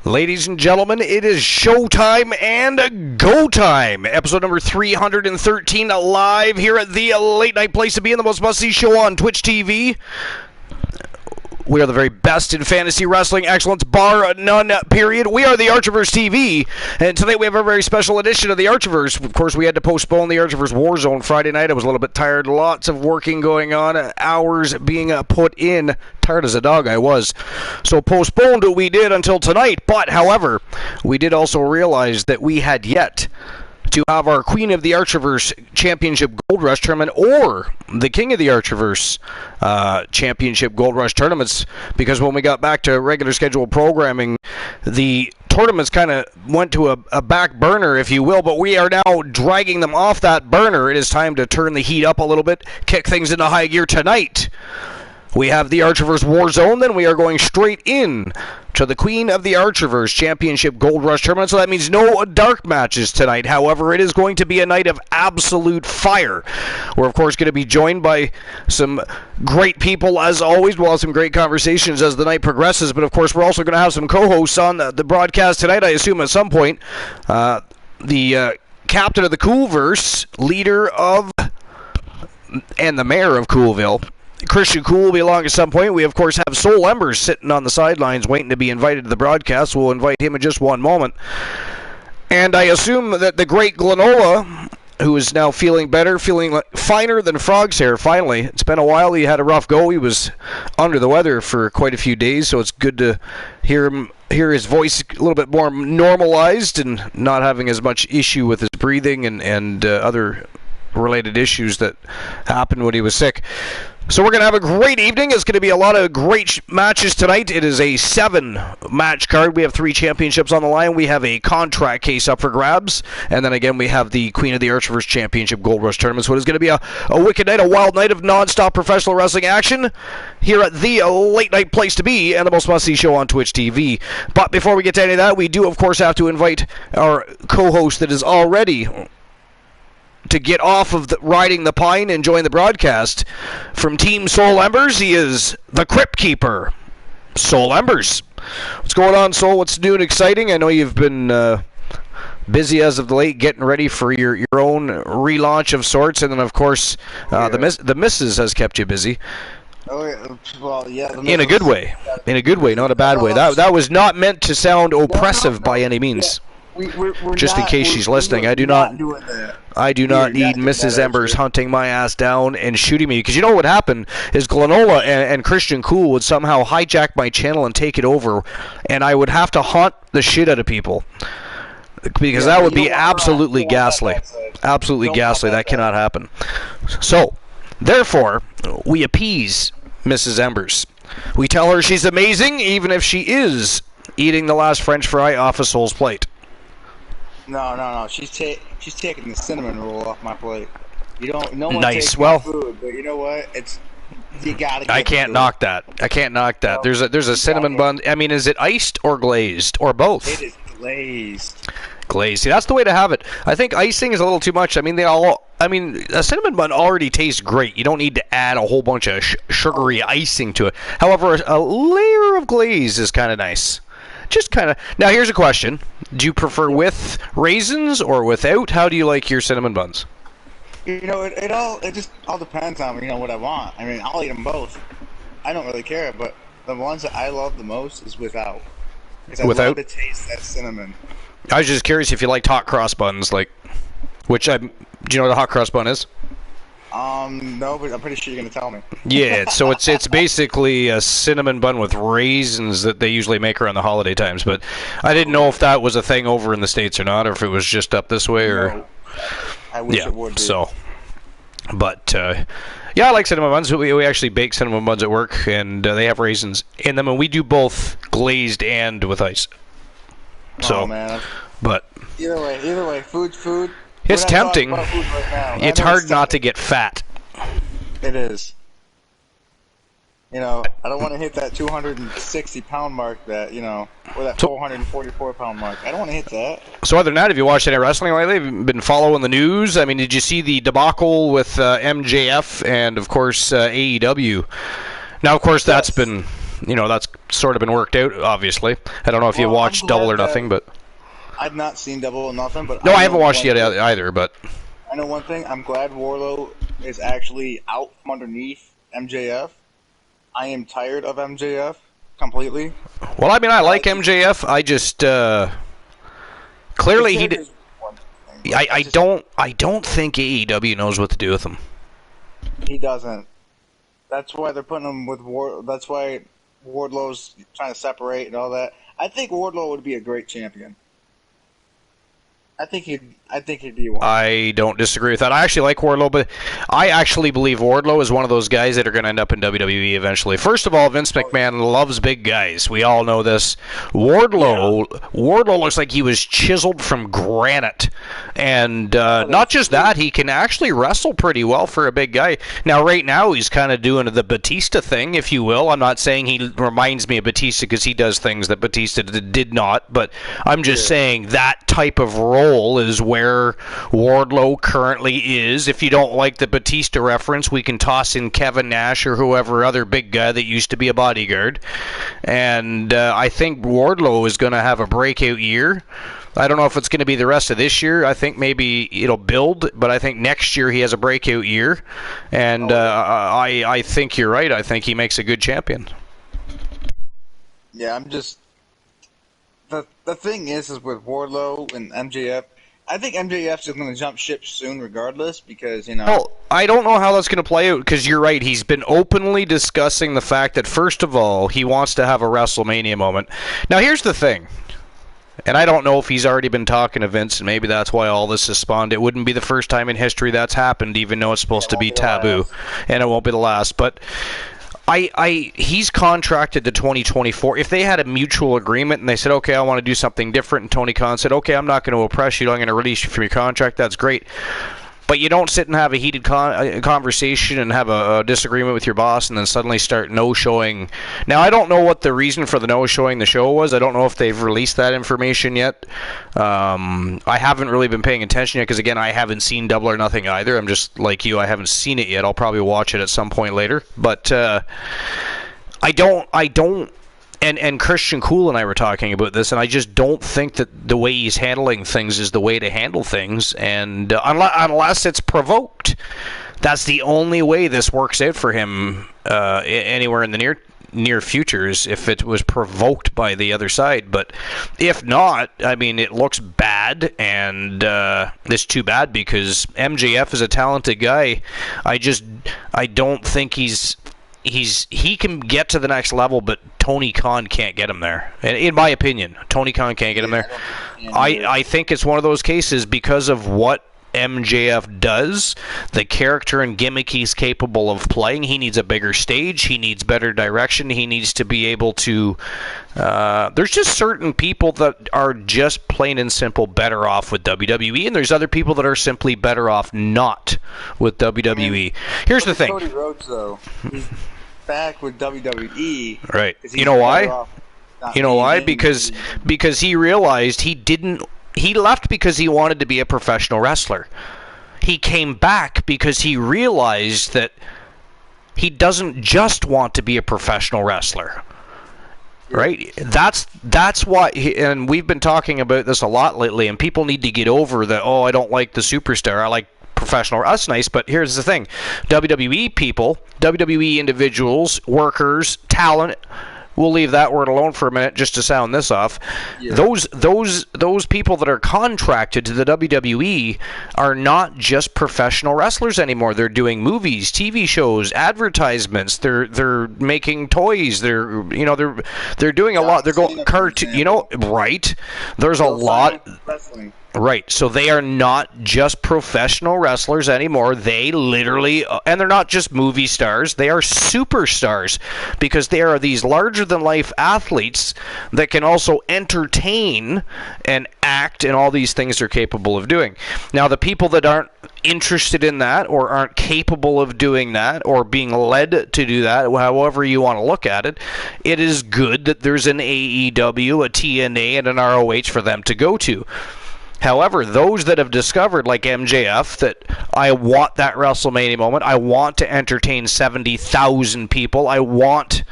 Ladies and gentlemen, it is showtime and go time. Episode number 313 live here at the late night place to be in the most must-see show on Twitch TV. We are the very best in fantasy wrestling excellence, bar none, period. We are the Archiverse TV, and tonight we have a very special edition of the Archiverse. Of course, we had to postpone the Archiverse Warzone Friday night. I was a little bit tired, lots of working going on, hours being put in. Tired as a dog I was. So postponed we did until tonight, but however, we did also realize that we had yet to have our Queen of the Archiverse Championship Gold Rush Tournament or the King of the Archiverse Championship Gold Rush Tournaments, because when we got back to regular scheduled programming, the tournaments kind of went to a back burner, if you will, but we are now dragging them off that burner. It is time to turn the heat up a little bit, kick things into high gear tonight. We have the Archiverse Warzone, then we are going straight in to the Queen of the Archiverse Championship Gold Rush Tournament, so that means no dark matches tonight. However, it is going to be a night of absolute fire. We're, of course, going to be joined by some great people, as always. We'll have some great conversations as the night progresses, but, of course, we're also going to have some co-hosts on the broadcast tonight, I assume, at some point. The captain of the Coolverse, leader of, and the mayor of Coolville, Christian Cool will be along at some point. We, of course, have Soul Embers sitting on the sidelines waiting to be invited to the broadcast. We'll invite him in just one moment. And I assume that the great Glenola, who is now feeling better, feeling finer than Frog's hair, finally. It's been a while. He had a rough go. He was under the weather for quite a few days, so it's good to hear his voice a little bit more normalized and not having as much issue with his breathing and other related issues that happened when he was sick. So we're going to have a great evening. It's going to be a lot of great matches tonight. It is a 7-match card. We have 3 championships on the line. We have a contract case up for grabs. And then again, we have the Queen of the Archiverse Championship Gold Rush Tournament. So it is going to be a wicked night, a wild night of non-stop professional wrestling action here at the late night place to be and the most must-see show on Twitch TV. But before we get to any of that, we do, of course, have to invite our co-host that is already to get off of riding the pine and join the broadcast. From Team Soul Embers, he is the Crypt Keeper, Soul Embers. What's going on, Soul? What's new and exciting? I know you've been busy as of late getting ready for your own relaunch of sorts, and then, of course, the missus has kept you busy. Oh, yeah. Well, yeah. In a good way. In a good way, not a bad way. That was not meant to sound oppressive by any means. Yeah. We're just in case she's listening, I do not need Mrs. Embers hunting my ass down and shooting me. Because you know what happened is Glenola and Christian Cool would somehow hijack my channel and take it over, and I would have to haunt the shit out of people. Because that would be absolutely ghastly. Absolutely ghastly. That cannot happen. So, therefore, we appease Mrs. Embers. We tell her she's amazing, even if she is eating the last French fry off of Soul's plate. No. She's taking the cinnamon roll off my plate. No one nice. takes Well, my food, but you know what? You gotta. I can't knock that. No, there's a cinnamon bun. I mean, is it iced or glazed or both? It is glazed. Glazed. See, that's the way to have it. I think icing is a little too much. I mean, a cinnamon bun already tastes great. You don't need to add a whole bunch of sugary icing to it. However, a layer of glaze is kind of nice. Just kind of. Now, here's a question. Do you prefer with raisins or without? How do you like your cinnamon buns? It just all depends on what I want. I mean, I'll eat them both. I don't really care, but the ones that I love the most is without. Because I love to taste that cinnamon. I was just curious if you liked hot cross buns, do you know what a hot cross bun is? No, but I'm pretty sure you're gonna tell me. Yeah, so it's basically a cinnamon bun with raisins that they usually make around the holiday times. But I didn't know if that was a thing over in the States or not, or if it was just up this way. No, I wish it would be. So, but yeah, I like cinnamon buns. We actually bake cinnamon buns at work, and they have raisins in them, and we do both glazed and with ice. So, man. But either way, food. It's tempting. It's hard not to get fat. It is. I don't want to hit that 260-pound mark or that 444-pound mark. I don't want to hit that. So other than that, have you watched any wrestling lately? Have you been following the news? I mean, did you see the debacle with MJF and, of course, AEW? Now, of course, that's been that's sort of been worked out, obviously. I don't know if you watched Double or Nothing, but... I've not seen Double or Nothing, but... No, I haven't watched it yet either, but... I know one thing. I'm glad Wardlow is actually out from underneath MJF. I am tired of MJF completely. Well, I mean, I like MJF. I just... clearly, he did... I don't think AEW knows what to do with him. He doesn't. That's why they're putting him with That's why Wardlow's trying to separate and all that. I think Wardlow would be a great champion. I think he'd be one. I don't disagree with that. I actually like Wardlow, but I actually believe Wardlow is one of those guys that are going to end up in WWE eventually. First of all, Vince McMahon loves big guys. We all know this. Wardlow looks like he was chiseled from granite. And not just that, he can actually wrestle pretty well for a big guy. Now, right now, he's kind of doing the Batista thing, if you will. I'm not saying he reminds me of Batista because he does things that Batista did not, but I'm just saying that type of role is where Wardlow currently is. If you don't like the Batista reference, we can toss in Kevin Nash or whoever other big guy that used to be a bodyguard. And I think Wardlow is going to have a breakout year. I don't know if it's going to be the rest of this year. I think maybe it'll build, but I think next year he has a breakout year. And I think you're right. I think he makes a good champion. Yeah, I'm just... The thing is with Wardlow and MJF, I think MJF's just going to jump ship soon regardless because, Well, I don't know how that's going to play out because you're right. He's been openly discussing the fact that, first of all, he wants to have a WrestleMania moment. Now, here's the thing. And I don't know if he's already been talking to Vince, and maybe that's why all this has spawned. It wouldn't be the first time in history that's happened, even though it's supposed to be taboo. And it won't be the last. But... he's contracted to 2024. If they had a mutual agreement and they said, okay, I want to do something different, and Tony Khan said, okay, I'm not going to oppress you, I'm going to release you from your contract, that's great. But you don't sit and have a heated conversation and have a disagreement with your boss and then suddenly start no-showing. Now, I don't know what the reason for the no-showing the show was. I don't know if they've released that information yet. I haven't really been paying attention yet because, again, I haven't seen Double or Nothing either. I'm just like you. I haven't seen it yet. I'll probably watch it at some point later. But I don't. And Christian Cool and I were talking about this, and I just don't think that the way he's handling things is the way to handle things, and unless it's provoked. That's the only way this works out for him anywhere in the near future is if it was provoked by the other side. But if not, I mean, it looks bad, and it's too bad because MJF is a talented guy. I don't think he can get to the next level, but Tony Khan can't get him there. In my opinion, Tony Khan can't get him there. I think it's one of those cases because of what MJF does, the character and gimmick he's capable of playing. He needs a bigger stage. He needs better direction. He needs to be able to... there's just certain people that are just plain and simple better off with WWE, and there's other people that are simply better off not with WWE. Here's the thing. Cody Rhodes, though, he's back with WWE. Right. You know why? You know why? Because he realized he left because he wanted to be a professional wrestler. He came back because he realized that he doesn't just want to be a professional wrestler. Right? That's why, and we've been talking about this a lot lately, and people need to get over that, I don't like the superstar, I like professional. That's nice, but here's the thing. WWE people, WWE individuals, workers, talent, we'll leave that word alone for a minute just to sound this off. Yeah. Those people that are contracted to the WWE are not just professional wrestlers anymore. They're doing movies, TV shows, advertisements. They're making toys. They're doing a lot. They're going cartoon. Right? There's a lot. Wrestling. Right, so they are not just professional wrestlers anymore. They literally, and they're not just movie stars, they are superstars because they are these larger-than-life athletes that can also entertain and act and all these things they're capable of doing. Now, the people that aren't interested in that or aren't capable of doing that or being led to do that, however you want to look at it, it is good that there's an AEW, a TNA, and an ROH for them to go to. However, those that have discovered, like MJF, that I want that WrestleMania moment, I want to entertain 70,000 people, I want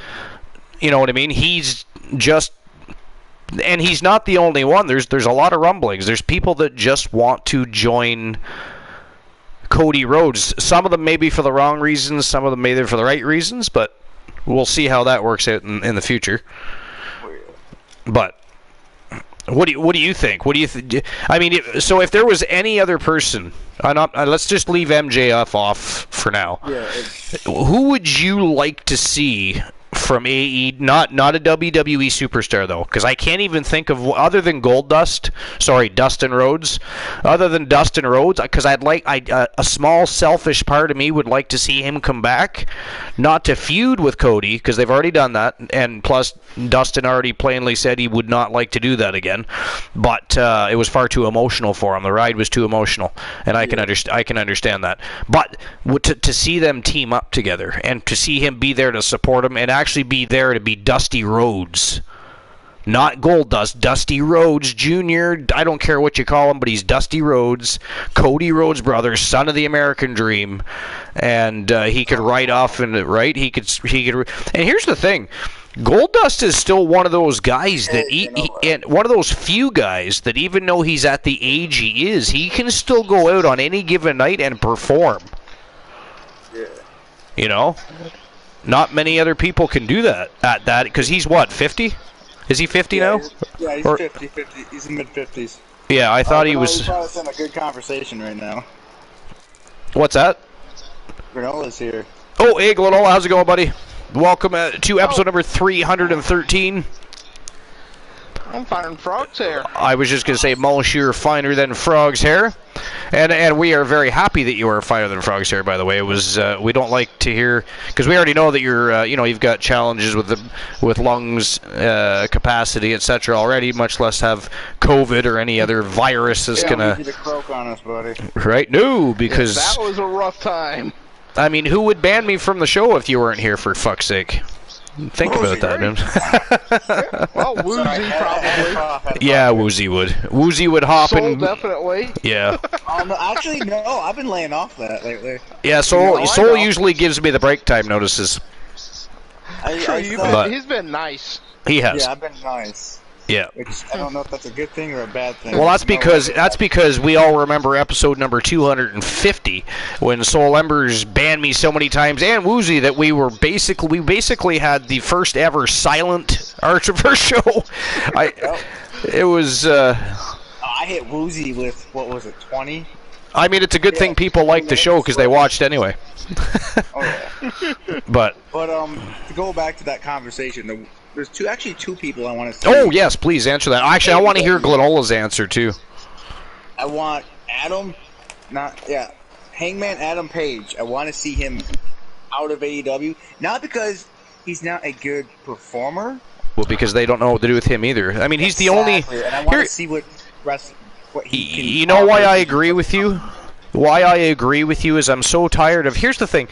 You know what I mean? He's just, and he's not the only one. There's a lot of rumblings. There's people that just want to join Cody Rhodes. Some of them maybe for the wrong reasons, some of them maybe for the right reasons, but we'll see how that works out in the future. But what do you think? What do you I mean, so if there was any other person, let's just leave MJF off for now. Yeah. Who would you like to see from AE? Not a WWE superstar though, because I can't even think of other than Dustin Rhodes. Other than Dustin Rhodes, because a small selfish part of me would like to see him come back, not to feud with Cody because they've already done that, and plus Dustin already plainly said he would not like to do that again. But it was far too emotional for him. The ride was too emotional, and I can understand that. But to see them team up together and to see him be there to support him and actually be there to be Dusty Rhodes, not Goldust, Dusty Rhodes Jr. I don't care what you call him, but he's Dusty Rhodes, Cody Rhodes' brother, son of the American Dream, and he could ride off into right. He could. And here's the thing. Goldust is still one of those guys that and one of those few guys that even though he's at the age he is, he can still go out on any given night and perform. Yeah. You know? Not many other people can do that at that, because he's what, 50? Is he 50 now? He's 50. He's in mid-50s. Yeah, I thought he was... He's probably in a good conversation right now. What's that? Granola's here. Oh, hey, Glenola, how's it going, buddy? Welcome to episode number 313. I'm finding Frog's hair. I was just going to say, Monsieur finer than Frog's hair. And we are very happy that you are finer than Frog's hair, by the way. It was we don't like to hear, because we already know that you're you've got challenges with lungs capacity, etc. already, much less have COVID or any other virus that's gonna to croak on us, buddy. Right? No, because that was a rough time. I mean, who would ban me from the show if you weren't here, for fuck's sake? Think about that, man. Well, Woozy probably. Yeah, Woozy would. Woozy would hop Soul in. Definitely. Yeah. No, actually, no. I've been laying off that lately. Yeah, Soul usually gives me the break time notices. He's been nice. He has. Yeah, I've been nice. Yeah. Which, I don't know if that's a good thing or a bad thing. Well, that's because we all remember episode number 250 when Soul Embers banned me so many times, and Woozy, that we basically had the first ever silent Archiverse show. It was. I hit Woozy with, what was it, 20? I mean, it's a good thing people like the show because they watched anyway. Oh yeah. But to go back to that conversation, there's two people I want to see. Oh yes, please answer that. Actually, I want to hear Glenola's answer too. I want Hangman Adam Page. I want to see him out of AEW, not because he's not a good performer. Well, because they don't know what to do with him either. I mean, he's the only. And I want to see what he can. You know why I agree with you? Why I agree with you is I'm so tired of. Here's the thing.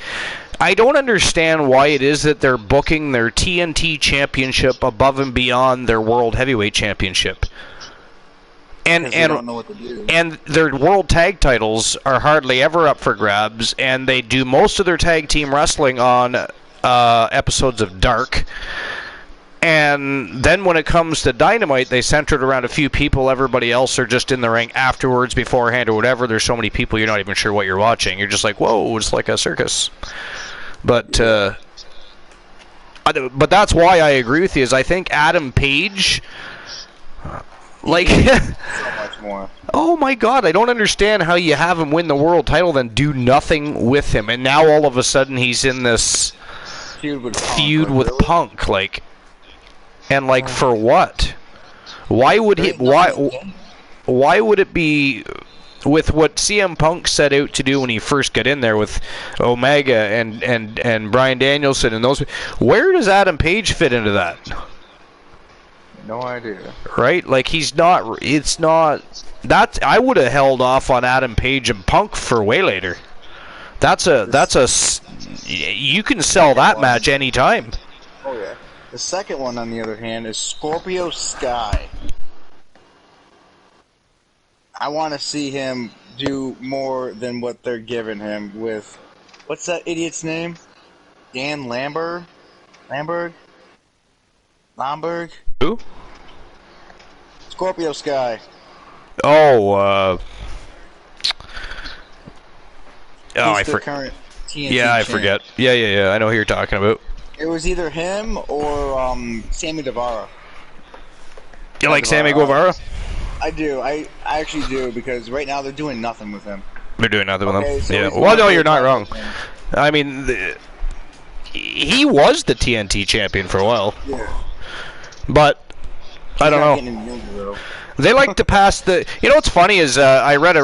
I don't understand why it is that they're booking their TNT championship above and beyond their World Heavyweight Championship. And don't know what to do. And their World Tag titles are hardly ever up for grabs, and they do most of their tag team wrestling on episodes of Dark. And then when it comes to Dynamite, they center it around a few people. Everybody else are just in the ring afterwards, beforehand, or whatever. There's so many people you're not even sure what you're watching. You're just like, whoa, it's like a circus. But that's why I agree with you. Is I think Adam Page, like, so much more. Oh my God, I don't understand how you have him win the world title, then do nothing with him, and now all of a sudden he's in this feud with Punk, like, and like for what? Why would he? Why would it be? With what CM Punk set out to do when he first got in there with Omega and Bryan Danielson and those, where does Adam Page fit into that? No idea. Right? Like he's not. It's not. That I would have held off on Adam Page and Punk for way later. That's a. You can sell that match anytime. Oh yeah. The second one, on the other hand, is Scorpio Sky. I want to see him do more than what they're giving him with, what's that idiot's name? Dan Lambert? Lomberg? Who? Scorpio Sky. Oh, He's the current TNT Yeah, I champ. forget. Yeah. I know who you're talking about. It was either him or Sammy Guevara. You like Sammy Guevara? I do. I actually do, because right now they're doing nothing with him. They're doing nothing with him. So Yeah. he's Well, no, you're not wrong. wrong. I mean, he was the TNT champion for a while. Yeah. But I don't know. Getting younger, though. They like to pass the. You know what's funny is I read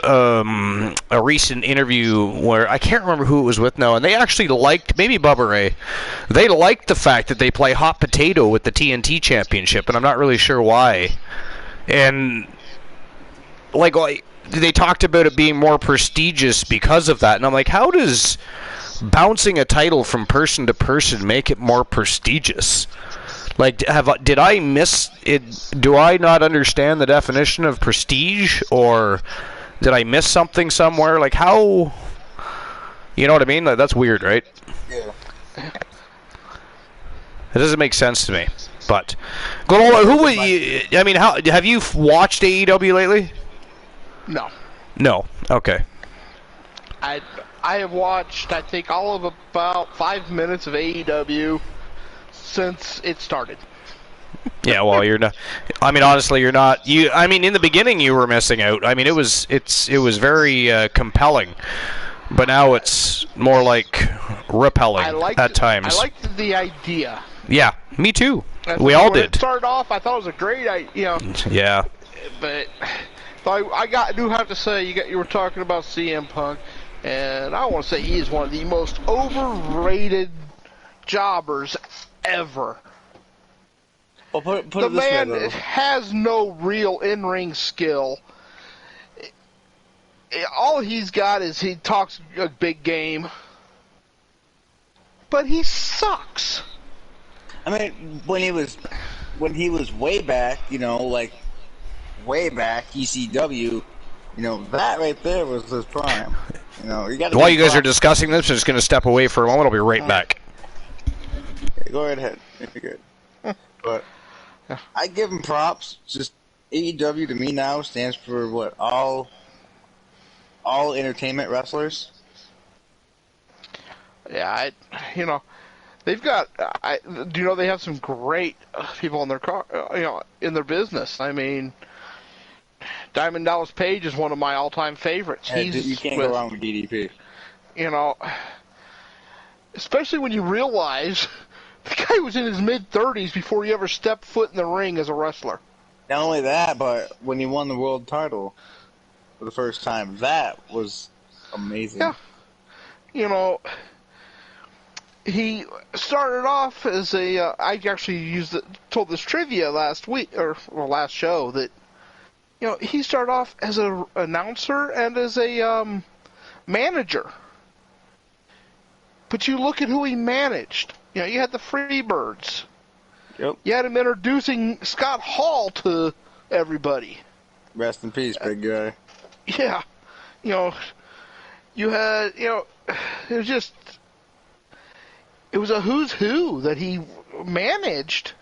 a recent interview where I can't remember who it was with now, and they actually liked, maybe Bubba Ray, they liked the fact that they play hot potato with the TNT championship, and I'm not really sure why. And like they talked about it being more prestigious because of that, and I'm like, how does bouncing a title from person to person make it more prestigious? Like, did I miss it? Do I not understand the definition of prestige, or did I miss something somewhere? Like, how? You know what I mean? Like, that's weird, right? Yeah. It doesn't make sense to me. But, who would you? I mean, how have you watched AEW lately? No. No. Okay. I have watched, I think, all of about 5 minutes of AEW since it started. Yeah, well, you're not. I mean, honestly, you're not. I mean, in the beginning, you were missing out. I mean, it was very compelling, but now it's more like repelling at times. I liked the idea. Yeah, me too. We all did. It started off, I thought it was a great idea. Yeah. But I do have to say, you were talking about CM Punk, and I want to say he is one of the most overrated jobbers ever. Well, put the it this man way, has no real in-ring skill. All he's got is he talks a big game, but he sucks. I mean, when he was way back, like way back, ECW, that right there was his prime. You got. While you guys are discussing this, I'm just going to step away for a moment. I'll be right back. Okay, go right ahead. You're good. But I give him props. Just AEW to me now stands for what? All entertainment wrestlers. Yeah, they've got. Do you know they have some great people in their in their business? I mean, Diamond Dallas Page is one of my all-time favorites. You can't go wrong with DDP. Especially when you realize the guy was in his mid-30s before he ever stepped foot in the ring as a wrestler. Not only that, but when he won the world title for the first time, that was amazing. Yeah. He started off as I actually told this trivia last show that, he started off as an announcer and as a manager. But you look at who he managed. You had the Freebirds. Yep. You had him introducing Scott Hall to everybody. Rest in peace, big guy. Yeah. You had, it was a who's who that he managed.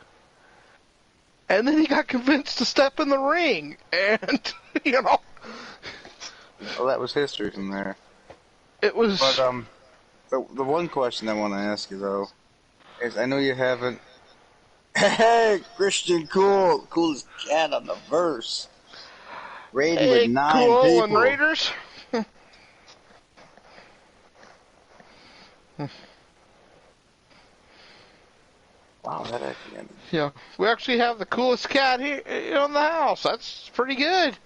And then he got convinced to step in the ring. And, Well, that was history from there. It was... But, the one question I want to ask you, though, is I know you haven't... Hey, Christian coolest cat on the verse. Rated with 9 Cool people. and Raiders? Wow, that actually ended. Yeah, we actually have the coolest cat here in the house. That's pretty good.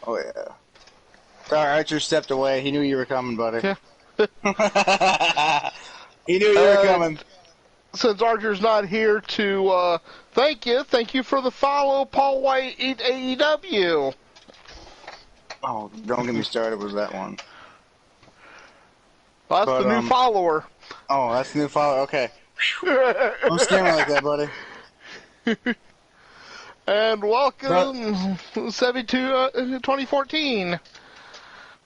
Oh, yeah. Sorry, Archer stepped away. He knew you were coming, buddy. Yeah. He knew you were coming. Since Archer's not here to thank you for the follow, Paul White AEW. Oh, don't get me started with that one. Well, that's the new follower. Oh, that's the new follower. Okay. Don't scare me like that, buddy. And welcome, Sebby, to 2014.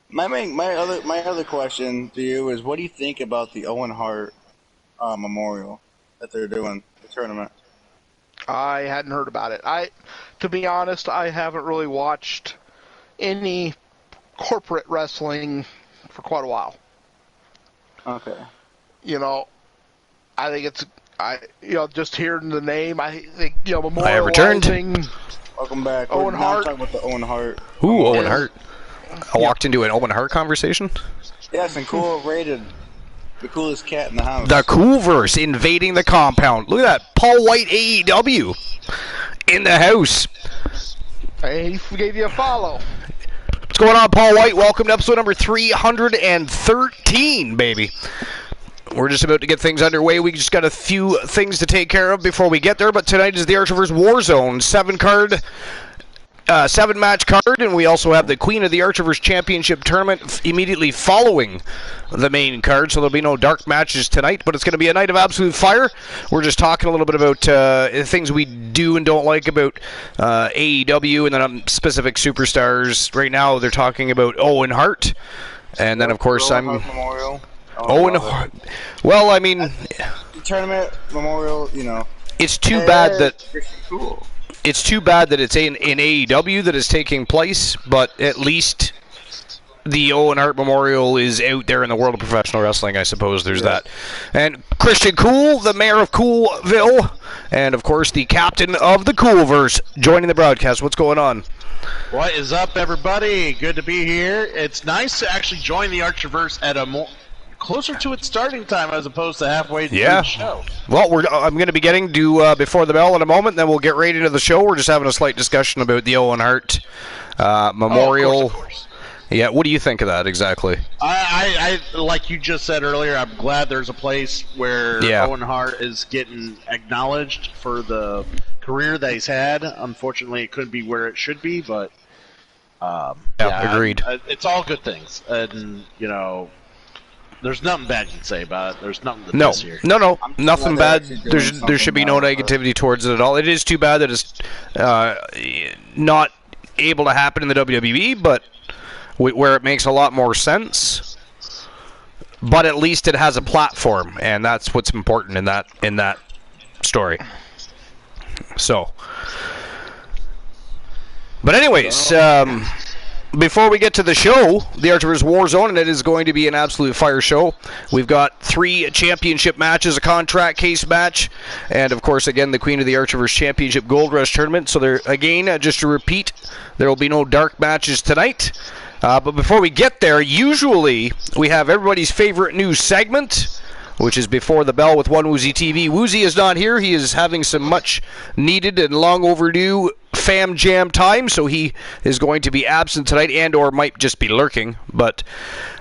My other question to you is, what do you think about the Owen Hart memorial that they're doing, the tournament? I hadn't heard about it. To be honest, I haven't really watched any corporate wrestling for quite a while. Okay. I think just hearing the name, I think, I have returned. Welcome back. Owen Now Hart. I'm talking about the Owen Hart. Ooh, Owen Hart. I walked into an Owen Hart conversation. Yes, and Cool rated the coolest cat in the house. The Coolverse invading the compound. Look at that. Paul White AEW in the house. He gave you a follow. What's going on, Paul White? Welcome to episode number 313, baby. We're just about to get things underway. We just got a few things to take care of before we get there, but tonight is the Archerverse Warzone 7-match card, and we also have the Queen of the Archerverse Championship Tournament immediately following the main card, so there'll be no dark matches tonight, but it's going to be a night of absolute fire. We're just talking a little bit about things we do and don't like about AEW, and then specific superstars. Right now, they're talking about Owen Hart, and then, of course, Memorial. Owen Hart. Well, I mean, tournament memorial. It's too bad that cool. It's too bad that it's in AEW that is taking place, but at least the Owen Hart Memorial is out there in the world of professional wrestling, I suppose. There's that. And Christian Cool, the mayor of Coolville, and of course the captain of the Coolverse, joining the broadcast. What's going on? What is up, everybody? Good to be here. It's nice to actually join the Archerverse at a more closer to its starting time as opposed to halfway through the show. Well, I'm going to be getting to Before the Bell in a moment, then we'll get right into the show. We're just having a slight discussion about the Owen Hart Memorial. Oh, of course. Yeah, what do you think of that exactly? I like you just said earlier, I'm glad there's a place where Owen Hart is getting acknowledged for the career that he's had. Unfortunately, it couldn't be where it should be, but agreed. It's all good things, and there's nothing bad you can say about it. There's nothing to miss here. No, nothing bad. There should be no negativity towards it at all. It is too bad that it's not able to happen in the WWE, but where it makes a lot more sense. But at least it has a platform, and that's what's important in that story. So, but anyways, before we get to the show, the Archerverse Warzone, and it is going to be an absolute fire show. We've got 3 championship matches, a contract case match, and of course, again, the Queen of the Archerverse Championship Gold Rush Tournament. So there, again, just to repeat, there will be no dark matches tonight. But before we get there, usually we have everybody's favorite news segment, which is Before the Bell with One Woozy TV. Woozy is not here. He is having some much needed and long overdue fam jam time, so he is going to be absent tonight and or might just be lurking. But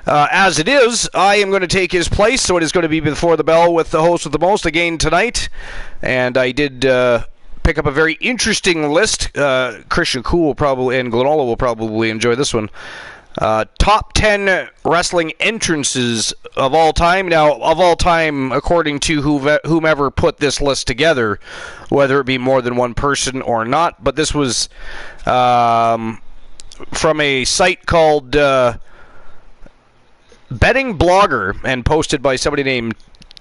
as it is, I am going to take his place, so it is going to be Before the Bell with the host with the most again tonight. And I did pick up a very interesting list. Christian Cool and Glenola will probably enjoy this one. Top 10 wrestling entrances of all time. Now, of all time, according to whomever put this list together, whether it be more than one person or not. But this was from a site called Betting Blogger and posted by somebody named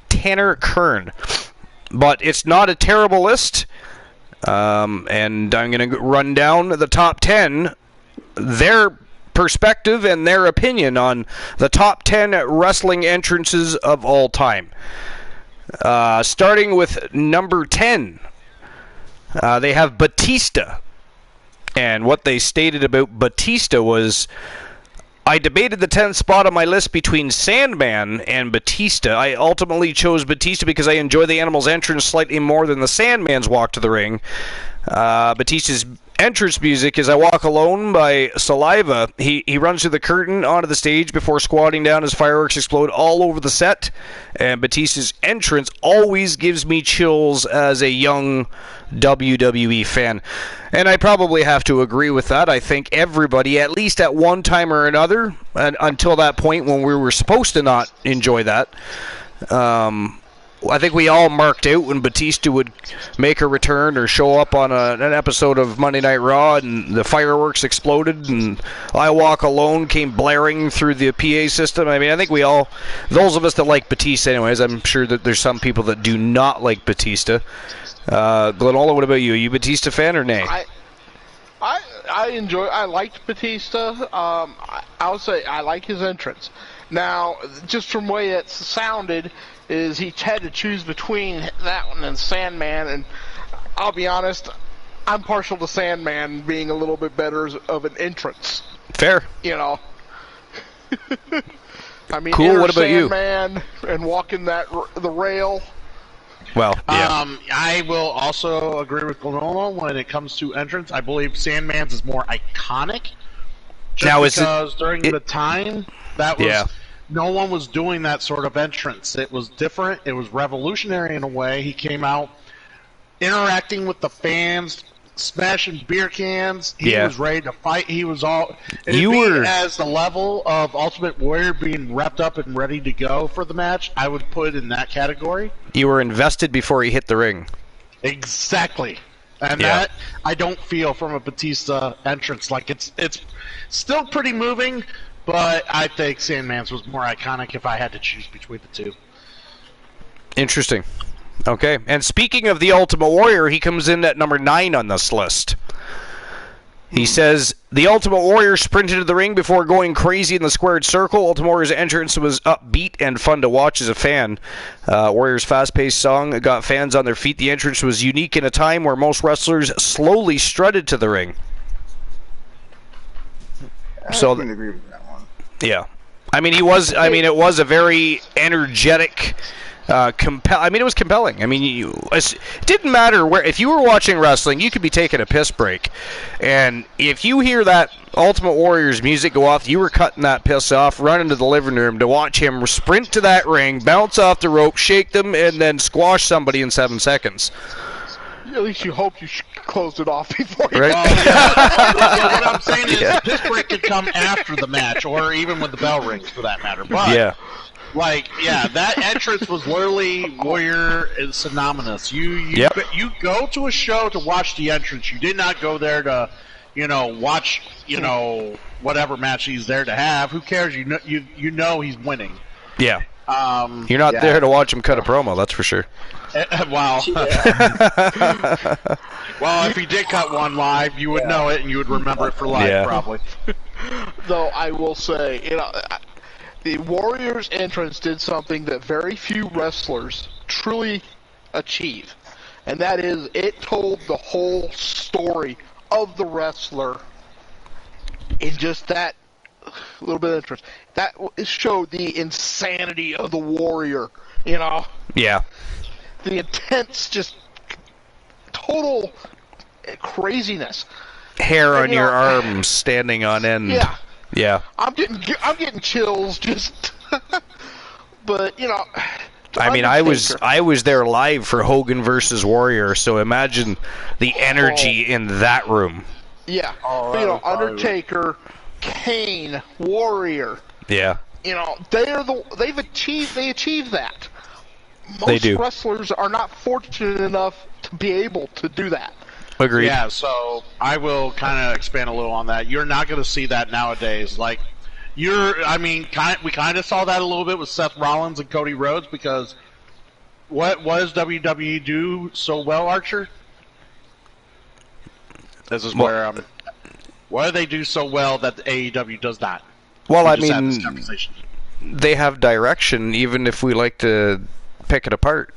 Tanner Kern. But it's not a terrible list. And I'm going to run down the top 10. Their perspective and their opinion on the top 10 wrestling entrances of all time. Starting with number 10, they have Batista. And what they stated about Batista was, I debated the 10th spot on my list between Sandman and Batista. I ultimately chose Batista because I enjoy the Animal's entrance slightly more than the Sandman's walk to the ring. Batista's entrance music is I Walk Alone by Saliva. He runs through the curtain onto the stage before squatting down as fireworks explode all over the set. And Batista's entrance always gives me chills as a young WWE fan. And I probably have to agree with that. I think everybody, at least at one time or another, until that point when we were supposed to not enjoy that, I think we all marked out when Batista would make a return or show up on an episode of Monday Night Raw and the fireworks exploded and I Walk Alone came blaring through the PA system. I mean, I think we all, those of us that like Batista anyways, I'm sure that there's some people that do not like Batista. Glenola, what about you? Are you a Batista fan or nay? I liked Batista. I would say I like his entrance. Now, just from the way it sounded, is he had to choose between that one and Sandman, and I'll be honest, I'm partial to Sandman being a little bit better of an entrance. Fair. You know. I mean, cool. What about Sandman and walking the rail. Well, yeah. I will also agree with Glenola when it comes to entrance. I believe Sandman's is more iconic. Because during the time, that was no one was doing that sort of entrance. It was different. It was revolutionary in a way. He came out interacting with the fans, smashing beer cans. He was ready to fight. He was all. As the level of Ultimate Warrior being wrapped up and ready to go for the match, I would put it in that category. You were invested before he hit the ring. Exactly. And that I don't feel from a Batista entrance. Like it's still pretty moving, but I think Sandman's was more iconic if I had to choose between the two. Interesting. Okay. And speaking of the Ultimate Warrior, he comes in at number 9 on this list. He says, the Ultimate Warrior sprinted to the ring before going crazy in the squared circle. Ultimate Warrior's entrance was upbeat and fun to watch as a fan. Warrior's fast-paced song got fans on their feet. The entrance was unique in a time where most wrestlers slowly strutted to the ring. I can agree with that one. Yeah. I mean, it was a very energetic... it was compelling. I mean, it didn't matter where. If you were watching wrestling, you could be taking a piss break, and if you hear that Ultimate Warrior's music go off, you were cutting that piss off, running to the living room to watch him sprint to that ring, bounce off the rope, shake them, and then squash somebody in 7 seconds. At least you hope you closed it off before you... Right? So what I'm saying is, piss break could come after the match, or even when the bell rings, for that matter. But that entrance was literally Warrior is synonymous. You go to a show to watch the entrance. You did not go there to, watch, whatever match he's there to have. Who cares? You know he's winning. Yeah. You're not there to watch him cut a promo, that's for sure. Well, if he did cut one live, you would know it and you would remember it for life, probably. Though I will say, the Warrior's entrance did something that very few wrestlers truly achieve, and that is it told the whole story of the wrestler in just that little bit of entrance. That showed the insanity of the Warrior, Yeah. The intense, just total craziness. Hair on your arms standing on end. Yeah. Yeah. I'm getting chills just but I mean, I was there live for Hogan versus Warrior, so imagine the energy in that room. Yeah. Undertaker, Kane, Warrior. Yeah. They achieved that. They do. Most wrestlers are not fortunate enough to be able to do that. Agreed. Yeah, so I will kind of expand a little on that. You're not going to see that nowadays. Like, we kind of saw that a little bit with Seth Rollins and Cody Rhodes, because what does WWE do so well, Archer? This is where what do they do so well that the AEW does not? Well, I mean, they have direction, even if we like to pick it apart.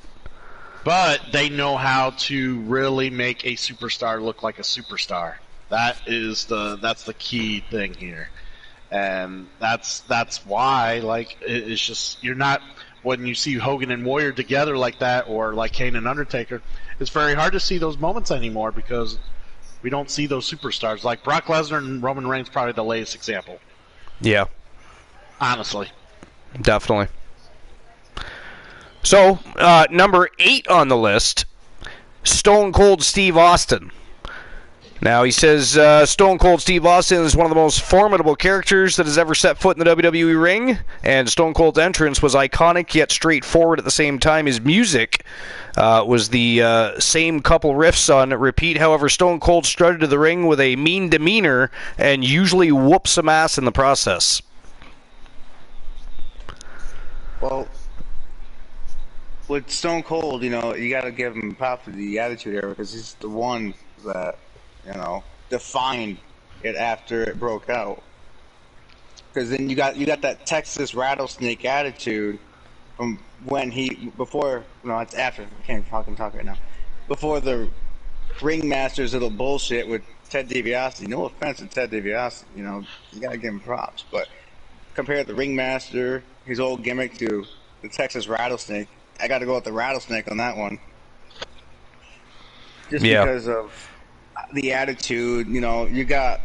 But they know how to really make a superstar look like a superstar. That's the key thing here, and that's why it's just you're not when you see Hogan and Warrior together like that, or like Kane and Undertaker. It's very hard to see those moments anymore because we don't see those superstars like Brock Lesnar and Roman Reigns. Probably the latest example. Yeah, honestly, definitely. So, number 8 on the list, Stone Cold Steve Austin. Now, he says Stone Cold Steve Austin is one of the most formidable characters that has ever set foot in the WWE ring, and Stone Cold's entrance was iconic yet straightforward at the same time. His music was the same couple riffs on repeat. However, Stone Cold strutted to the ring with a mean demeanor and usually whooped some ass in the process. Well, with Stone Cold, you know, you got to give him props for the Attitude Era because he's the one that, you know, defined it after it broke out. Because then you got that Texas rattlesnake attitude from when it's after. I can't fucking talk right now. Before the Ringmaster's little bullshit with Ted DiBiase. No offense to Ted DiBiase, you know, you gotta give him props. But compare the Ringmaster, his old gimmick, to the Texas rattlesnake. I gotta go with the rattlesnake on that one. Just because of the attitude, you know, you got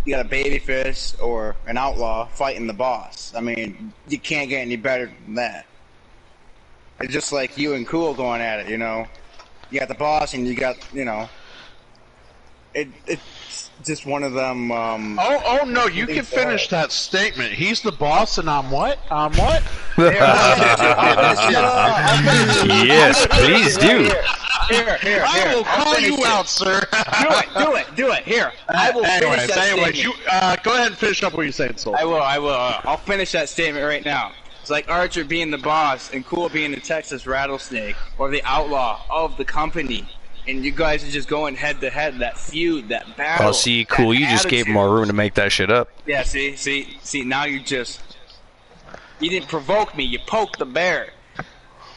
a babyface or an outlaw fighting the boss. I mean, you can't get any better than that. It's just like you and Cool going at it, you know. You got the boss, and you got, you know, it's just one of them. Oh no! You can finish that statement. He's the boss, and I'm what? I'm what? Yes, please do. Here. I will call you out, sir. Do it. Here, I will finish that statement. You go ahead and finish up what you're saying, Soul. I will. I'll finish that statement right now. It's like Archer being the boss and Cool being the Texas rattlesnake or the outlaw of the company. And you guys are just going head to head, that feud, that battle. Oh, see, Cool, you just gave him more room to make that shit up. Yeah, see, now you didn't provoke me, you poked the bear.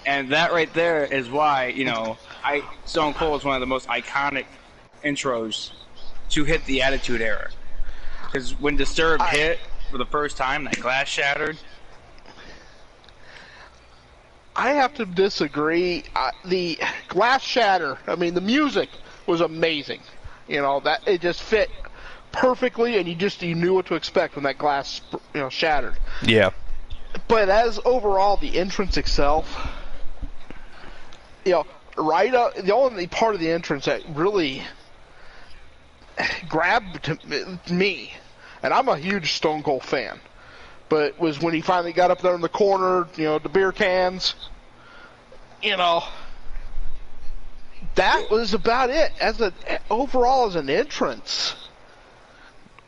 And that right there is why, you know, Stone Cold is one of the most iconic intros to hit the Attitude Era. Because when Disturbed hit for the first time, that glass shattered. I have to disagree. The glass shatter, I mean, the music was amazing. You know, that it just fit perfectly, and you knew what to expect when that glass, you know, shattered. Yeah. But as overall, the entrance itself, you know, the only part of the entrance that really grabbed me, and I'm a huge Stone Cold fan, but was when he finally got up there in the corner, you know, the beer cans, you know, that was about it. Overall as an entrance,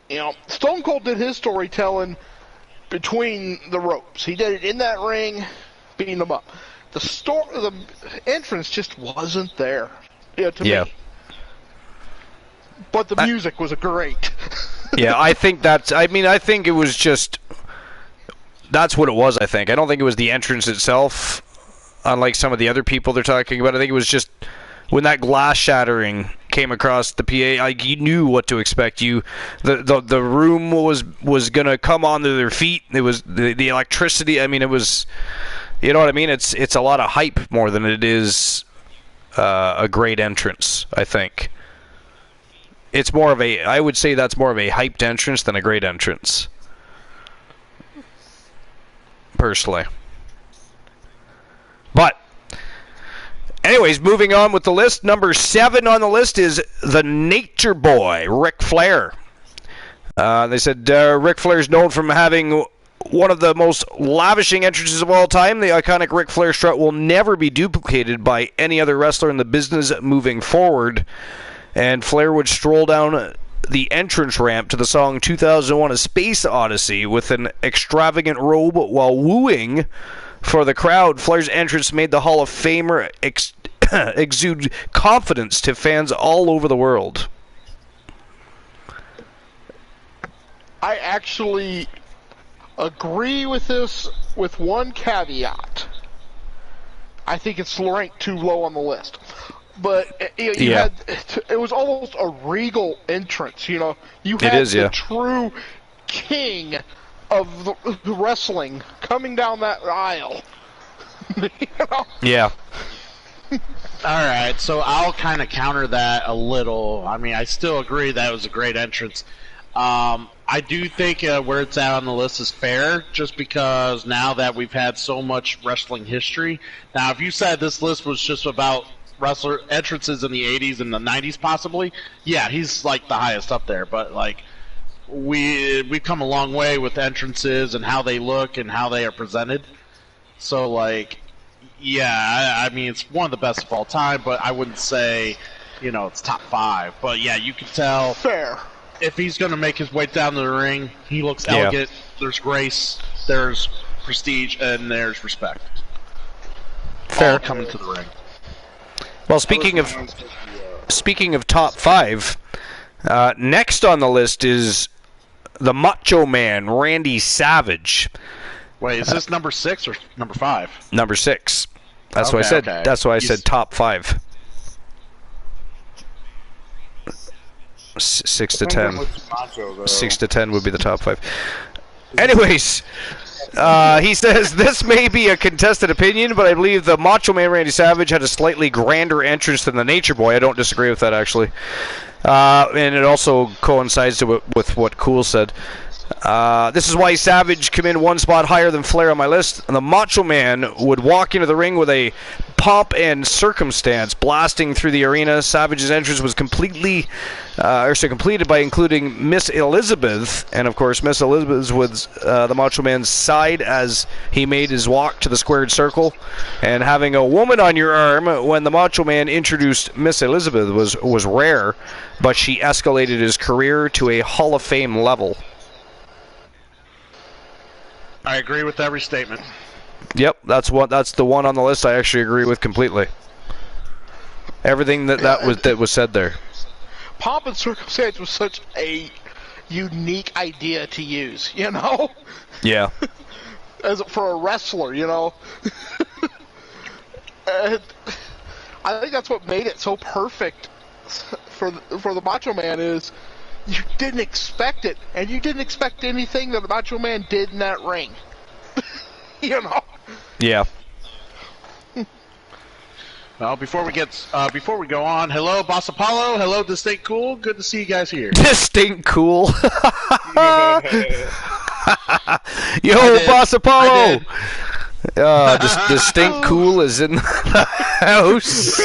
you know, Stone Cold did his storytelling between the ropes. He did it in that ring, beating them up. The entrance just wasn't there, you know, to me. But the music was great. Yeah, I think it was just. That's what it was, I think. I don't think it was the entrance itself, unlike some of the other people they're talking about. I think it was just when that glass shattering came across the PA, you knew what to expect. The room was going to come onto their feet. It was the electricity. I mean, it was, you know what I mean? It's a lot of hype more than it is a great entrance, I think. It's more of I would say that's more of a hyped entrance than a great entrance. Personally. But anyways, moving on with the list. Number 7 on the list is the Nature Boy, Ric Flair. They said Ric Flair is known from having one of the most lavishing entrances of all time. The iconic Ric Flair strut will never be duplicated by any other wrestler in the business moving forward. And Flair would stroll down the entrance ramp to the song 2001: A Space Odyssey with an extravagant robe while wooing for the crowd. Flair's entrance made the Hall of Famer exude confidence to fans all over the world. I actually agree with this with one caveat. I think it's ranked too low on the list. But you had, it was almost a regal entrance, you know. You had the true king of the wrestling coming down that aisle. You know? Yeah. All right, so I'll kind of counter that a little. I mean, I still agree that was a great entrance. I do think where it's at on the list is fair, just because now that we've had so much wrestling history. Now, if you said this list was just about wrestler entrances in the 80s and the 90s possibly, yeah, he's like the highest up there. But like we've come a long way with entrances and how they look and how they are presented. So like, yeah, I mean, it's one of the best of all time, but I wouldn't say, you know, it's top 5. But yeah, you can tell fair if he's going to make his way down to the ring, he looks elegant. There's grace, there's prestige, and there's respect. Fair. coming to the ring. Well, speaking of top 5, next on the list is the Macho Man, Randy Savage. Wait, is this number 6 or number 5? Number 6. That's what I said. Okay. That's why I said top 5. 6 to 10. 6 to 10 would be the top 5. Anyways, he says, this may be a contested opinion, but I believe the Macho Man Randy Savage had a slightly grander entrance than the Nature Boy. I don't disagree with that, actually. And it also coincides with what Cool said. This is why Savage came in one spot higher than Flair on my list. And the Macho Man would walk into the ring with a pomp and circumstance, blasting through the arena. Savage's entrance was completed by including Miss Elizabeth, and of course Miss Elizabeth was the Macho Man's side as he made his walk to the squared circle. And having a woman on your arm when the Macho Man introduced Miss Elizabeth was rare, but she escalated his career to a Hall of Fame level. I agree with every statement. Yep, that's the one on the list I actually agree with completely. Everything that was said there. Pomp and circumstance was such a unique idea to use, you know? Yeah. As for a wrestler, you know? And I think that's what made it so perfect for the Macho Man is you didn't expect it, and you didn't expect anything that the Macho Man did in that ring. You know? Yeah. Well, before we go on, hello, Boss Apollo. Hello, Distinct Cool. Good to see you guys here. Distinct Cool. Yo, Boss Apollo. Distinct Cool is in the house.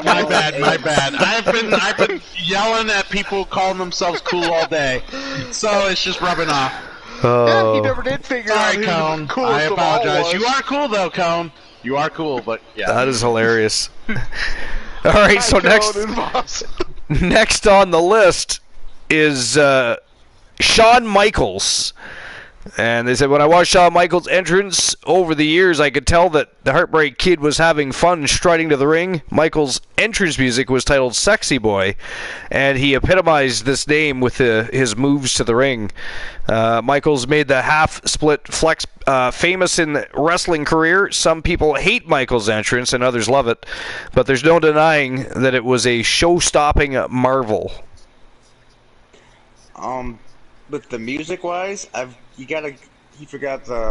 My bad. I've been yelling at people calling themselves cool all day, so it's just rubbing off. Yeah, he never did figure out who Cone. the coolest I of all apologize. was. You are cool though, Cone. You are cool, but yeah. That is hilarious. All right, so next on the list is Shawn Michaels. And they said, when I watched Shawn Michaels' entrance over the years, I could tell that the Heartbreak Kid was having fun strutting to the ring. Michaels' entrance music was titled Sexy Boy, and he epitomized this name with his moves to the ring. Michaels made the half-split flex famous in wrestling career. Some people hate Michaels' entrance, and others love it. But there's no denying that it was a show-stopping marvel. With the music-wise, the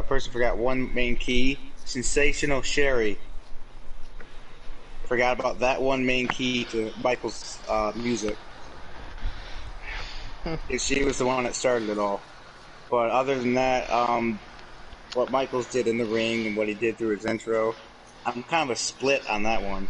person forgot one main key. Sensational Sherry. Forgot about that one main key to Michael's music. She was the one that started it all. But other than that, what Michaels did in the ring and what he did through his intro, I'm kind of a split on that one.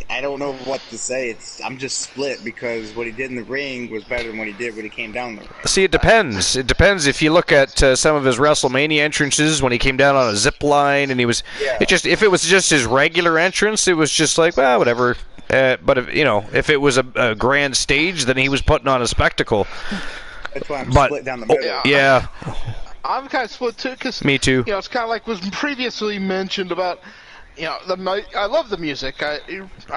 I don't know what to say. I'm just split because what he did in the ring was better than what he did when he came down the ring. See, it depends. It depends. If you look at some of his WrestleMania entrances when he came down on a zip line and he was, if it was just his regular entrance, it was just like, well, whatever. But if it was a grand stage, then he was putting on a spectacle. That's why I'm split down the middle. Yeah. I'm kind of split too because me too. It's kind of like was previously mentioned about. I love the music. I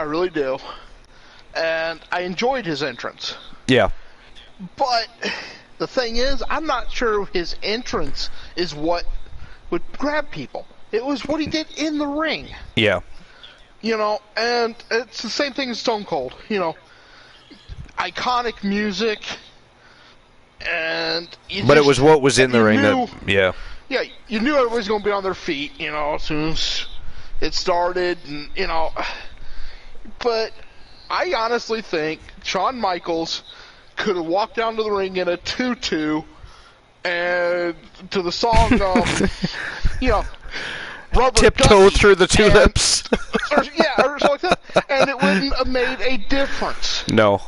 really do. And I enjoyed his entrance. Yeah. But the thing is, I'm not sure his entrance is what would grab people. It was what he did in the ring. Yeah. And it's the same thing as Stone Cold. Iconic music. But it was what was in the ring Yeah, you knew everybody was going to be on their feet, as soon as it started, and but I honestly think Shawn Michaels could have walked down to the ring in a tutu and to the song Rubber Tiptoe Ducky Through the Tulips. or something like that, and it wouldn't have made a difference. No.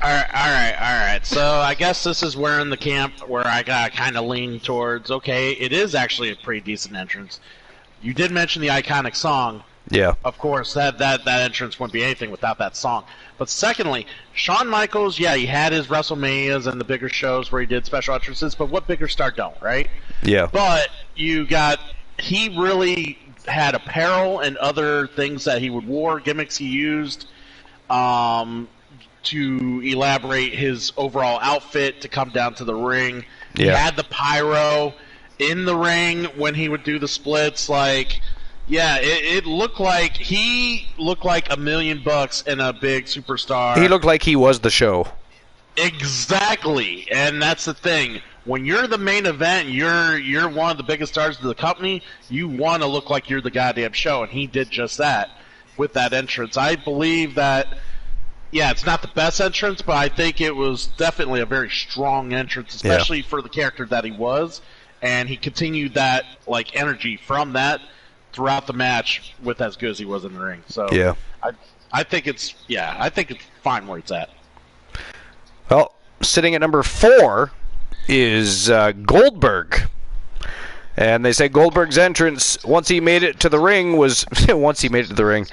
All right. So I guess this is where in the camp where I got kind of lean towards, okay, it is actually a pretty decent entrance. You did mention the iconic song. Yeah. Of course, that entrance wouldn't be anything without that song. But secondly, Shawn Michaels, he had his WrestleManias and the bigger shows where he did special entrances, but what bigger star don't, right? Yeah. But he really had apparel and other things that he would wear, gimmicks he used to elaborate his overall outfit to come down to the ring. Yeah. He had the pyro in the ring when he would do the splits. Like, yeah, it looked like he looked like $1 million and a big superstar. He looked like he was the show. Exactly, and that's the thing. When you're the main event, you're one of the biggest stars of the company. You want to look like you're the goddamn show, and he did just that with that entrance. I believe that, yeah, it's not the best entrance, but I think it was definitely a very strong entrance, especially for the character that he was, and he continued that like energy from that throughout the match with as good as he was in the ring. So yeah, I think it's fine where it's at. Well, sitting at number 4 is Goldberg. And they say Goldberg's entrance, once he made it to the ring, was... once he made it to the ring.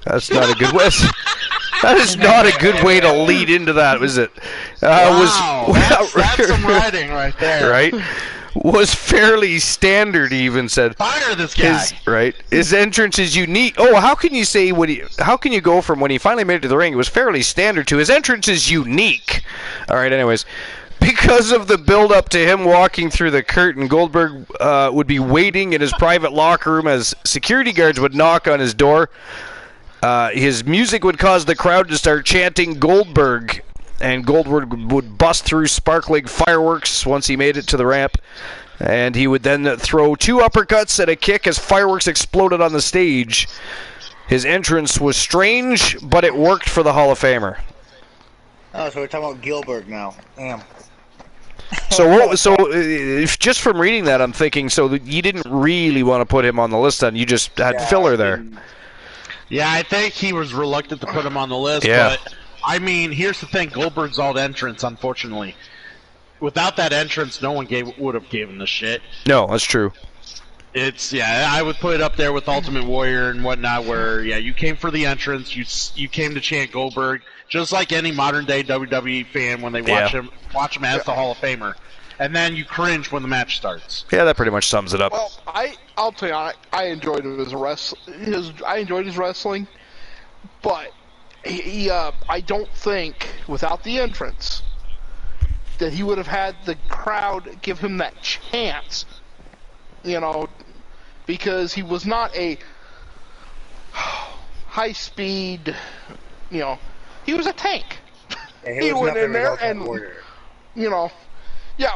That's not a good way... That is not a good way to lead into that, is it? Wow, that's some writing right there. Right? Was fairly standard, he even said. Fire this guy. His entrance is unique. Oh, how can you say how can you go from when he finally made it to the ring, it was fairly standard, to his entrance is unique. All right, anyways. Because of the build-up to him walking through the curtain, Goldberg would be waiting in his private locker room as security guards would knock on his door. His music would cause the crowd to start chanting Goldberg, and Goldberg would bust through sparkling fireworks once he made it to the ramp. And he would then throw 2 uppercuts and a kick as fireworks exploded on the stage. His entrance was strange, but it worked for the Hall of Famer. Oh, so we're talking about Gilbert now. Damn. If just from reading that, I'm thinking, so you didn't really want to put him on the list, then you just had filler there. Yeah, I think he was reluctant to put him on the list, yeah. But, I mean, here's the thing, Goldberg's all entrance, unfortunately. Without that entrance, no one would have given the shit. No, that's true. I would put it up there with Ultimate Warrior and whatnot, where, you came for the entrance, you came to chant Goldberg, just like any modern-day WWE fan when they watch him as the Hall of Famer. And then you cringe when the match starts. Yeah, that pretty much sums it up. Well, I'll tell you, I enjoyed I enjoyed his wrestling, but I don't think without the entrance that he would have had the crowd give him that chance. Because he was not a high speed. He was a tank. He went in there and Warrior.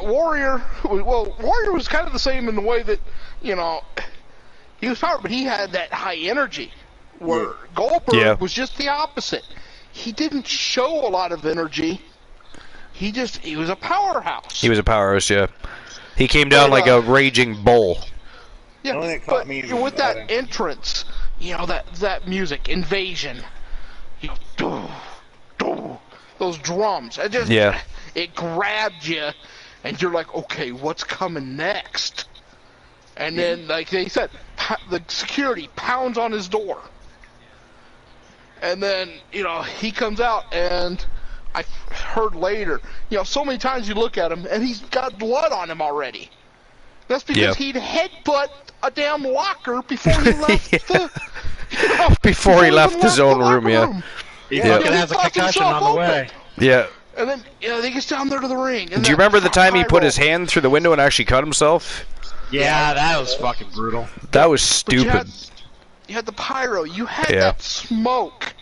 Warrior. Well, Warrior was kind of the same in the way that he was powerful, but he had that high energy. Where Goldberg was just the opposite. He didn't show a lot of energy. He was a powerhouse. He was a powerhouse, yeah. He came down like a raging bull. Yeah, but with that entrance, that music, Invasion, those drums, it grabbed you, and you're like, okay, what's coming next? And then, like they said, the security pounds on his door. And then, he comes out, and I heard later, so many times you look at him, and he's got blood on him already. That's because he'd headbutt a damn locker before he left before he left his own room, He fucking has a concussion on the way. Yeah. And then, he gets down there to the ring. And do you remember the time he put his hand through the window and actually cut himself? Yeah, that was fucking brutal. That was stupid. You had the pyro. You had that smoke.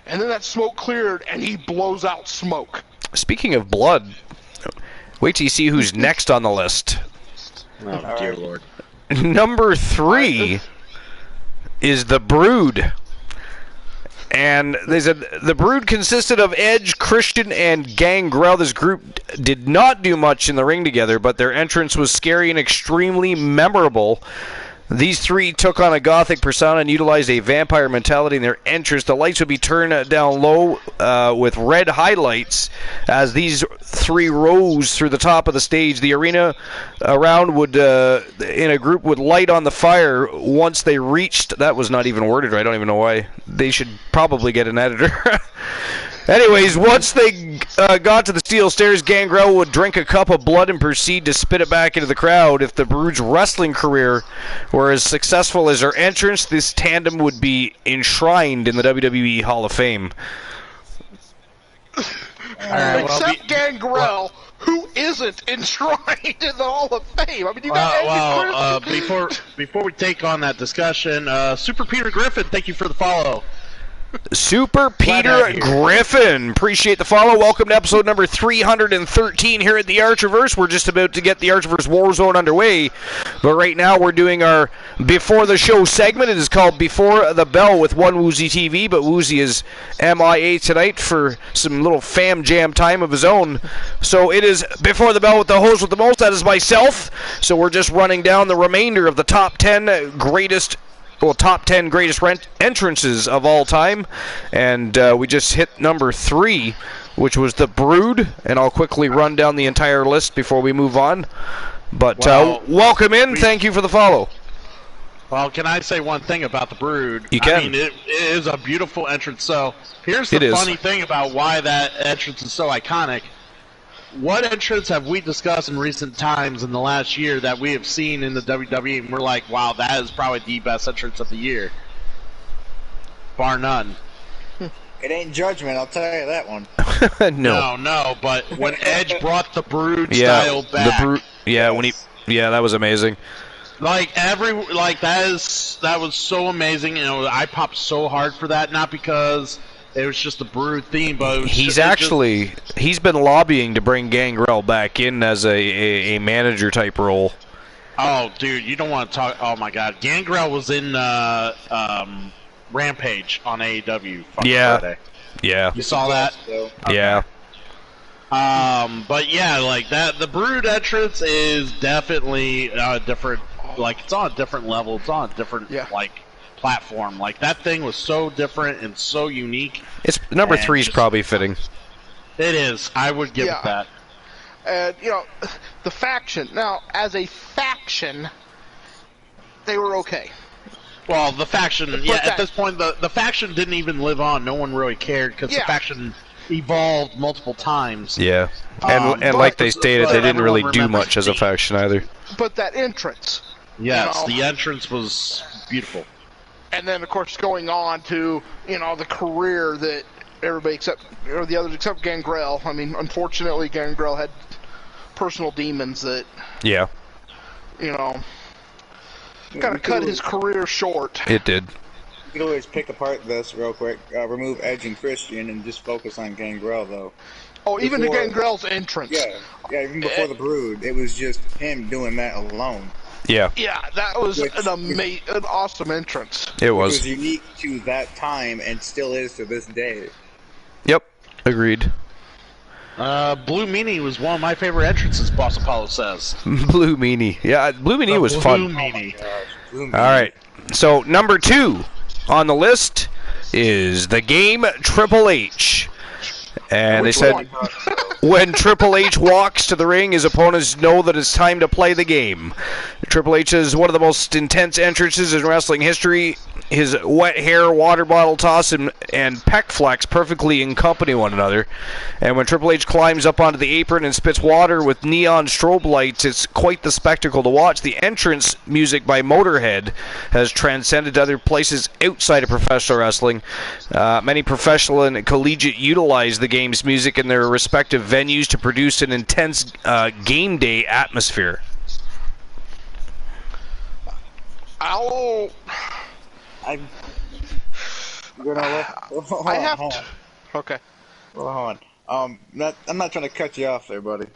And then that smoke cleared, and he blows out smoke. Speaking of blood, wait till you see who's next on the list. Oh, dear Lord. Number 3 is The Brood. And they said The Brood consisted of Edge, Christian, and Gangrel. This group did not do much in the ring together, but their entrance was scary and extremely memorable. These 3 took on a gothic persona and utilized a vampire mentality in their entrance. The lights would be turned down low with red highlights as these 3 rose through the top of the stage. The arena around would, in a group, would light on the fire once they reached... That was not even worded right. I don't even know why. They should probably get an editor. Anyways, once they got to the steel stairs, Gangrel would drink a cup of blood and proceed to spit it back into the crowd. If the Brood's wrestling career were as successful as their entrance, this tandem would be enshrined in the WWE Hall of Fame. Except Gangrel, who isn't enshrined in the Hall of Fame. I mean, you got before we take on that discussion, Super Peter Griffin, thank you for the follow. Super Peter Griffin, appreciate the follow. Welcome to episode number 313 here at the Archiverse. We're just about to get the Archiverse Warzone underway, but right now we're doing our Before the Show segment. It is called Before the Bell with One Woozy TV, but Woozy is MIA tonight for some little fam jam time of his own. So it is Before the Bell with the host with the most. That is myself. So we're just running down the remainder of the top 10 greatest entrances of all time, and we just hit number 3, which was the Brood, and I'll quickly run down the entire list before we move on. But welcome in, thank you for the follow. Well, can I say one thing about the Brood? You can. I mean, it is a beautiful entrance. So here's the funny thing about why that entrance is so iconic. What entrance have we discussed in recent times in the last year that we have seen in the WWE, and we're like, wow, that is probably the best entrance of the year? Bar none. It ain't Judgment, I'll tell you that one. No, but when Edge brought the Brood style back. That was amazing. That was so amazing. You know, I popped so hard for that, not because it was just a Brood theme, but he's been lobbying to bring Gangrel back in as a manager type role. Oh, dude, you don't want to talk. Oh my God, Gangrel was in Rampage on AEW. Friday. Yeah. You saw that? Okay. Yeah. But yeah, like that, the Brood entrance is definitely different. Like, it's on a different level. It's on a different platform. Like, that thing was so different and so unique. It's number 3 is probably fitting. It is. I would give it that. And the faction. Now, as a faction, they were okay. Well, the faction. At this point, the faction didn't even live on. No one really cared because the faction evolved multiple times. Yeah, and like they stated, they didn't really do much as a faction either. But that entrance. Yes, the entrance was beautiful. And then, of course, going on to, the career that everybody the others except Gangrel. I mean, unfortunately, Gangrel had personal demons that, kind of cut his career short. It did. You could always pick apart this real quick, remove Edge and Christian, and just focus on Gangrel, though. Oh, even the Gangrel's entrance. Yeah, even before the Brood, it was just him doing that alone. Yeah. Yeah, that was an awesome entrance. It was. It was unique to that time and still is to this day. Yep, agreed. Blue Meanie was one of my favorite entrances, Boss Apollo says. Blue Meanie. Yeah, Blue Meanie was fun. Blue Meanie. Blue Meanie. All right. So, number 2 on the list is the Game Triple H. And they said, when Triple H walks to the ring, his opponents know that it's time to play the game. Triple H is one of the most intense entrances in wrestling history. His wet hair, water bottle toss, and pec flex perfectly accompany one another. And when Triple H climbs up onto the apron and spits water with neon strobe lights, it's quite the spectacle to watch. The entrance music by Motorhead has transcended to other places outside of professional wrestling. Many professional and collegiate utilize the game's music in their respective venues to produce an intense game day atmosphere. I have to. Okay. Well, hold on. I'm not trying to cut you off there, buddy.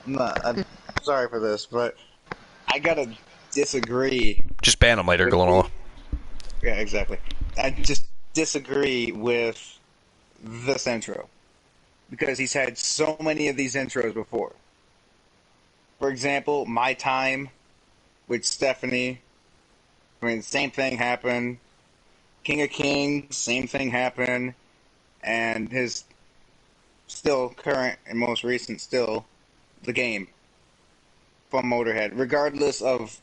I'm sorry for this, but I gotta disagree. Just ban him later, Galanola. Yeah, exactly. I just disagree with this intro because he's had so many of these intros before. For example, My Time with Stephanie. I mean, same thing happened. King of Kings, same thing happened. And his still current and most recent still, The Game from Motorhead. Regardless of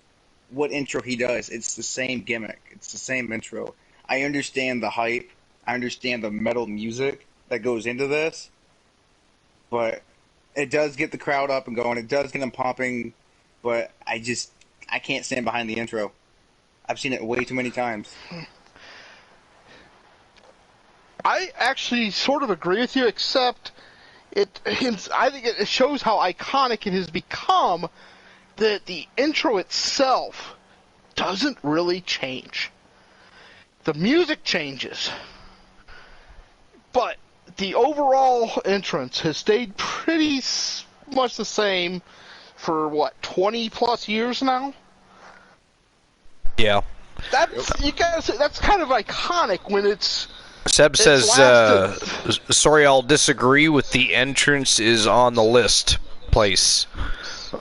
what intro he does, it's the same gimmick. It's the same intro. I understand the hype. I understand the metal music that goes into this. but it does get the crowd up and going. It does get them pumping, but I can't stand behind the intro. I've seen it way too many times. I actually sort of agree with you, except I think it shows how iconic it has become that the intro itself doesn't really change. The music changes, but the overall entrance has stayed pretty much the same for, 20 plus years now? Yeah. You gotta say, that's kind of iconic when it's... Seb says, sorry, I'll disagree with the entrance is on the list place.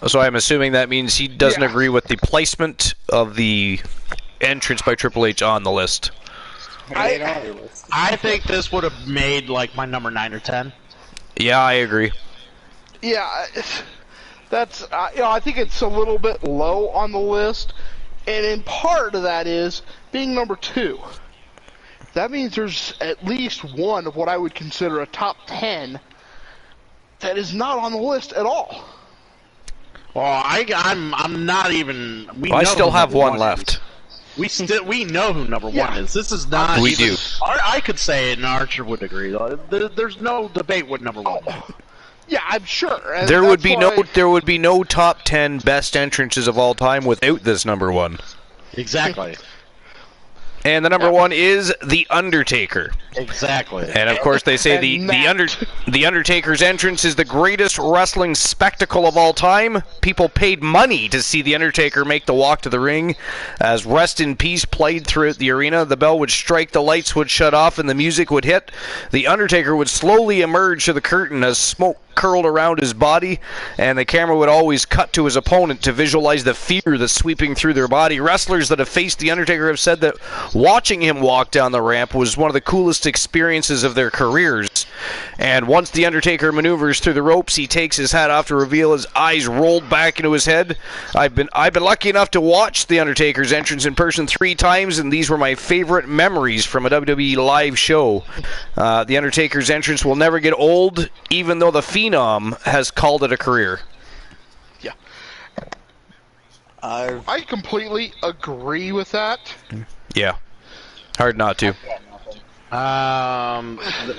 So I'm assuming that means he doesn't agree with the placement of the entrance by Triple H on the list. I think this would have made like my number 9 or 10. Yeah, I agree. Yeah, that's I think it's a little bit low on the list, and in part of that is being number 2. That means there's at least one of what I would consider a top 10 that is not on the list at all. Well, I'm not even. I still have one left. We know who number 1 is. This is not. We do. I could say it, and Archer would agree. There's no debate with number 1. Yeah, I'm sure. And there would be no top 10 best entrances of all time without this number 1. Exactly. And the number 1 is The Undertaker. Exactly. And of course they say the Undertaker's entrance is the greatest wrestling spectacle of all time. People paid money to see The Undertaker make the walk to the ring. As Rest in Peace played throughout the arena, the bell would strike, the lights would shut off, and the music would hit. The Undertaker would slowly emerge to the curtain as smoke curled around his body, and the camera would always cut to his opponent to visualize the fear that's sweeping through their body. Wrestlers that have faced The Undertaker have said that watching him walk down the ramp was one of the coolest experiences of their careers. And once The Undertaker maneuvers through the ropes, he takes his hat off to reveal his eyes rolled back into his head. I've been lucky enough to watch The Undertaker's entrance in person 3 times, and these were my favorite memories from a WWE live show. The Undertaker's entrance will never get old, even though the Phenom has called it a career. Yeah. I completely agree with that. Yeah. Hard not to.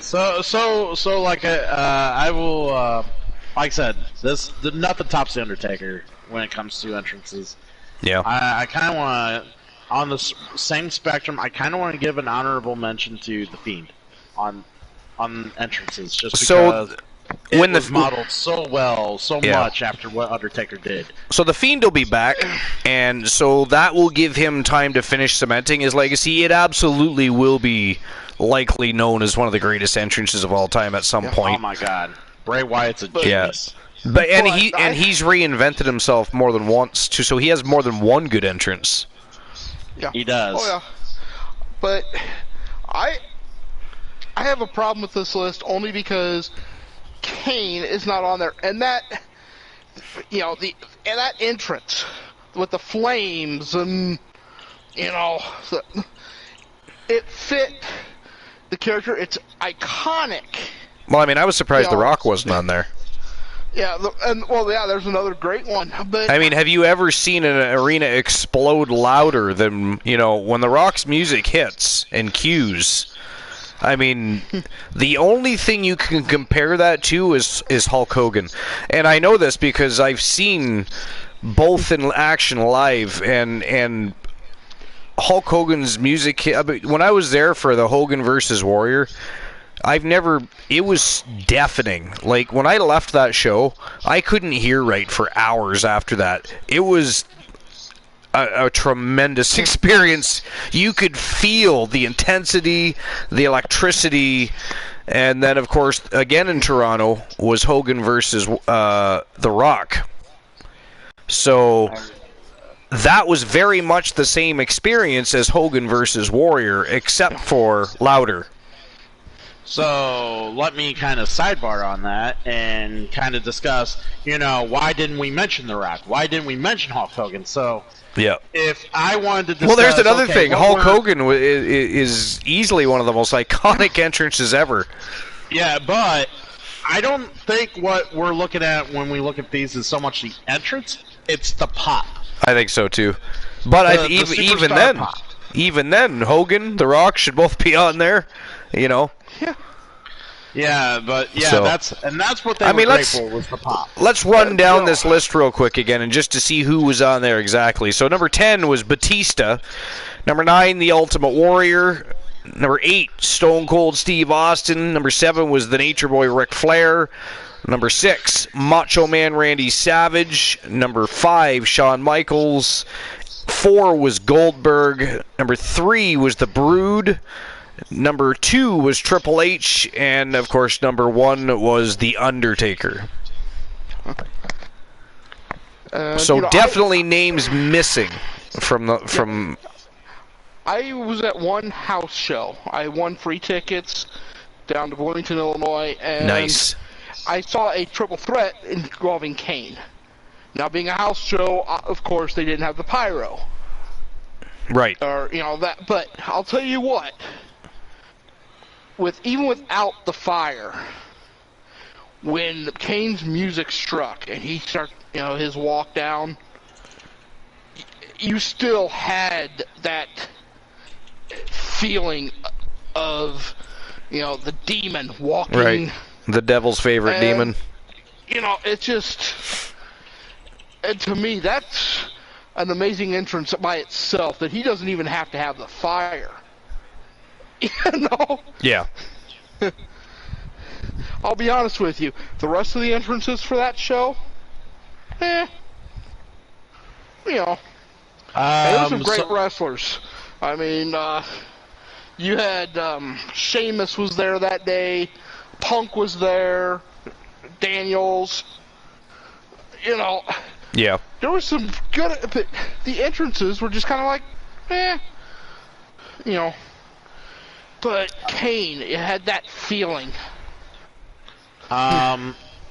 So like I will like I said, nothing tops the Undertaker when it comes to entrances. Yeah. I kind of want to, on the same spectrum, I kind of want to give an honorable mention to the Fiend on entrances, just because it was modeled so well, much after what Undertaker did. So the Fiend will be back, and so that will give him time to finish cementing his legacy. It absolutely will be likely known as one of the greatest entrances of all time at some point. Oh my God, Bray Wyatt's a genius. And he's reinvented himself more than once too, so he has more than one good entrance. Yeah, he does. Oh yeah, but I have a problem with this list only because Kane is not on there, and that that entrance with the flames and it fit the character. It's iconic. Well, I mean, I was surprised The Rock wasn't on there. Yeah, there's another great one. But I mean, have you ever seen an arena explode louder than when The Rock's music hits and cues? I mean, the only thing you can compare that to is Hulk Hogan. And I know this because I've seen both in action live, and Hulk Hogan's music, when I was there for the Hogan versus Warrior, it was deafening. Like, when I left that show, I couldn't hear right for hours after that. It was a tremendous experience. You could feel the intensity, the electricity, and then, of course, again in Toronto, was Hogan versus The Rock. So that was very much the same experience as Hogan versus Warrior, except for louder. So let me kind of sidebar on that and kind of discuss, why didn't we mention The Rock? Why didn't we mention Hulk Hogan? So yeah, if I wanted to discuss... Well, there's another thing. Hulk Hogan is easily one of the most iconic entrances ever. Yeah, but I don't think what we're looking at when we look at these is so much the entrance; it's the pop. I think so too. But even then, Hogan, The Rock should both be on there. You know. Yeah. Yeah, but that's what they were great for, was the pop. Let's run down this list real quick again, and just to see who was on there exactly. So number 10 was Batista. Number 9, The Ultimate Warrior. Number 8, Stone Cold Steve Austin. Number 7 was the Nature Boy Ric Flair. Number 6, Macho Man Randy Savage. Number 5, Shawn Michaels. 4 was Goldberg. Number 3 was The Brood. Number 2 was Triple H, and of course number 1 was The Undertaker. So definitely names missing from. I was at one house show. I won free tickets down to Bloomington, Illinois, and nice. I saw a triple threat involving Kane. Now, being a house show, of course, they didn't have the pyro. Right. Or that, but I'll tell you what. Even without the fire, when Kane's music struck and he started, his walk down, you still had that feeling of, the demon walking. Right. The devil's favorite demon. It's just, and to me, that's an amazing entrance by itself, that he doesn't even have to have the fire. Yeah. I'll be honest with you. The rest of the entrances for that show, there were some great wrestlers. I mean, you had Sheamus was there that day, Punk was there, Daniels. Yeah. There was some good, but the entrances were just kind of like, But Kane, it had that feeling.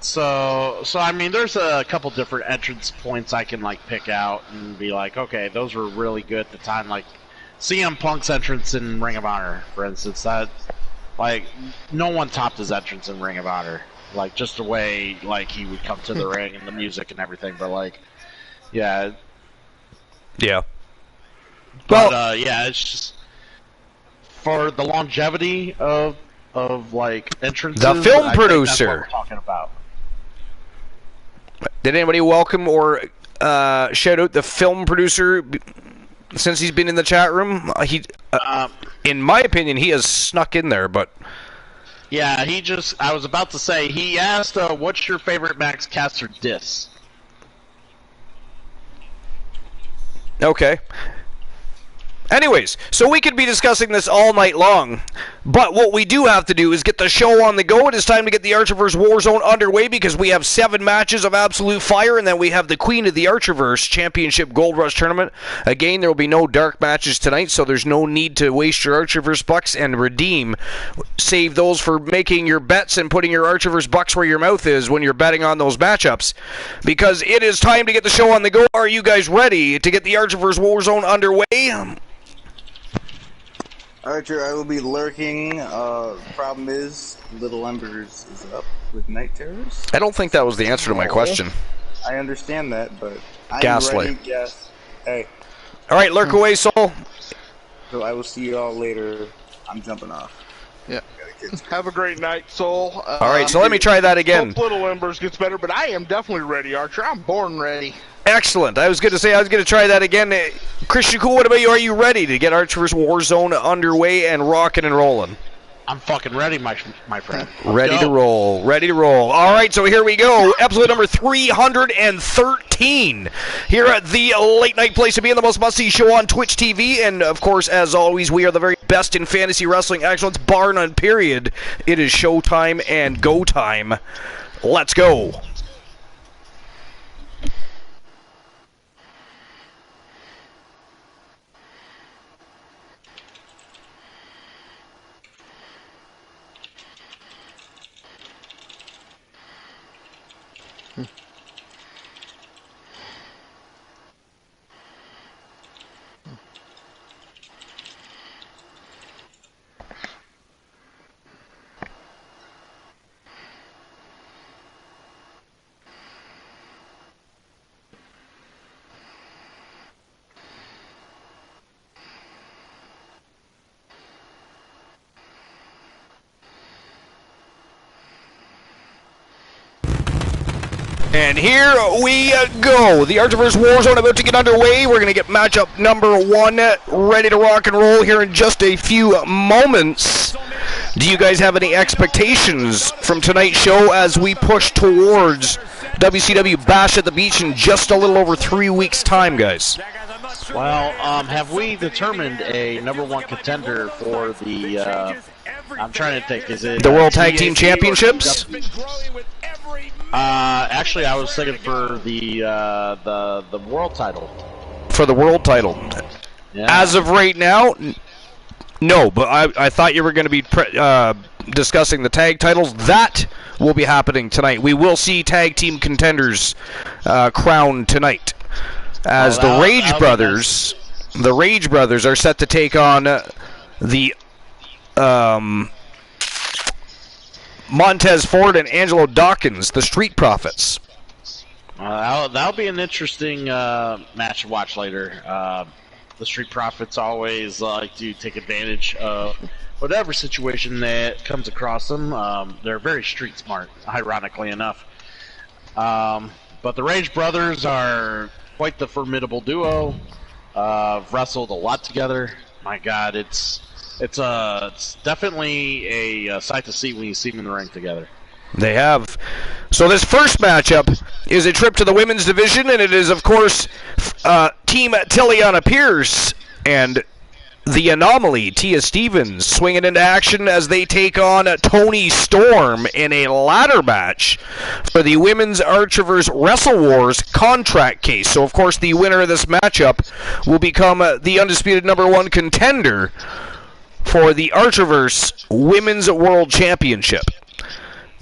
So I mean, there's a couple different entrance points I can pick out and be like, okay, those were really good at the time. Like CM Punk's entrance in Ring of Honor, for instance, that no one topped his entrance in Ring of Honor. Just the way he would come to the ring and the music and everything. But yeah. But it's just. For the longevity of entrances, the film producer. That's what we're talking about. Did anybody welcome or shout out the film producer since he's been in the chat room? In my opinion, he has snuck in there, but yeah, I was about to say, he asked, "What's your favorite Max Caster diss?" Okay. Anyways, so we could be discussing this all night long, but what we do have to do is get the show on the go. It is time to get the Archerverse Warzone underway because we have 7 matches of absolute fire, and then we have the Queen of the Archerverse Championship Gold Rush Tournament. Again, there will be no dark matches tonight, so there's no need to waste your Archerverse bucks and redeem. Save those for making your bets and putting your Archerverse bucks where your mouth is when you're betting on those matchups, because it is time to get the show on the go. Are you guys ready to get the Archerverse Warzone underway? Archer, I will be lurking. Problem is, Little Embers is up with Night Terrors. I don't think that was the answer to my question. I understand that, but I'm Gaslight. ready. Yes. Hey. All right, lurk away, Soul. So I will see you all later. I'm jumping off. Yeah. Have a great night, Soul. All right, so let me try that again. Hope Little Embers gets better, but I am definitely ready, Archer. I'm born ready. Excellent. I was going to try that again. Christian Cool, what about you? Are you ready to get Archerverse Warzone underway and rocking and rolling? I'm fucking ready, my friend. Ready to roll. Ready to roll. All right, so here we go. Episode number 313 here at the late night place to be in, the most must-see show on Twitch TV. And, of course, as always, we are the very best in fantasy wrestling excellence, bar none, period. It is showtime and go time. Let's go. And here we go. The Archiverse Warzone about to get underway. We're going to get matchup number 1 ready to rock and roll here in just a few moments. Do you guys have any expectations from tonight's show as we push towards WCW Bash at the Beach in just a little over 3 weeks' time, guys? Well, have we determined a number 1 contender for the, I'm trying to think, is it the World Tag Team Championships? Actually, I was thinking for the world title. For the world title. Yeah. As of right now, no, but I thought you were going to be discussing the tag titles. That will be happening tonight. We will see tag team contenders crowned tonight. As the Rage Brothers are set to take on the Montez Ford and Angelo Dawkins, the Street Profits. That'll be an interesting match to watch later. The Street Profits always like to take advantage of whatever situation that comes across them. They're very street smart, ironically enough. But the Rage Brothers are quite the formidable duo. Wrestled a lot together. My God, it's definitely a sight to see when you see them in the ring together. They have. So this first matchup is a trip to the women's division, and it is, of course, Team Tiliana Pierce and the Anomaly, Tia Stevens, swinging into action as they take on Toni Storm in a ladder match for the Women's Archiverse Wrestle Wars contract case. So, of course, the winner of this matchup will become the undisputed number 1 contender for the Archiverse Women's World Championship.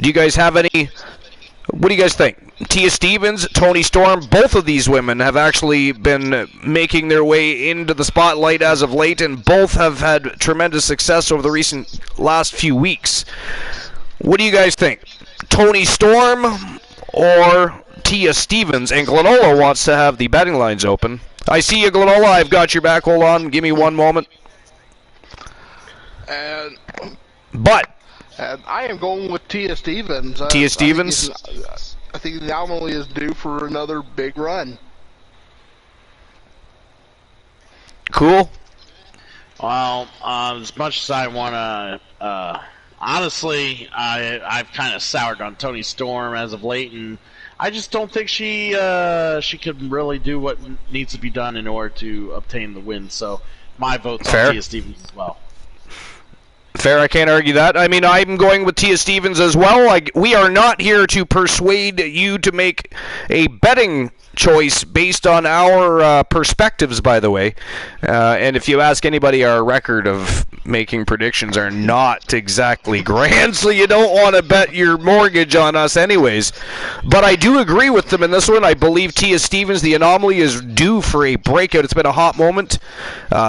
Do you guys have any... What do you guys think? Tia Stevens, Toni Storm, both of these women have actually been making their way into the spotlight as of late, and both have had tremendous success over the last few weeks. What do you guys think? Toni Storm or Tia Stevens? And Glenola wants to have the betting lines open. I see you, Glenola. I've got your back. Hold on. Give me one moment. And I am going with Tia Stevens. Tia Stevens? I think the Anomaly is due for another big run. Cool. Well, as much as I want to... honestly, I've kind of soured on Toni Storm as of late, and I just don't think she could really do what needs to be done in order to obtain the win. So my vote's on Tia Stevens as well. Fair, I can't argue that. I mean, I'm going with Tia Stevens as well. We are not here to persuade you to make a betting choice based on our perspectives, by the way. And if you ask anybody, our record of making predictions are not exactly grand, so you don't want to bet your mortgage on us anyways. But I do agree with them in this one. I believe Tia Stevens, the Anomaly, is due for a breakout. It's been a hot moment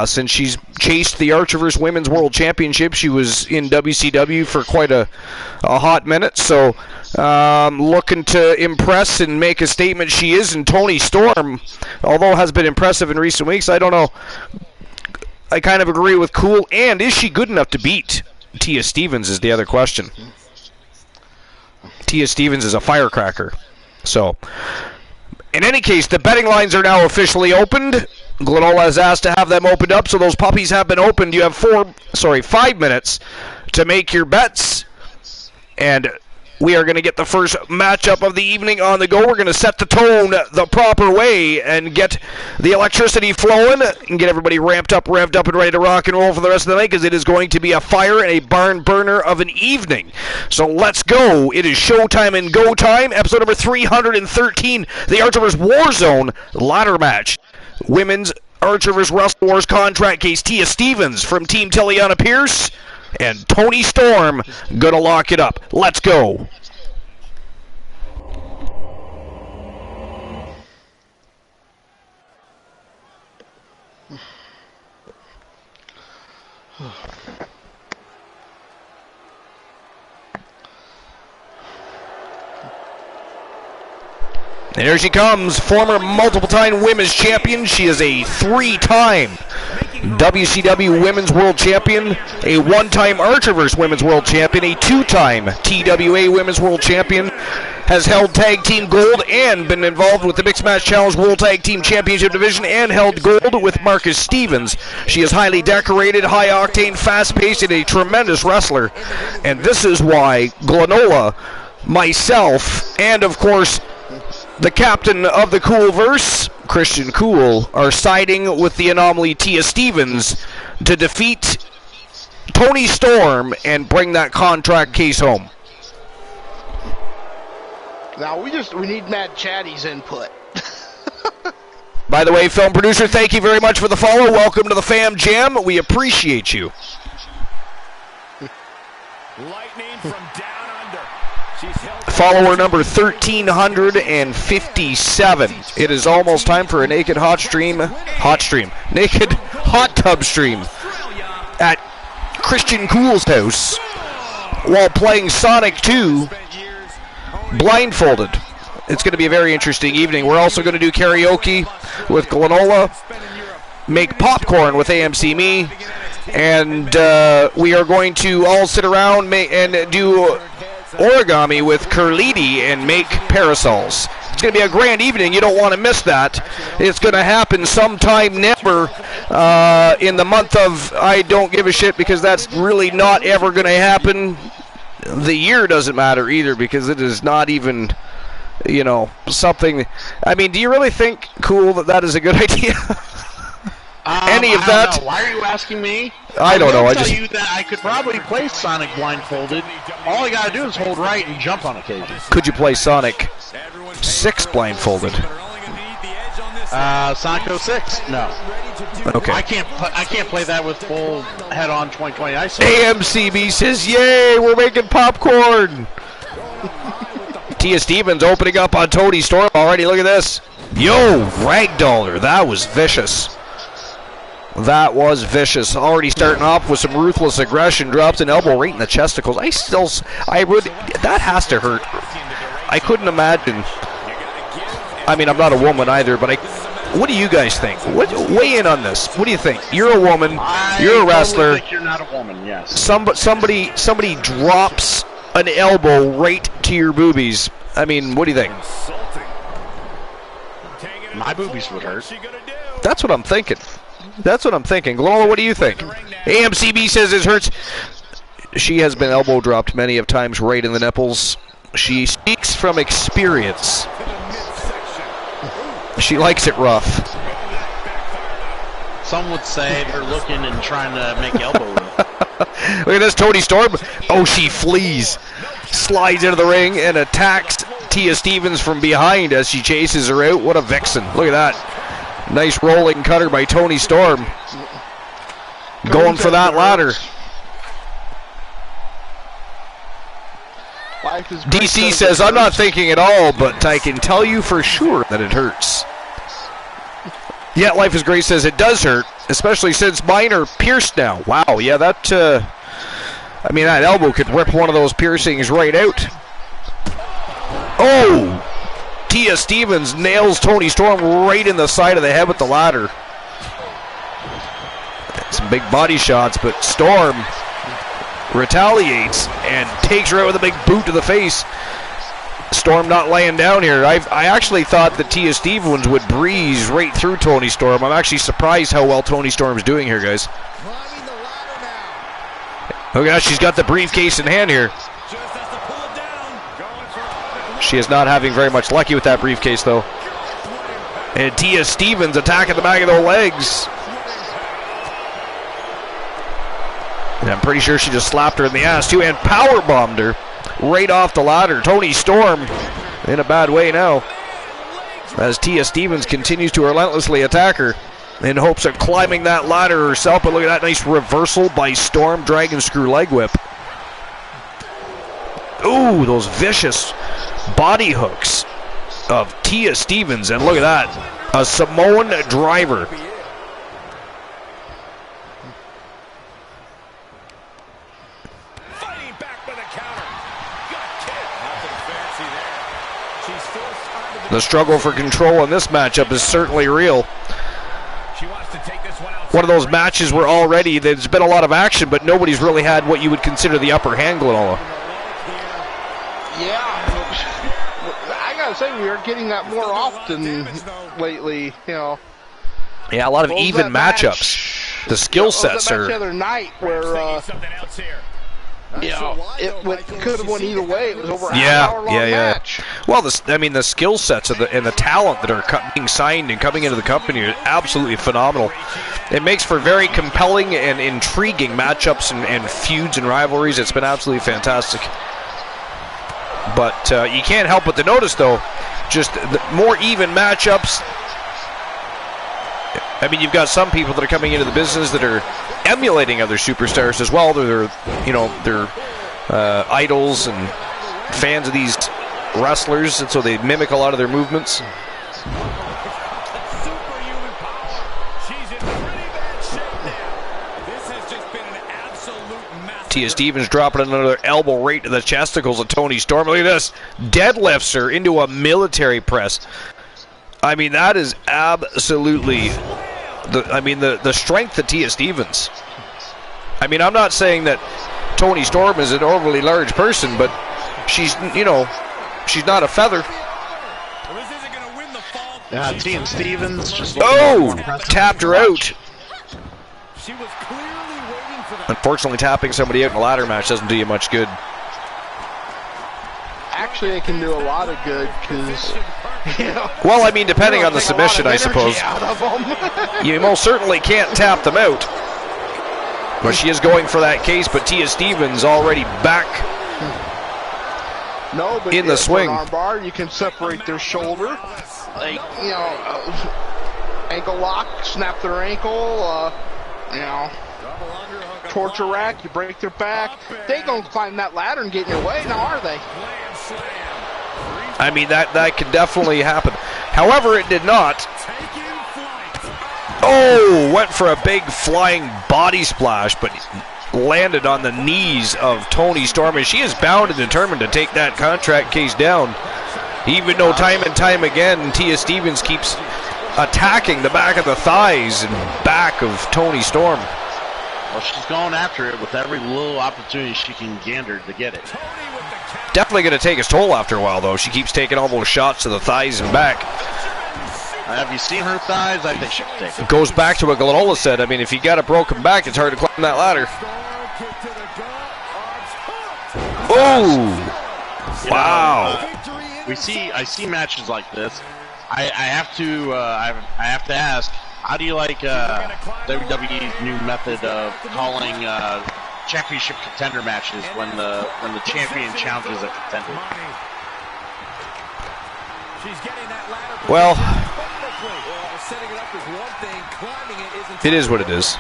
since she's chased the Archiverse Women's World Championship. She was in WCW for quite a hot minute, so looking to impress and make a statement she is. And Toni Storm, although has been impressive in recent weeks, I don't know. I kind of agree with Cool. And is she good enough to beat Tia Stevens is the other question. Tia Stevens is a firecracker. So, in any case, the betting lines are now officially opened. Glenola has asked to have them opened up, so those puppies have been opened. You have 5 minutes to make your bets. And we are going to get the first matchup of the evening on the go. We're going to set the tone the proper way and get the electricity flowing and get everybody revved up, and ready to rock and roll for the rest of the night, because it is going to be a fire and a barn burner of an evening. So let's go. It is showtime and go time. Episode number 313, the Archiverse Warzone ladder match. Women's Archiverse Wrestle Wars contract case. Tia Stevens from Team Tiliana Pierce and Toni Storm gonna lock it up. Let's go. And here she comes, former multiple-time women's champion. She is a 3-time WCW Women's World Champion, a 1-time Archiverse Women's World Champion, a 2-time TWA Women's World Champion, has held Tag Team Gold and been involved with the Mixed Match Challenge World Tag Team Championship Division and held gold with Marcus Stevens. She is highly decorated, high-octane, fast-paced, and a tremendous wrestler. And this is why Glenola, myself, and of course the captain of the Coolverse, Christian Cool, are siding with the anomaly Tia Stevens to defeat Toni Storm and bring that contract case home. Now we need Mad Chatty's input. By the way, film producer, thank you very much for the follow. Welcome to the Fam Jam. We appreciate you. Lightning from down under. Follower number 1357. It is almost time for a naked naked hot tub stream at Christian Cool's house while playing Sonic 2 blindfolded. It's going to be a very interesting evening. We're also going to do karaoke with Glenola, make popcorn with AMC Me, and we are going to all sit around and do origami with Curliti and make parasols. It's going to be a grand evening. You don't want to miss that. It's going to happen sometime never in the month of I don't give a shit, because that's really not ever going to happen. The year doesn't matter either, because it is not even, something. I mean, do you really think, Cool, that is a good idea? Any of that? I don't know. Why are you asking me? I don't know. I tell you that I could probably play Sonic blindfolded. All I gotta do is hold right and jump on occasion. Could you play Sonic 6 blindfolded? Sonic 06? No. Okay. I can't play that with full head-on 2020 ISO. AMCB says, "Yay, we're making popcorn." Tia Stevens opening up on Toni Storm already. Look at this. Yo, ragdoller. That was vicious. That was vicious. Already starting off with some ruthless aggression. Drops an elbow right in the chesticles. That has to hurt. I couldn't imagine. I mean, I'm not a woman either, but what do you guys think? Weigh in on this. What do you think? You're a woman. You're a wrestler. I think you're not a woman, yes. Somebody drops an elbow right to your boobies. I mean, what do you think? My boobies would hurt. That's what I'm thinking. Glenola, what do you think? AMCB says it hurts. She has been elbow dropped many of times right in the nipples. She speaks from experience. She likes it rough. Some would say they're looking and trying to make elbow room. Look at this, Toni Storm. Oh, she flees. Slides into the ring and attacks Tia Stevens from behind as she chases her out. What a vixen. Look at that. Nice rolling cutter by Toni Storm. Going for that ladder. DC says, "I'm not thinking at all, but I can tell you for sure that it hurts." Yeah, Life is Great says it does hurt, especially since mine are pierced now. Wow, yeah, that elbow could rip one of those piercings right out. Oh! Tia Stevens nails Toni Storm right in the side of the head with the ladder. Some big body shots, but Storm retaliates and takes her out with a big boot to the face. Storm not laying down here. I actually thought that Tia Stevens would breeze right through Toni Storm. I'm actually surprised how well Toni Storm's doing here, guys. Look at that, she's got the briefcase in hand here. She is not having very much luck with that briefcase, though. And Tia Stevens attacking the back of their legs. And I'm pretty sure she just slapped her in the ass, too, and powerbombed her right off the ladder. Toni Storm in a bad way now, as Tia Stevens continues to relentlessly attack her in hopes of climbing that ladder herself. But look at that nice reversal by Storm, dragon screw leg whip. Ooh, those vicious body hooks of Tia Stevens, and look at that, a Samoan driver. The struggle for control in this matchup is certainly real. One of those matches where already there's been a lot of action, but nobody's really had what you would consider the upper hand, Glenola. Yeah. I gotta say, we are getting that more often lately. You know. Yeah, a lot of even matchups. The skill sets are. The other night where it could have went either way. It was over an hour-long match. Well, the skill sets and the talent that are being signed and coming into the company are absolutely phenomenal. It makes for very compelling and intriguing matchups and feuds and rivalries. It's been absolutely fantastic. But you can't help but to notice, though, just the more even matchups. I mean, you've got some people that are coming into the business that are emulating other superstars as well. They're idols and fans of these wrestlers, and so they mimic a lot of their movements. Tia Stevens dropping another elbow right to the chesticles of Toni Storm. Look at this. Deadlifts her into a military press. I mean, that is absolutely the strength of Tia Stevens. I mean, I'm not saying that Toni Storm is an overly large person, but she's she's not a feather. Yeah, Tia Stevens just tapped her out. She was clearly waiting for that. Unfortunately, tapping somebody out in a ladder match doesn't do you much good. Actually, it can do a lot of good because, well, I mean, depending on the submission, I suppose. You most certainly can't tap them out. But she is going for that case, but Tia Stevens already back in the swing. Arm bar, you can separate their shoulder. Like, ankle lock, snap their ankle, torture rack, you break their back. They don't climb that ladder and get in your way, now are they? I mean, that could definitely happen. However, it did not. Oh, went for a big flying body splash, but landed on the knees of Toni Storm, and she is bound and determined to take that contract case down. Even though time and time again, Tia Stevens keeps attacking the back of the thighs and back of Toni Storm. Well, she's going after it with every little opportunity she can gander to get it. Definitely going to take its toll after a while, though. She keeps taking all those shots to the thighs and back. Have you seen her thighs? I think she can take it. It goes back to what Glenola said. I mean, if you got a broken back, it's hard to climb that ladder. Oh! Wow! I see matches like this. I have to ask, how do you like WWE's new method of calling championship contender matches when the champion challenges a contender? Well, it is what it is.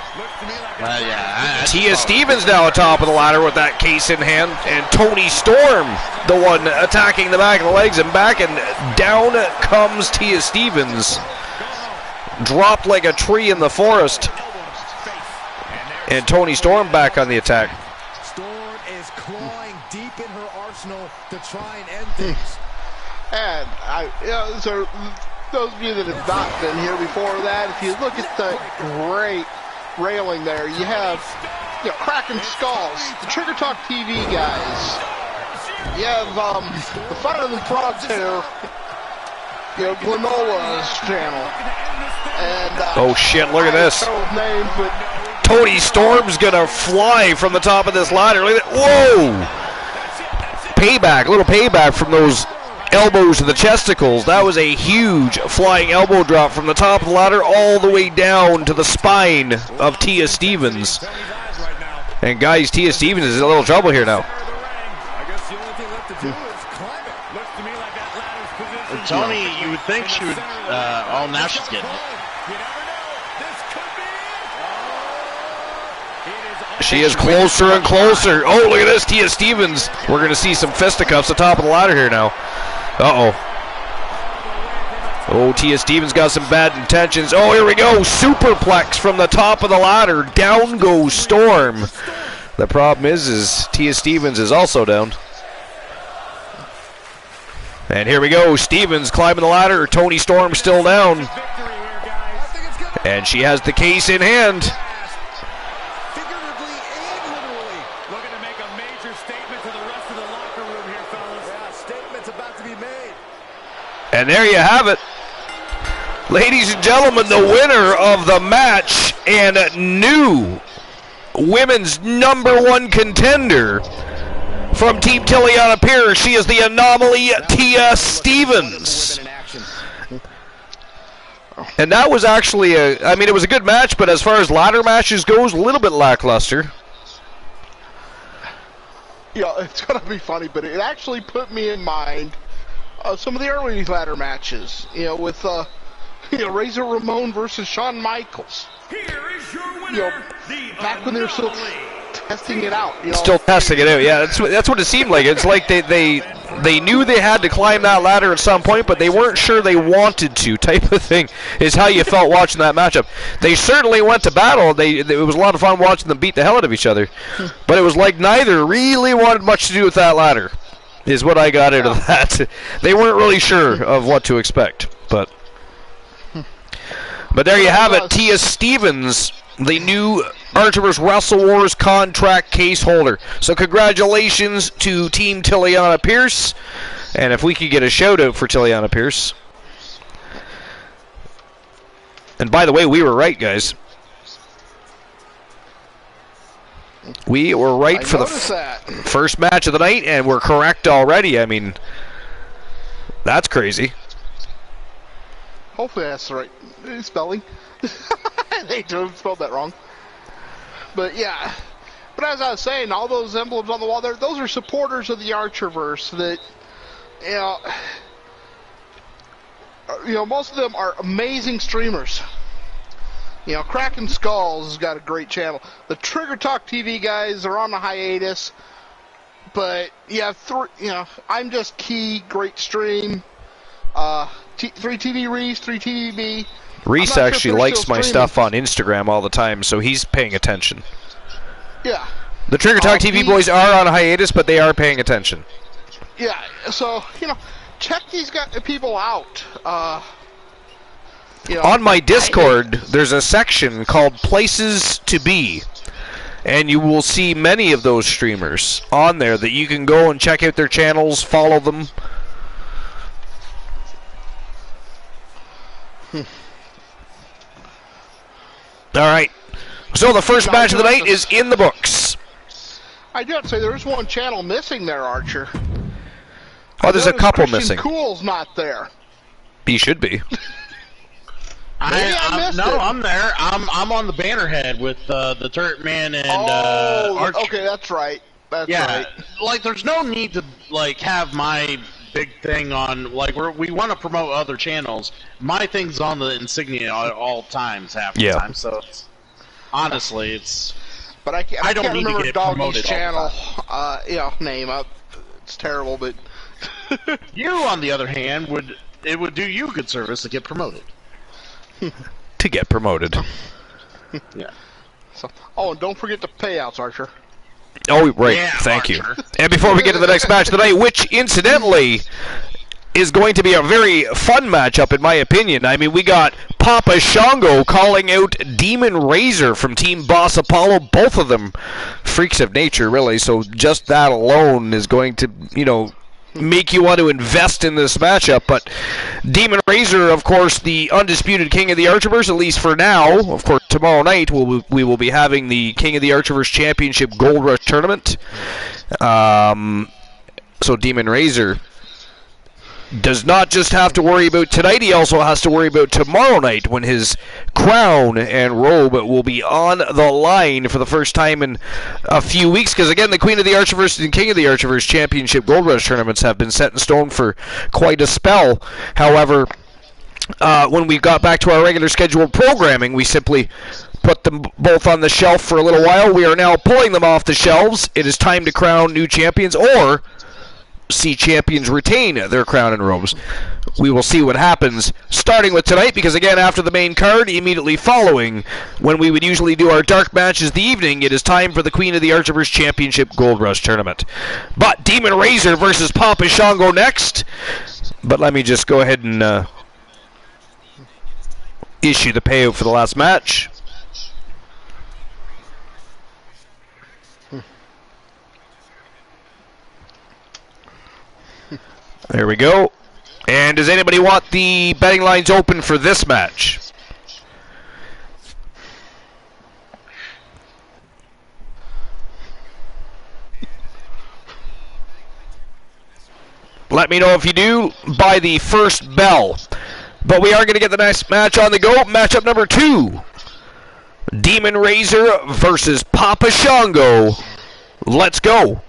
Tia Stevens now atop of the ladder with that case in hand, and Toni Storm, the one attacking the back of the legs and back, and down comes Tia Stevens, dropped like a tree in the forest, and Toni Storm back on the attack. Storm is clawing deep in her arsenal to try and end things. And so those of you that have not been here before that, if you look at the great railing there, you have cracking skulls, the Trigger Talk TV guys. You have the Fire Than Frogs here, Glenola's channel. And oh shit! Look at this. Name, but Toni Storm's gonna fly from the top of this ladder. Look at that! Whoa! Payback, a little payback from those elbows to the chesticles. That was a huge flying elbow drop from the top of the ladder all the way down to the spine of Tia Stevens. And guys, Tia Stevens is in a little trouble here now. Tony, you would think she would. Oh, now she's getting it. She is closer and closer. Oh, look at this, Tia Stevens. We're going to see some fisticuffs at the top of the ladder here now. Uh-oh. Oh, Tia Stevens got some bad intentions. Oh, here we go. Superplex from the top of the ladder. Down goes Storm. The problem is Tia Stevens is also down. And here we go. Stevens climbing the ladder. Toni Storm still down. And she has the case in hand. And there you have it. Ladies and gentlemen, the winner of the match and new women's #1 contender from Team Tiliana Pierce. She is the Anomaly, Tia Stevens. And that was actually it was a good match, but as far as ladder matches goes, a little bit lackluster. Yeah, it's going to be funny, but it actually put me in mind of some of the early ladder matches, with Razor Ramon versus Shawn Michaels. Here is your winner, back when they were still testing it out. Still testing it out, yeah. That's what it seemed like. It's like they knew they had to climb that ladder at some point, but they weren't sure they wanted to, type of thing, is how you felt watching that matchup. They certainly went to battle. It was a lot of fun watching them beat the hell out of each other. But it was like neither really wanted much to do with that ladder, is what I got out of that. They weren't really sure of what to expect. But there you have it, Tia Stevens, the new Archivers Wrestle Wars contract case holder. So congratulations to Team Tiliana Pierce. And if we could get a shout out for Tiliana Pierce. And by the way, we were right, guys. We were right for the first match of the night, and we're correct already. I mean, that's crazy. Hopefully that's the right spelling. They spelled that wrong. But yeah. But as I was saying, all those emblems on the wall there, those are supporters of the Archerverse that, most of them are amazing streamers. Kraken Skulls has got a great channel. The Trigger Talk TV guys are on a hiatus. But yeah, I'm Just Key, great stream. 3TV Reese, 3TVB. Reese actually likes my stuff on Instagram all the time, so he's paying attention. Yeah. The Trigger Talk TV boys are on hiatus, but they are paying attention. Yeah, so, check these people out. On my Discord, there's a section called Places to Be, and you will see many of those streamers on there that you can go and check out their channels, follow them. All right. So the first match of the night is in the books. I do have to say there is one channel missing there, Archer. Oh, there's a couple missing. Cool's not there. He should be. I'm there. I'm on the bannerhead with the Turret Man and Archer. Okay, that's right. That's right. Like, there's no need to have my big thing on, we want to promote other channels. My thing's on the insignia at all times, half the time. So honestly, it's. But I don't can't need remember to get Doggy's promoted channel. Name up. It's terrible, but you, on the other hand, would do you good service to get promoted. To get promoted. Yeah. So, and don't forget the payouts, Archer. Oh, right. Yeah, Thank you. And before we get to the next match tonight, which, incidentally, is going to be a very fun matchup, in my opinion. I mean, we got Papa Shango calling out Demon Razor from Team Boss Apollo. Both of them freaks of nature, really. So just that alone is going to, make you want to invest in this matchup. But Demon Razor, of course, the undisputed king of the Archerverse, at least for now. Of course, tomorrow night we will be having the King of the Archerverse Championship Gold Rush Tournament. So Demon Razor does not just have to worry about tonight, he also has to worry about tomorrow night when his crown and robe will be on the line for the first time in a few weeks, because again, the Queen of the Archerverse and King of the Archerverse Championship Gold Rush tournaments have been set in stone for quite a spell. However, when we got back to our regular scheduled programming, we simply put them both on the shelf for a little while. We are now pulling them off the shelves. It is time to crown new champions, or see champions retain their crown and robes. We will see what happens, starting with tonight, because again, after the main card, immediately following, when we would usually do our dark matches the evening, it is time for the Queen of the Archerverse Championship Gold Rush Tournament. But Demon Razor versus Papa Shango next. But let me just go ahead and issue the payout for the last match. There we go. And does anybody want the betting lines open for this match? Let me know if you do by the first bell. But we are going to get the next match on the go. Matchup number 2. Demon Razor versus Papa Shango. Let's go.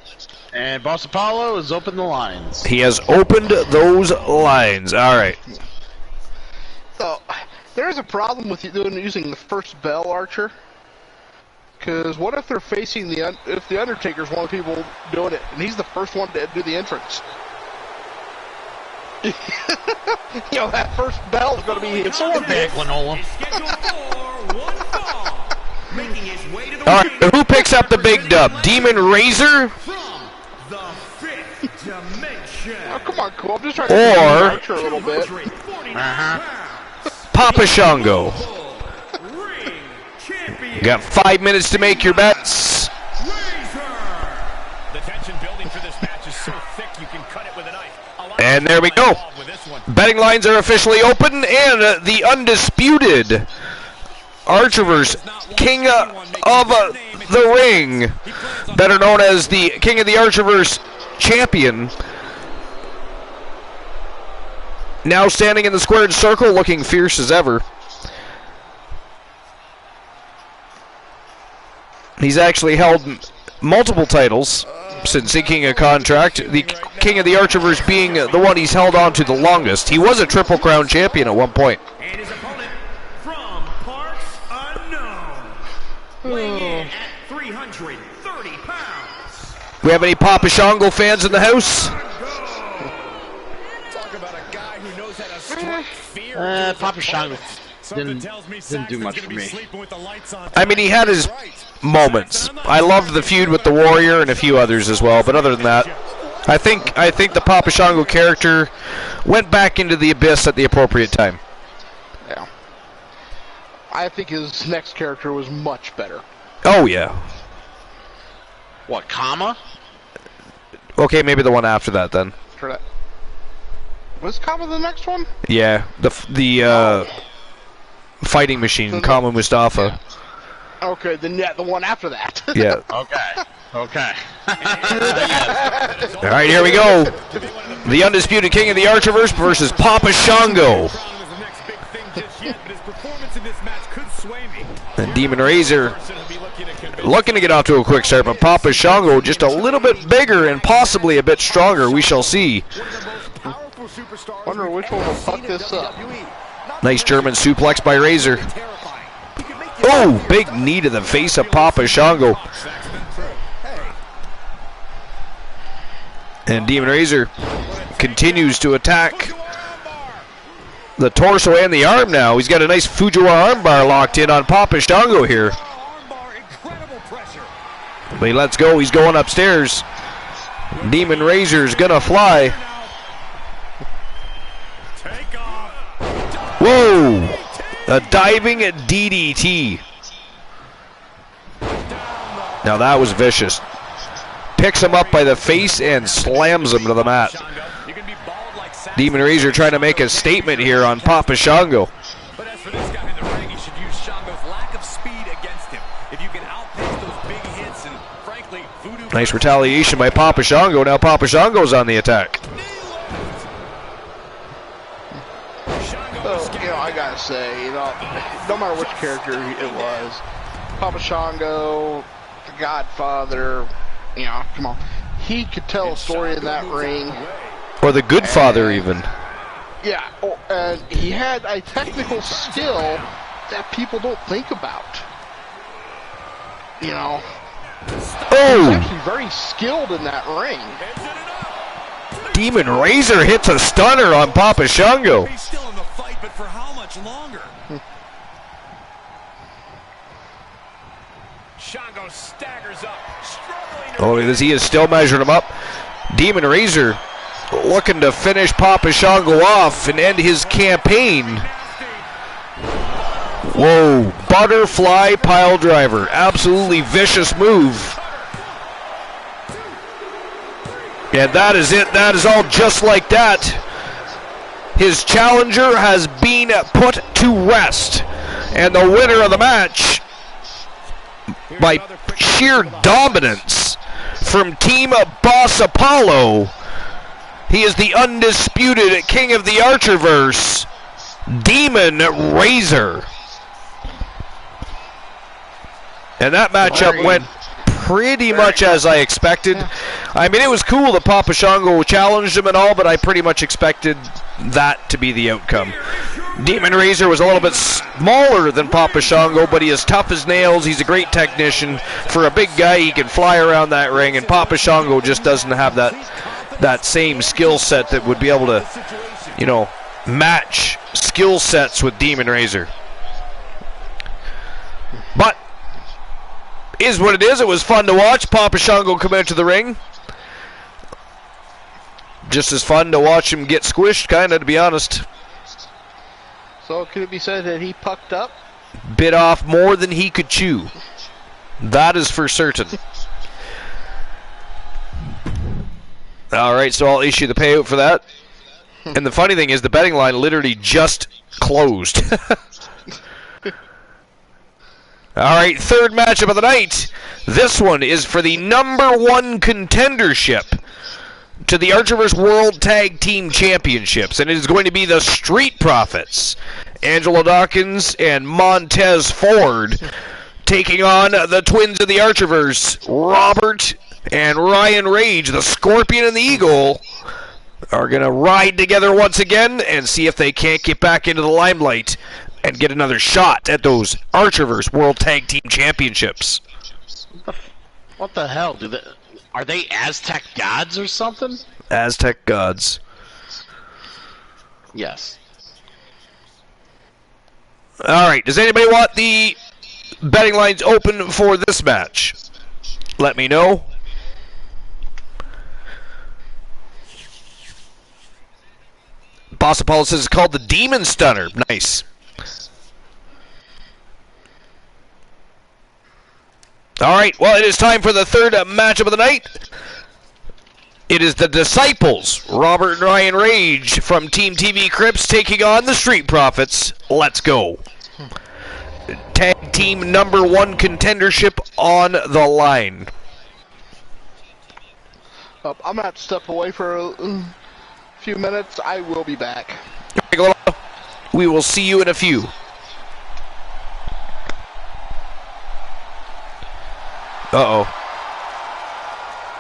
And Boss Apollo has opened the lines. He has opened those lines. All right. So, there's a problem with using the first bell, Archer. Because what if they're facing if the Undertaker's one of the people doing it, and he's the first one to do the entrance? You know, that first bell is going to be his sword bag, Lanola. All right, who picks up the big dub? Demon Razor? Oh, come on, cool. I'm just trying to Archer a little bit. Papa Shango. You got 5 minutes to make your bets. The tension building for this match is so thick you can cut it with a knife. And there we go. Betting lines are officially open, and the undisputed Archerverse King of the Ring, better known as the King of the Archerverse champion, now standing in the squared circle looking fierce as ever. He's actually held multiple titles since inking a contract, the King of the Archerverse being the one he's held on to the longest. He was a Triple Crown champion at one point. And his opponent from parts unknown, weighing in at 330 pounds. We have any Papa Shango fans in the house? Talk about a guy who knows how to strike fear. Papa Shango Something didn't tells me do much Saxton's for gonna be me. sleeping with the lights on I mean, he had his moments. I loved the feud with the Warrior and a few others as well, but other than that, I think the Papa Shango character went back into the abyss at the appropriate time. Yeah. I think his next character was much better. Oh yeah. What, Kama? Okay, maybe the one after that then. For that. Was Kama the next one? Yeah, the fighting machine, Kama Mustafa. Okay, then yeah, the one after that. Yeah. Okay. All right, here we go. The undisputed King of the Archerverse versus Papa Shango. And Demon Razor looking to get off to a quick start, but Papa Shango just a little bit bigger and possibly a bit stronger. We shall see. Wonder which one will fuck this up. Nice German suplex by Razor. Oh, big knee to the face of Papa Shango. And Demon Razor continues to attack the torso and the arm now. He's got a nice Fujiwara armbar locked in on Papa Shango here. But he lets go. He's going upstairs. Demon Razor's gonna fly. Whoa! A diving DDT. Now that was vicious. Picks him up by the face and slams him to the mat. Demon Razor trying to make a statement here on Papa Shango. But as for this guy in the ring, he should use Shango's lack of speed against him. If you can outpace those big hits and, frankly, voodoo. Nice retaliation by Papa Shango. Now Papa Shango's on the attack. So, you know, I gotta say, you know, no matter which character it was, Papa Shango, the Godfather, you know, come on. He could tell a story in that ring. Or the Good Father, even. Yeah, and he had a technical skill that people don't think about. You know, he's actually very skilled in that ring. Demon Razor hits a stunner on Papa Shango. He's still in the fight, but for how much longer? Shango staggers up, struggling. Oh, he is still measuring him up. Demon Razor looking to finish Papa Shango off and end his campaign. Whoa, butterfly pile driver. Absolutely vicious move. And that is it. That is all just like that. His challenger has been put to rest. And the winner of the match, by sheer dominance, from Team Boss Apollo, he is the undisputed king of the Archerverse, Demon Razor. And that matchup went pretty much as I expected. I mean, it was cool that Papa Shango challenged him and all, but I pretty much expected that to be the outcome. Demon Razor was a little bit smaller than Papa Shango, but he is tough as nails. He's a great technician. For a big guy, he can fly around that ring, and Papa Shango just doesn't have that same skill set that would be able to, you know, match skill sets with Demon Razor. But is what it is. It was fun to watch Papa Shango come out to the ring. Just as fun to watch him get squished, kind of, to be honest. So could it be said that he pucked up? Bit off more than he could chew. That is for certain. Alright, so I'll issue the payout for that. And the funny thing is, the betting line literally just closed. Alright, third matchup of the night. This one is for the #1 contendership to the Archerverse World Tag Team Championships, and it is going to be the Street Profits, Angelo Dawkins and Montez Ford, taking on the twins of the Archerverse, Robert and Ryan Rage. The Scorpion and the Eagle are going to ride together once again and see if they can't get back into the limelight and get another shot at those Archerverse World Tag Team Championships. What the hell? Are they Aztec gods or something? Aztec gods. Yes. Alright, does anybody want the betting lines open for this match? Let me know. Boss Apollo says it's called the Demon Stunner. Nice. Alright, well, it is time for the third matchup of the night. It is the Disciples, Robert and Ryan Rage from Team TV Crips, taking on the Street Profits. Let's go. Tag team #1 contendership on the line. I'm going to have to step away for a few minutes. I will be back. We will see you in a few. Uh-oh.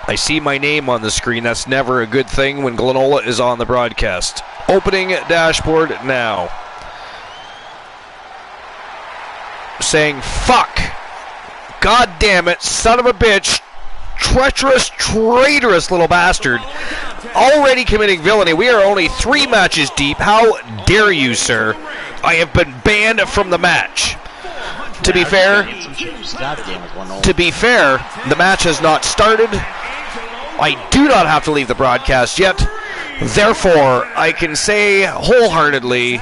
I see my name on the screen. That's never a good thing when Glenola is on the broadcast. Opening dashboard now. Saying, fuck. God damn it, son of a bitch. Treacherous, traitorous little bastard. Already committing villainy. We are only 3 matches deep. How dare you, sir? I have been banned from the match. To be fair, the match has not started. I do not have to leave the broadcast yet. Therefore, I can say wholeheartedly,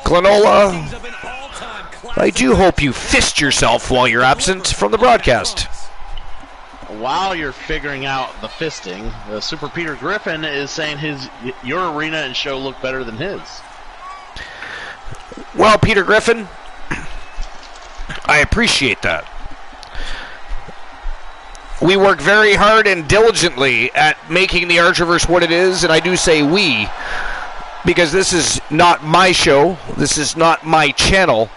Glenola, I do hope you fist yourself while you're absent from the broadcast. While you're figuring out the fisting, the Super Peter Griffin is saying your arena and show look better than his. Well, Peter Griffin, I appreciate that. We work very hard and diligently at making the Archerverse what it is, and I do say we, because this is not my show, this is not my channel.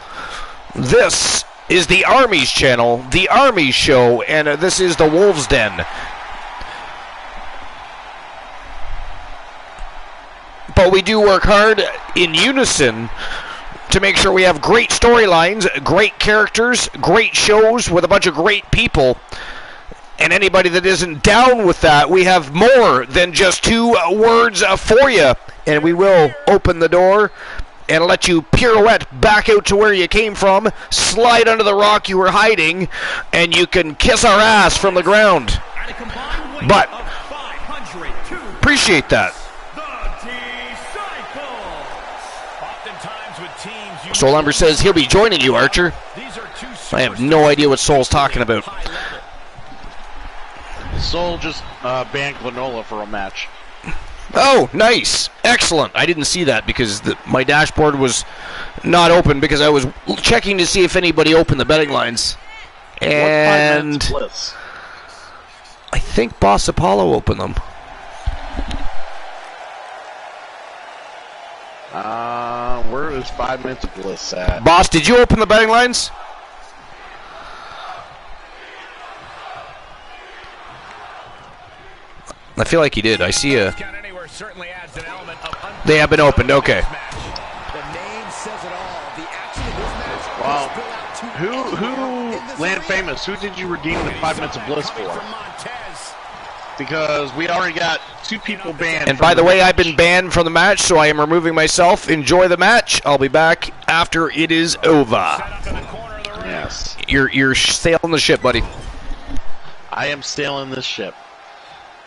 This is the Army's channel, the Army's show, and this is the Wolves Den. But we do work hard in unison to make sure we have great storylines, great characters, great shows with a bunch of great people. And anybody that isn't down with that, we have more than just 2 words for you. And we will open the door and let you pirouette back out to where you came from, slide under the rock you were hiding, and you can kiss our ass from the ground. But appreciate that. Soul Umber says he'll be joining you, Archer. I have no idea what Soul's talking about. Soul just banned Glenola for a match. Oh, nice. Excellent. I didn't see that because my dashboard was not open because I was checking to see if anybody opened the betting lines. And I think Boss Apollo opened them. Where is 5 minutes of bliss at? Boss, did you open the betting lines? I feel like he did. I see a... They have been opened. Okay. Wow. Who, Land Famous, who did you redeem the 5 minutes of bliss for? Because we already got 2 people banned. And by the way, I've been banned from the match, so I am removing myself. Enjoy the match. I'll be back after it is over. Yes. You're sailing the ship, buddy. I am sailing this ship.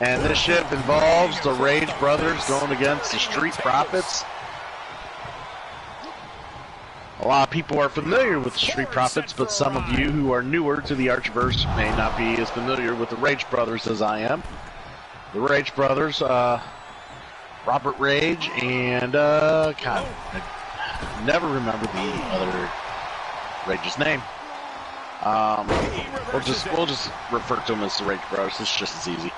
And this ship involves the Rage Brothers going against the Street Profits. A lot of people are familiar with the Street Profits, but some of you who are newer to the Archverse may not be as familiar with the Rage Brothers as I am. The Rage Brothers, Robert Rage and, God, I never remember the other Rage's name. We'll just refer to them as the Rage Brothers. It's just as easy.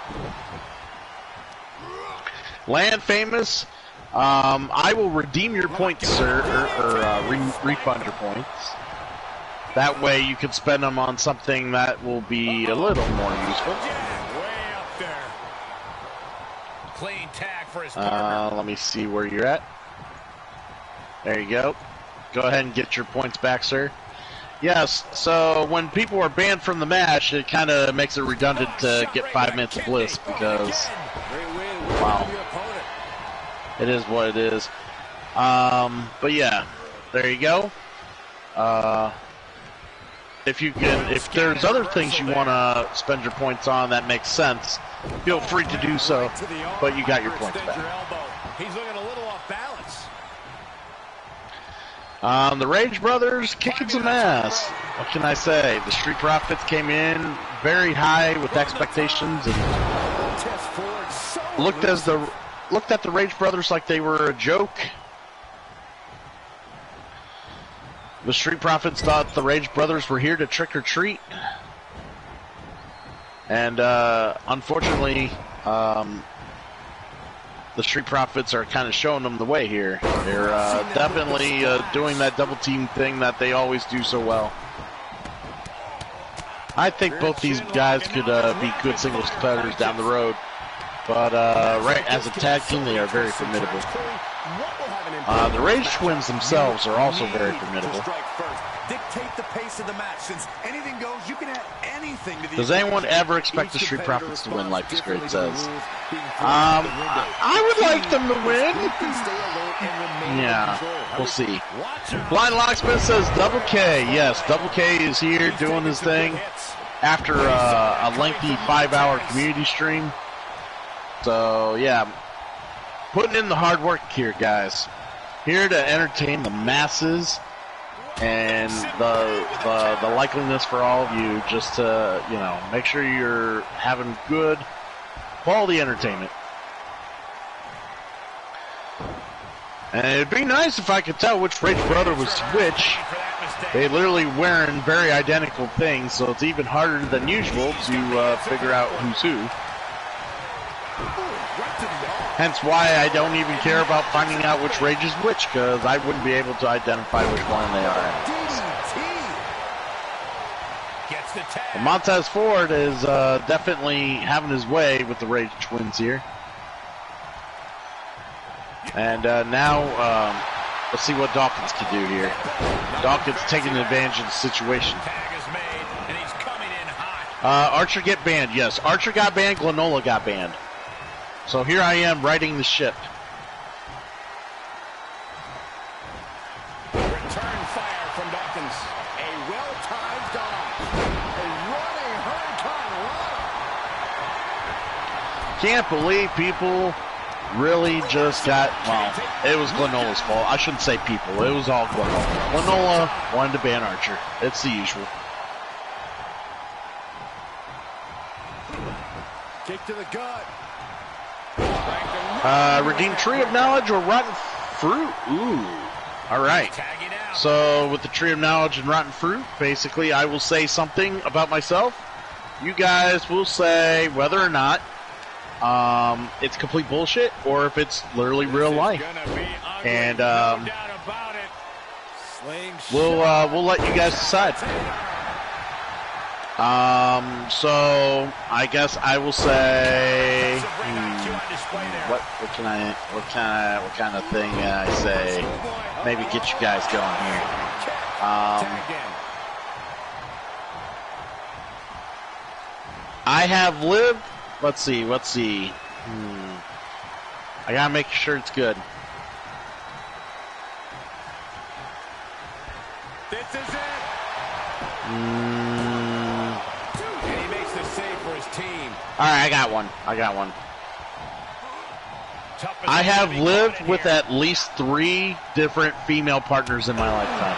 Land Famous, I will redeem your points, sir, or refund your points. That way you can spend them on something that will be a little more useful. Clean tag for his partner. Let me see where you're at. There you go. Go ahead and get your points back, sir. Yes, so when people are banned from the match, it kind of makes it redundant to get 5 minutes of bliss because, wow, it is what it is. But yeah, there you go. If there's other things you want to spend your points on that makes sense, feel free to do so, but you got your points back. He's looking a little off balance. The Rage Brothers kicking some ass. What can I say? The Street Profits came in very high with expectations and looked at the Rage Brothers like they were a joke. The Street Profits thought the Rage Brothers were here to trick or treat. And unfortunately, the Street Profits are kind of showing them the way here. They're definitely doing that double team thing that they always do so well. I think both these guys could be good singles competitors down the road. But right as a tag team, they are very formidable. The Rage Twins themselves are also very formidable. Dictate the pace of the match. Since anything goes, you can add anything to the. Does anyone ever expect the Street Profits to win, like this great says? I would like them to win. Yeah, we'll see. Blind Locksmith says Double K. Yes, Double K is here doing his thing after a lengthy 5-hour community stream. So yeah, putting in the hard work here, guys. Here to entertain the masses and the likeliness for all of you, just to, you know, make sure you're having good quality entertainment. And it'd be nice if I could tell which Rage Brother was which. They literally wearing very identical things, so it's even harder than usual to figure out who's who. Hence why I don't even care about finding out which Rage is which, because I wouldn't be able to identify which one they are. But Montez Ford is definitely having his way with the Rage Twins here. And now, let's see what Dawkins can do here. Dawkins taking advantage of the situation. Archer get banned, yes. Archer got banned, Glenola got banned. So here I am righting the ship. Return fire from Dawkins. A well-timed dive. A running hurricane run. Can't believe people really just got, well, it was Glenola's fault. I shouldn't say people. It was all Glenola. Glenola wanted to ban Archer. It's the usual. Kick to the gut. Redeem Tree of Knowledge or Rotten Fruit? Ooh. All right. So with the Tree of Knowledge and Rotten Fruit, basically I will say something about myself. You guys will say whether or not it's complete bullshit or if it's literally real life. And we'll let you guys decide. So I guess I will say what kind of thing I say? Maybe get you guys going here. I have lived. Let's see. I gotta make sure it's good. This is it. And he makes the save for his team. All right, I got one. I have lived with at least 3 different female partners in my lifetime.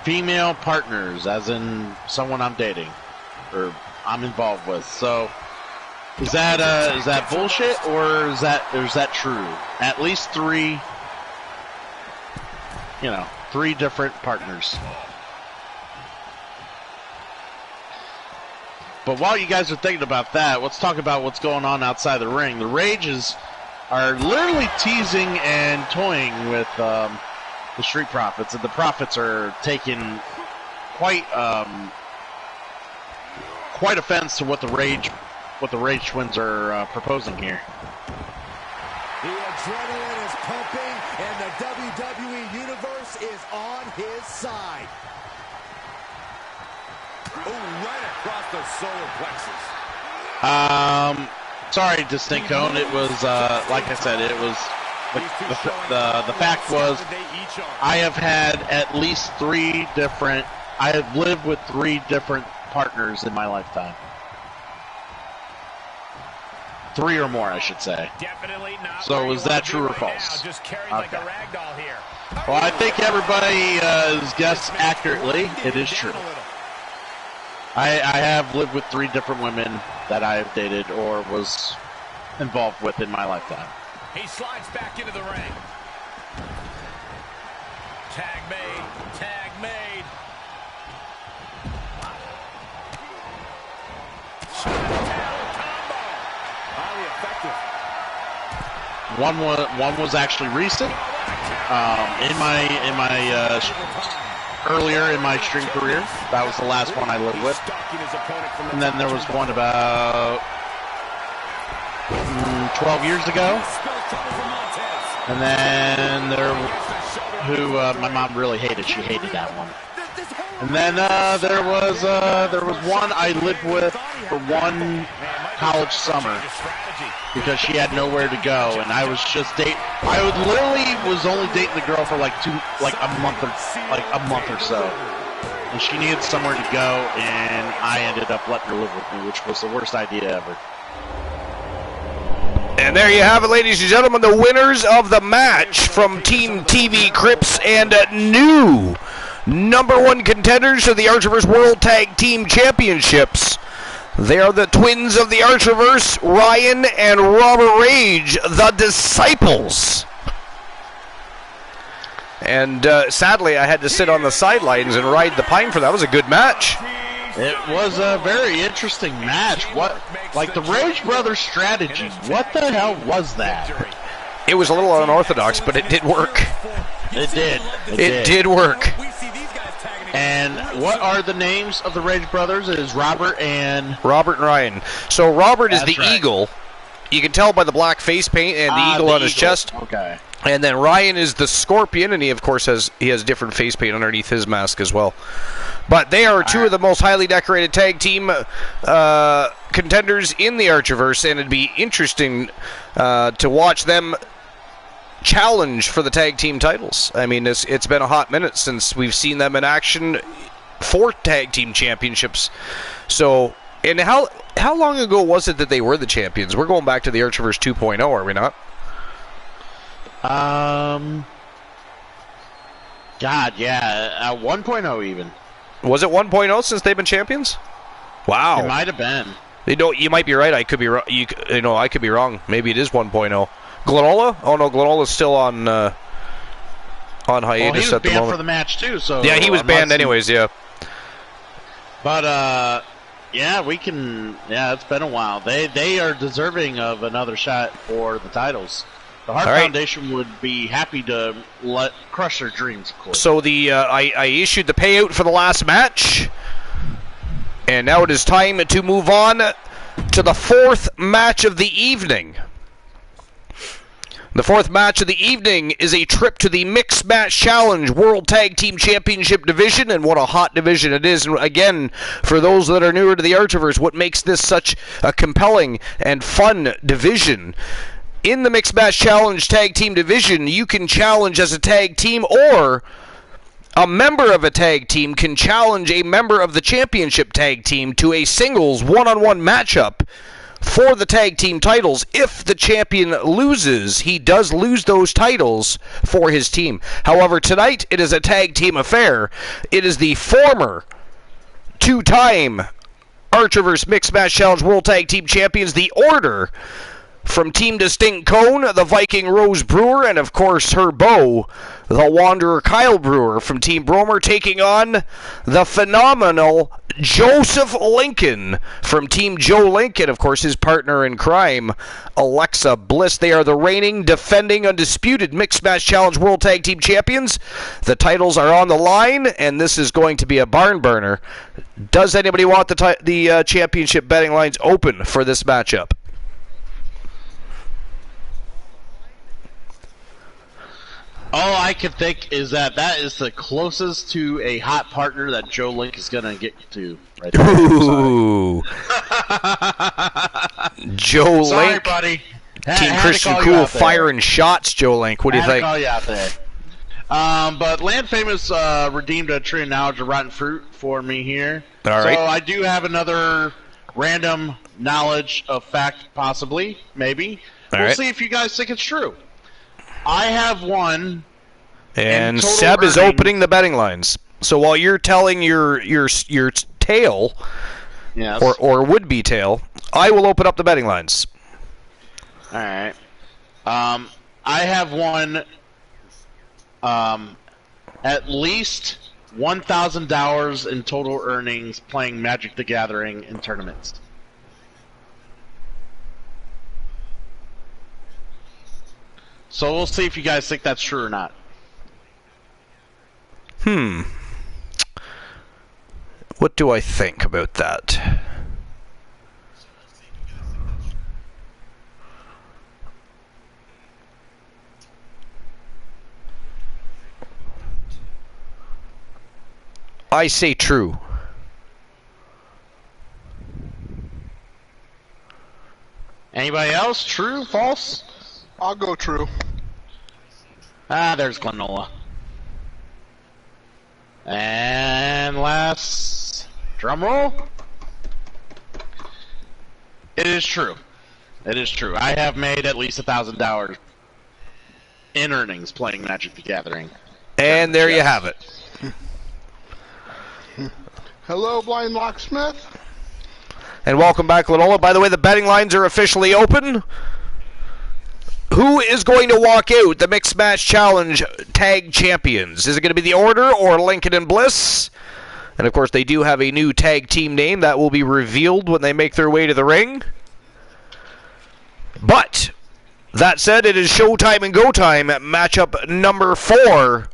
Female partners, as in someone I'm dating or I'm involved with. So, is that bullshit or is that true? At least 3. 3 different partners. But while you guys are thinking about that, let's talk about what's going on outside the ring. The Rages are literally teasing and toying with the Street Profits, and the Profits are taking quite offense to what the Rage Twins are proposing here. The adrenaline is pumping, and the WWE Universe is on his side. Oh, right across the solar plexus. Sorry, Distinct Cone. It was like I said. It was the fact was I have had at least 3 different. I have lived with 3 different partners in my lifetime. 3 or more, I should say. Definitely not. So is that true or false? Just carried like a rag doll here. Well, I think everybody has guessed accurately. It is true. I have lived with 3 different women that I have dated or was involved with in my lifetime. He slides back into the ring. Tag made. One was actually recent. Earlier in my stream career, that was the last one I lived with. And then there was one about 12 years ago. And then my mom really hated. She hated that one. And then there was one I lived with for one college summer because she had nowhere to go, and I was just I was only dating the girl for a month or so, and she needed somewhere to go, and I ended up letting her live with me, which was the worst idea ever. And there you have it, ladies and gentlemen, the winners of the match from Team TV Crips and new #1 contenders for the Archerverse World Tag Team Championships. They are the twins of the Archerverse, Ryan and Robert Rage, the Disciples. And sadly, I had to sit on the sidelines and ride the pine for that. That was a good match. It was a very interesting match. The Rage Brothers strategy, what the hell was that? It was a little unorthodox, but it did work. It did. It did work. And what are the names of the Rage Brothers? It is Robert and Ryan. So Robert is the right. eagle. You can tell by the black face paint and the eagle on his chest. Okay. And then Ryan is the scorpion, and he of course has different face paint underneath his mask as well. But they are two of the most highly decorated tag team contenders in the Archerverse, and it'd be interesting to watch them challenge for the tag team titles. I mean, it's been a hot minute since we've seen them in action for tag team championships. So, and how long ago was it that they were the champions? We're going back to the Archerverse 2.0, are we not? God, yeah, 1.0 even. Was it 1.0 since they've been champions? Wow. It might have been. You might be right. I could be wrong. I could be wrong. Maybe it is 1.0. Glenola? Oh no, Glenola's still on hiatus well, he was at the banned moment. for the match too. So yeah, he was banned anyways. Yeah. But yeah, we can. Yeah, it's been a while. They are deserving of another shot for the titles. The Hart Foundation would be happy to crush their dreams, of course. So I issued the payout for the last match, and now it is time to move on to the fourth match of the evening. The fourth match of the evening is a trip to the Mixed Match Challenge World Tag Team Championship division, and what a hot division it is. And again, for those that are newer to the Archiverse, what makes this such a compelling and fun division? In the Mixed Match Challenge Tag Team division, you can challenge as a tag team, or a member of a tag team can challenge a member of the championship tag team to a singles one-on-one matchup for the tag team titles. If the champion loses, he does lose those titles for his team. However, tonight it is a tag team affair. It is the former two-time Archiverse Mixed Match Challenge World Tag Team Champions, The Order, from Team Distinct Cone, the Viking Rose Brewer, and of course her beau, the Wanderer Kyle Brewer from Team Bromer, taking on the phenomenal Joseph Lincoln from Team Joe Lincoln, of course his partner in crime, Alexa Bliss. They are the reigning, defending, undisputed Mixed Match Challenge World Tag Team Champions. The titles are on the line, and this is going to be a barn burner. Does anybody want the championship betting lines open for this matchup? All I can think is that is the closest to a hot partner that Joe Link is going to get to. Right there. Ooh. Joe Sorry, Link. buddy. Team Christian Cool firing shots, Joe Link. What do you think? Call you out there. But Land Famous redeemed a tree knowledge of rotten fruit for me here. All right. So I do have another random knowledge of fact, possibly, maybe. We'll see if you guys think it's true. I have one. And Seb is opening the betting lines. So while you're telling your tale, yes, or would-be tale, I will open up the betting lines. All right. I have one. At least $1,000 in total earnings playing Magic the Gathering in tournaments. So we'll see if you guys think that's true or not. What do I think about that? I say true. Anybody else? True? False? I'll go true. There's Glenola. And last drum roll. It is true. It is true. I have made at least $1,000 in earnings playing Magic the Gathering. And there you have it. Hello, Blind Locksmith. And welcome back, Glenola. By the way, the betting lines are officially open. Who is going to walk out the Mixed Match Challenge Tag Champions? Is it going to be The Order or Lincoln and Bliss? And, of course, they do have a new tag team name that will be revealed when they make their way to the ring. But, that said, it is showtime and go time at matchup number 4.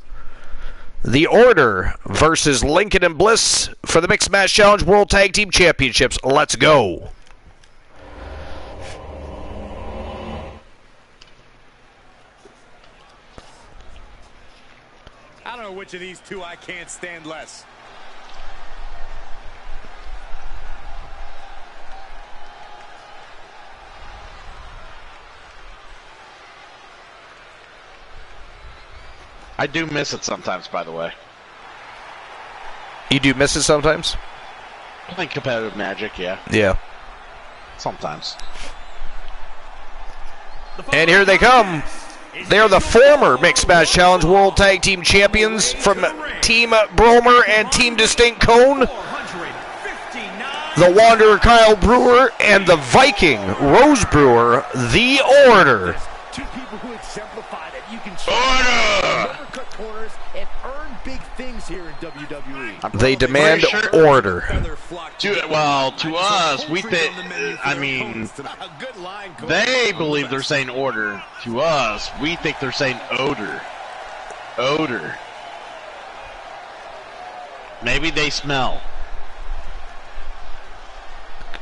The Order versus Lincoln and Bliss for the Mixed Match Challenge World Tag Team Championships. Let's go. I don't know which of these two I can't stand less. I do miss it sometimes, by the way. You do miss it sometimes? I think competitive Magic, yeah. Yeah. Sometimes. And here they come. They are the former Mixed Match Challenge World Tag Team Champions from Team Bromer and Team Distinct Cone. The Wanderer Kyle Brewer and the Viking Rose Brewer, The Order. Two people who exemplify that you can never cut corners and earn big things here in WWE. They demand order. To us, we think. I mean, they believe they're saying order. To us, we think they're saying odor. Odor. Maybe they smell.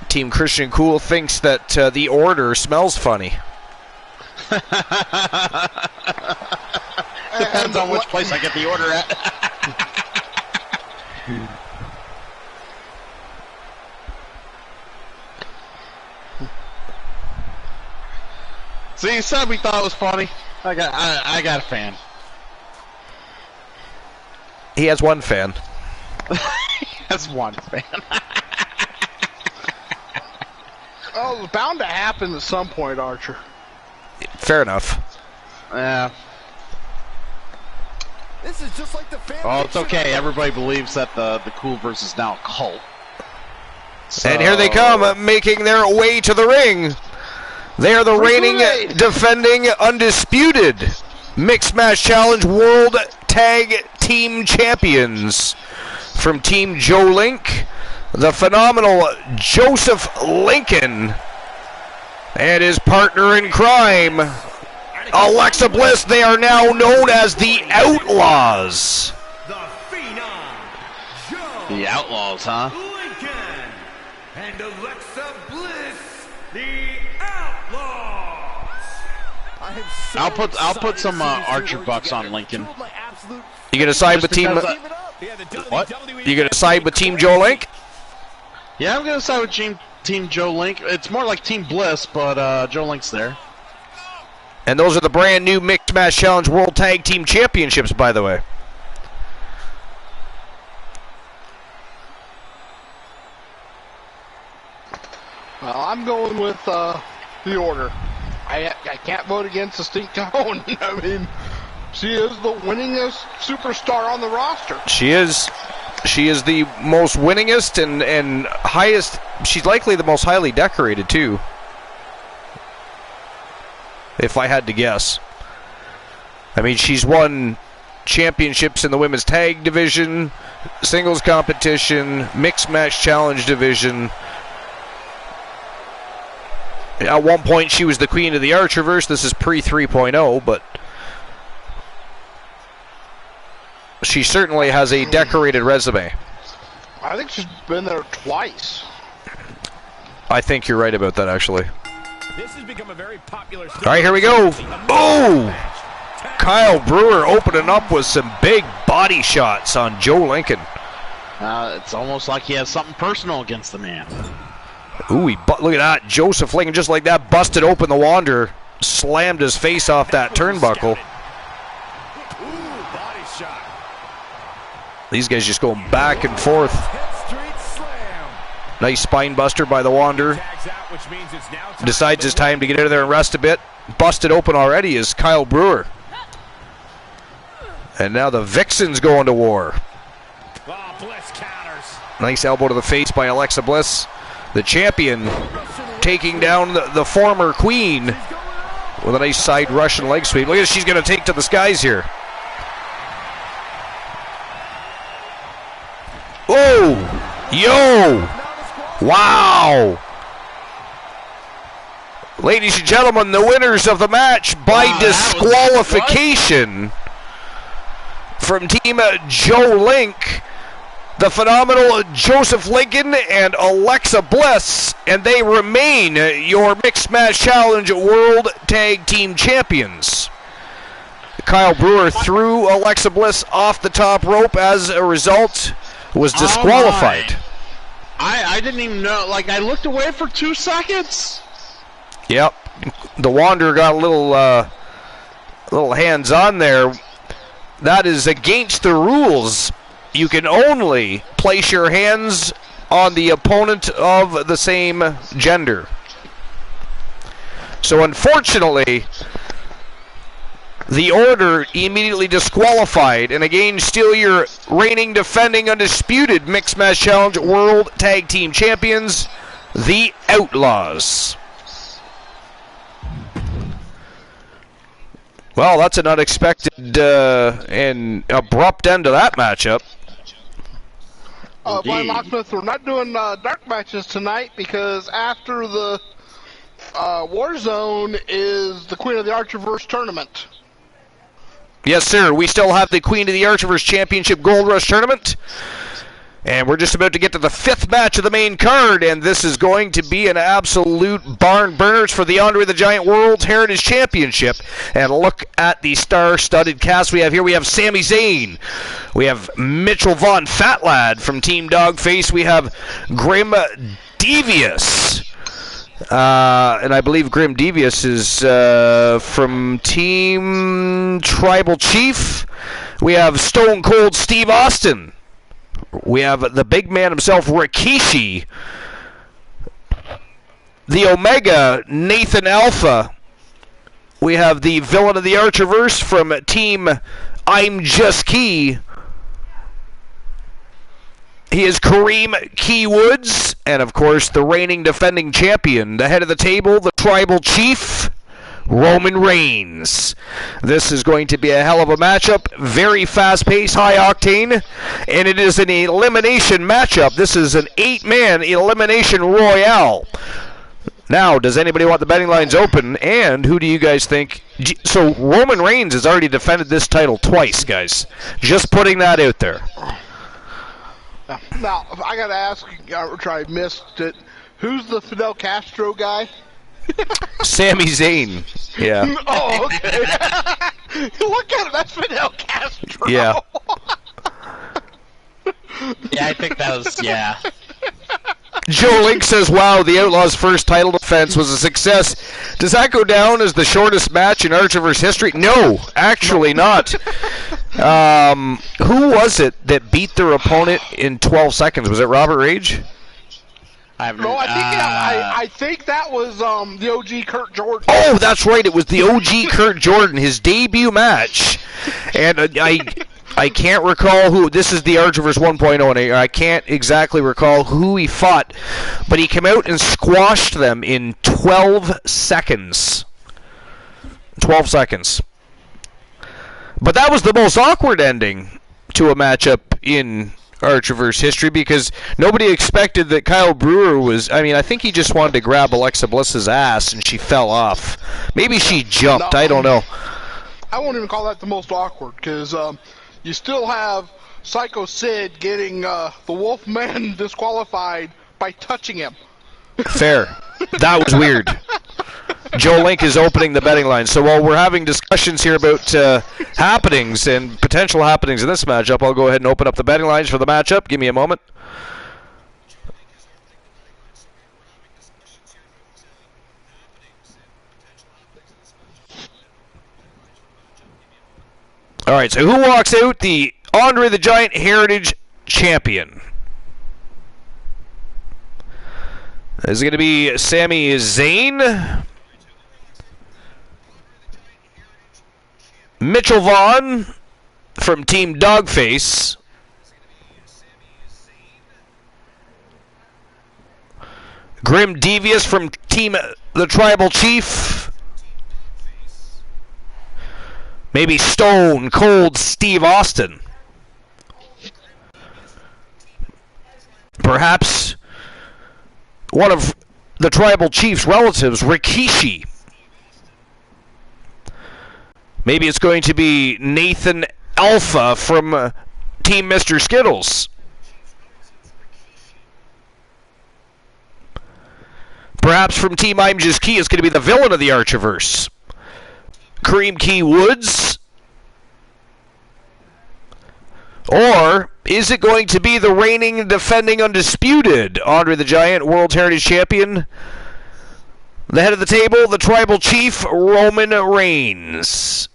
Team Christian Cool thinks that the order smells funny. Depends on which place I get the order at. See, you said we thought it was funny. I got a fan. He has one fan. That's one fan. Oh, it's bound to happen at some point, Archer. Fair enough. Yeah. This is just like the fan. Oh, it's okay. Everybody believes that the Cool versus now a cult. So... And here they come, making their way to the ring. They are the reigning, defending, undisputed Mixed Match Challenge World Tag Team Champions. From Team Joe Link, the phenomenal Joseph Lincoln, and his partner in crime, Alexa Bliss. They are now known as the Outlaws. The Phenom, Joe The Outlaws, huh? Lincoln, and Alexa Bliss, the Outlaws. I'll put some Archer bucks on Lincoln. You gonna side with Team? What? You gonna side with Team Joe Link? Yeah, I'm gonna side with Team Joe Link. It's more like Team Bliss, but Joe Link's there. And those are the brand new Mixed Match Challenge World Tag Team Championships, by the way. Well, I'm going with the Order. I can't vote against Distinct Cone. I mean, she is the winningest superstar on the roster. She is. She is the most winningest and highest. She's likely the most highly decorated, too. If I had to guess. I mean, she's won championships in the women's tag division, singles competition, mixed match challenge division. At one point, she was the queen of the Archerverse. This is pre 3.0, but she certainly has a decorated resume. I think she's been there twice. I think you're right about that, actually. This has become a very popular. All right, here we go. Oh! Kyle Brewer opening up with some big body shots on Joe Lincoln. It's almost like he has something personal against the man. Ooh, look at that. Joseph Lincoln, just like that, busted open the Wanderer, slammed his face off that turnbuckle. Ooh, body shot. These guys just going back and forth. Nice spine buster by the Wanderer. Decides it's time to get into there and rest a bit. Busted open already is Kyle Brewer. And now the Vixen's going to war. Oh, Bliss counters. Nice elbow to the face by Alexa Bliss. The champion taking down the former queen with a nice side Russian leg sweep. Look at she's going to take to the skies here. Oh! Yo! Wow! Ladies and gentlemen, the winners of the match by disqualification from Team Joe Link, the phenomenal Joseph Lincoln and Alexa Bliss, and they remain your Mixed Match Challenge World Tag Team Champions. Kyle Brewer threw Alexa Bliss off the top rope. As a result, was disqualified. I didn't even know. Like, I looked away for 2 seconds. Yep. The Wanderer got a little hands-on there. That is against the rules. You can only place your hands on the opponent of the same gender. So unfortunately, The Order immediately disqualified, and again, still your reigning, defending, undisputed Mixed Match Challenge World Tag Team Champions, the Outlaws. Well, that's an unexpected and abrupt end to that matchup. Brian Locksmith, we're not doing dark matches tonight because after the Warzone is the Queen of the Archerverse tournament. Yes, sir. We still have the Queen of the Archerverse Championship Gold Rush tournament. And we're just about to get to the 5th match of the main card, and this is going to be an absolute barn burners for the Andre the Giant World Heritage Championship. And look at the star-studded cast we have here. We have Sami Zayn. We have Mitchell Vaughn, Fat Lad from Team Dogface. We have Grim Devious. And I believe Grim Devious is from Team Tribal Chief. We have Stone Cold Steve Austin. We have the big man himself, Rikishi. The Omega, Nathan Alpha. We have the villain of the Archerverse from Team I'm Just Key. He is Kareem Key Woods. And, of course, the reigning defending champion, the head of the table, the Tribal Chief, Roman Reigns. This is going to be a hell of a matchup. Very fast-paced, high-octane. And it is an elimination matchup. This is an 8-man elimination royale. Now, does anybody want the betting lines open? And who do you guys think? So, Roman Reigns has already defended this title twice, guys. Just putting that out there. Now, I got to ask, I missed it. Who's the Fidel Castro guy? Sami Zayn. Yeah. Oh, okay. Look at him. That's Fidel Castro. Yeah. Yeah, I think that was, yeah. Joe Link says, wow, the Outlaws' first title defense was a success. Does that go down as the shortest match in Archerverse history? No, actually not. Who was it that beat their opponent in 12 seconds? Was it Robert Rage? I think that was the OG Kurt Jordan. Oh, that's right. It was the OG Kurt Jordan, his debut match. And I can't recall who. This is the Archerverse 1.0, and I can't exactly recall who he fought. But he came out and squashed them in 12 seconds. 12 seconds. But that was the most awkward ending to a matchup in Archerverse history because nobody expected that Kyle Brewer was. I mean, I think he just wanted to grab Alexa Bliss's ass and she fell off. Maybe she jumped. No, I don't know. I won't even call that the most awkward because you still have Psycho Sid getting the Wolfman disqualified by touching him. Fair. That was weird. Joe Link is opening the betting line. So while we're having discussions here about happenings and potential happenings in this matchup, I'll go ahead and open up the betting lines for the matchup. Give me a moment. All right, so who walks out? The Andre the Giant Heritage Champion. Is it going to be Sami Zayn? Mitchell Vaughn from Team Dogface. Grim Devious from Team The Tribal Chief. Maybe Stone Cold Steve Austin. Perhaps one of the Tribal Chief's relatives, Rikishi. Maybe it's going to be Nathan Alpha from Team Mr. Skittles. Perhaps from Team I'm Just Key, it's going to be the villain of the Archerverse, Kareem Key Woods. Or is it going to be the reigning and defending undisputed Andre the Giant World Heritage Champion, the head of the table, the Tribal Chief, Roman Reigns?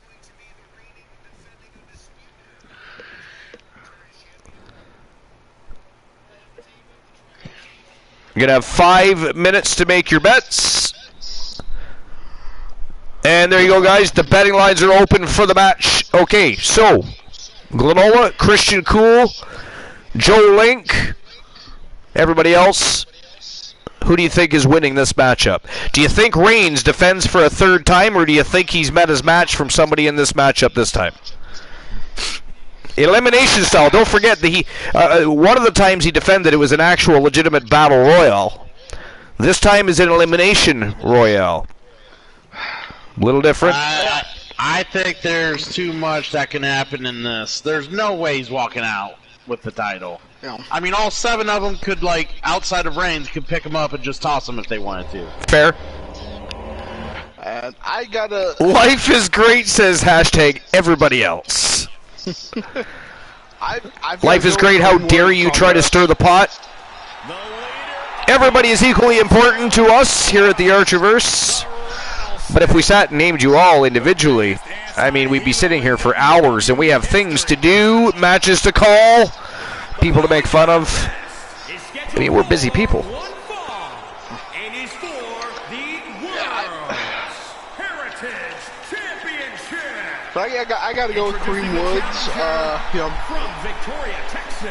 You're going to have 5 minutes to make your bets. And And there you go, guys. The betting lines are open for the match. Okay, so Glenola, Christian Cool, Joe Link, everybody else. Who do you think is winning this matchup? Do you think Reigns defends for a third time, or do you think he's met his match from somebody in this matchup this time? Elimination style. Don't forget that one of the times he defended, it was an actual legitimate battle royal. This time is an elimination royale. A little different. I think there's too much that can happen in this. There's no way he's walking out with the title. Yeah. I mean, all 7 of them could, like, outside of Reigns, could pick him up and just toss him if they wanted to. Fair. And I gotta... Life is great, says hashtag everybody else. Life is great, how dare you try to stir the pot? Everybody is equally important to us here at the Archerverse. But if we sat and named you all individually, I mean, we'd be sitting here for hours, and we have things to do, matches to call, people to make fun of. I mean, we're busy people. So I got to go with Kareem Woods.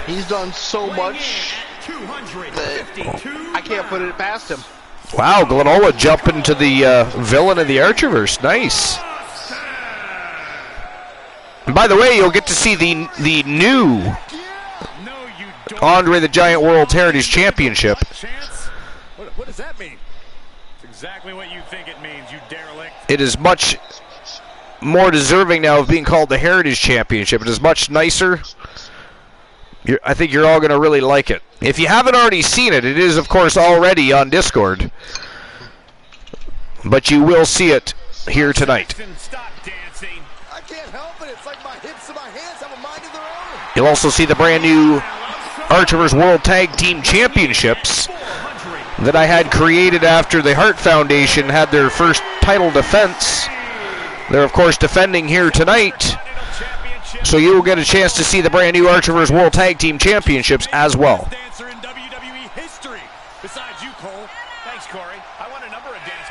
He's done so much that I can't put it past him. Wow, Glenola jumping to the villain of the Archerverse. Nice. And by the way, you'll get to see the new Andre the Giant World Heritage Championship. What does that mean? It's exactly what you think it means, you derelict. It is much more deserving now of being called the Heritage Championship. It is much nicer. I think you're all going to really like it. If you haven't already seen it, it is, of course, already on Discord. But you will see it here tonight. Stop dancing. I can't help it. It's like my hips and my hands have a mind of their own. You'll also see the brand new Archerverse World Tag Team Championships that I had created after the Hart Foundation had their first title defense. They're, of course, defending here tonight. So you will get a chance to see the brand new Archerverse World Tag Team Championships as well.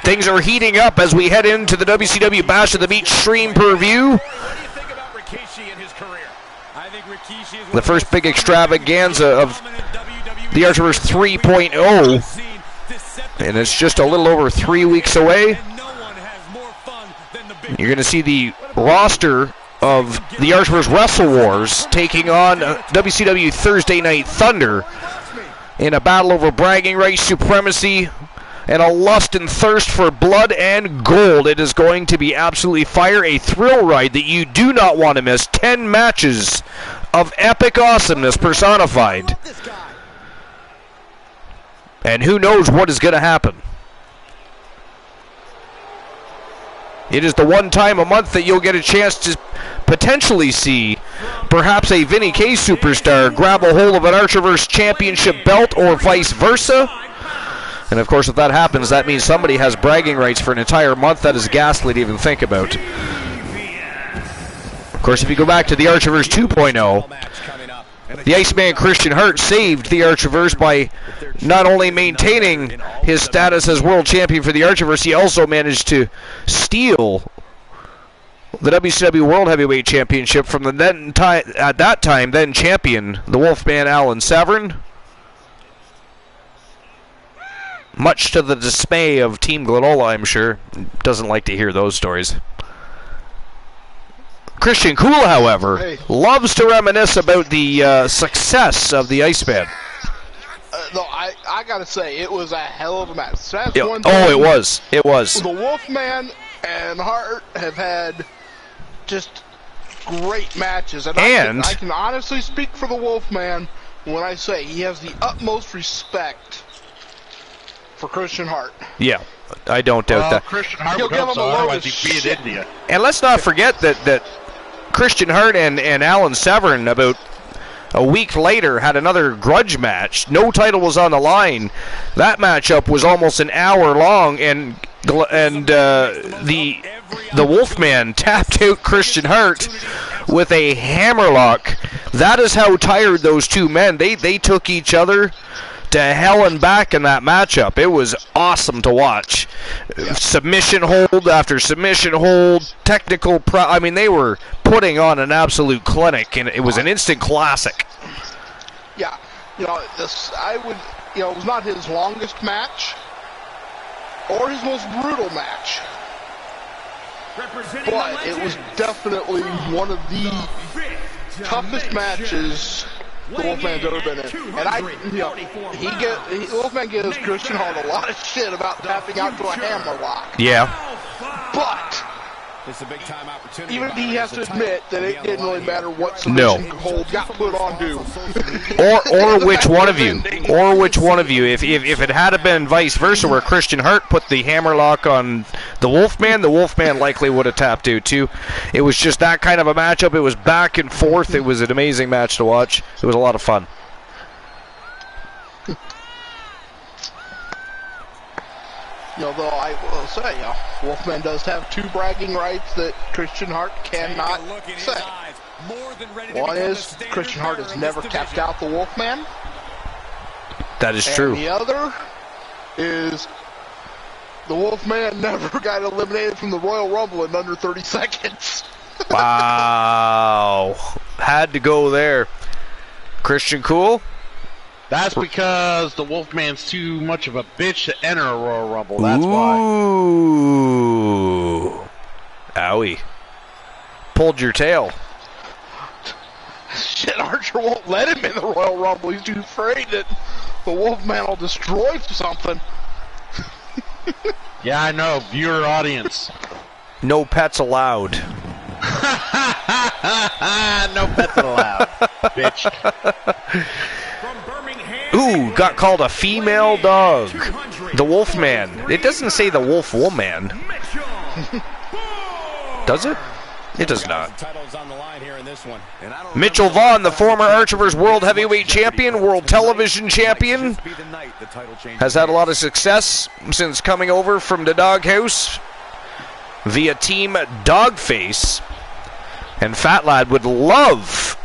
Things are heating up as we head into the WCW Bash of the Beach stream per view. The first big extravaganza of the Archerverse 3.0. And it's just a little over 3 weeks away. You're going to see the roster of the Archerverse Wrestle Wars taking on WCW Thursday Night Thunder in a battle over bragging rights, supremacy, and a lust and thirst for blood and gold. It is going to be absolutely fire, a thrill ride that you do not want to miss. 10 matches of epic awesomeness personified. And who knows what is going to happen. It is the one time a month that you'll get a chance to potentially see perhaps a Vinny K superstar grab a hold of an Archerverse Championship belt or vice versa. And of course, if that happens, that means somebody has bragging rights for an entire month. That is ghastly to even think about. Of course, if you go back to the Archerverse 2.0, the Iceman Christian Hart saved the Archerverse by not only maintaining his status as world champion for the Archerverse, he also managed to steal the WCW World Heavyweight Championship from the at that time then champion, the Wolfman Alan Severn. Much to the dismay of Team Glenola, I'm sure. Doesn't like to hear those stories. Christian Cool, however, loves to reminisce about the success of the Iceman. No, I gotta say, it was a hell of a match. That's one thing. Oh, it was. It was. The Wolfman and Hart have had just great matches. And I can honestly speak for the Wolfman when I say he has the utmost respect for Christian Hart. Yeah, I don't doubt that. Christian Hart would hope so, otherwise he'd be in India. And let's not forget that Christian Hart and Alan Severn, about a week later, had another grudge match. No title was on the line. That matchup was almost an hour long, and the Wolfman tapped out Christian Hart with a hammerlock. That is how tired those two men. They took each other to hell and back in that matchup. It was awesome to watch. Submission hold after submission hold, technical I mean, they were putting on an absolute clinic, and it was an instant classic. Yeah, it was not his longest match or his most brutal match, but it was definitely one of the toughest matches the Wolfman's ever been in. And Wolfman gives Christian Hart a lot of shit about tapping out to a hammerlock. Yeah. But It's a big time opportunity. even he has to admit that it didn't really matter what submission hold got put on to. Or which one of you. Or which one of you. If it had been vice versa, where Christian Hart put the hammerlock on the Wolfman likely would have tapped out too. It was just that kind of a matchup. It was back and forth. It was an amazing match to watch. It was a lot of fun. Though I will say, Wolfman does have two bragging rights that Christian Hart cannot say. One is Christian Hart has never tapped out the Wolfman. That is true. And the other is the Wolfman never got eliminated from the Royal Rumble in under 30 seconds. Wow. Had to go there. Christian Cool? That's because the Wolfman's too much of a bitch to enter a Royal Rumble. That's why. Ooh. Owie. Pulled your tail. Shit, Archer won't let him in the Royal Rumble. He's too afraid that the Wolfman will destroy something. Yeah, I know. Viewer audience. No pets allowed. No pets allowed, bitch. Ooh, got called a female dog. The Wolfman. It doesn't say the Wolf Woman. Does it? It does not. Mitchell Vaughn, the former Archerverse World Heavyweight Champion, World Television Champion, has had a lot of success since coming over from the Doghouse via Team Dogface. And Fat Lad would love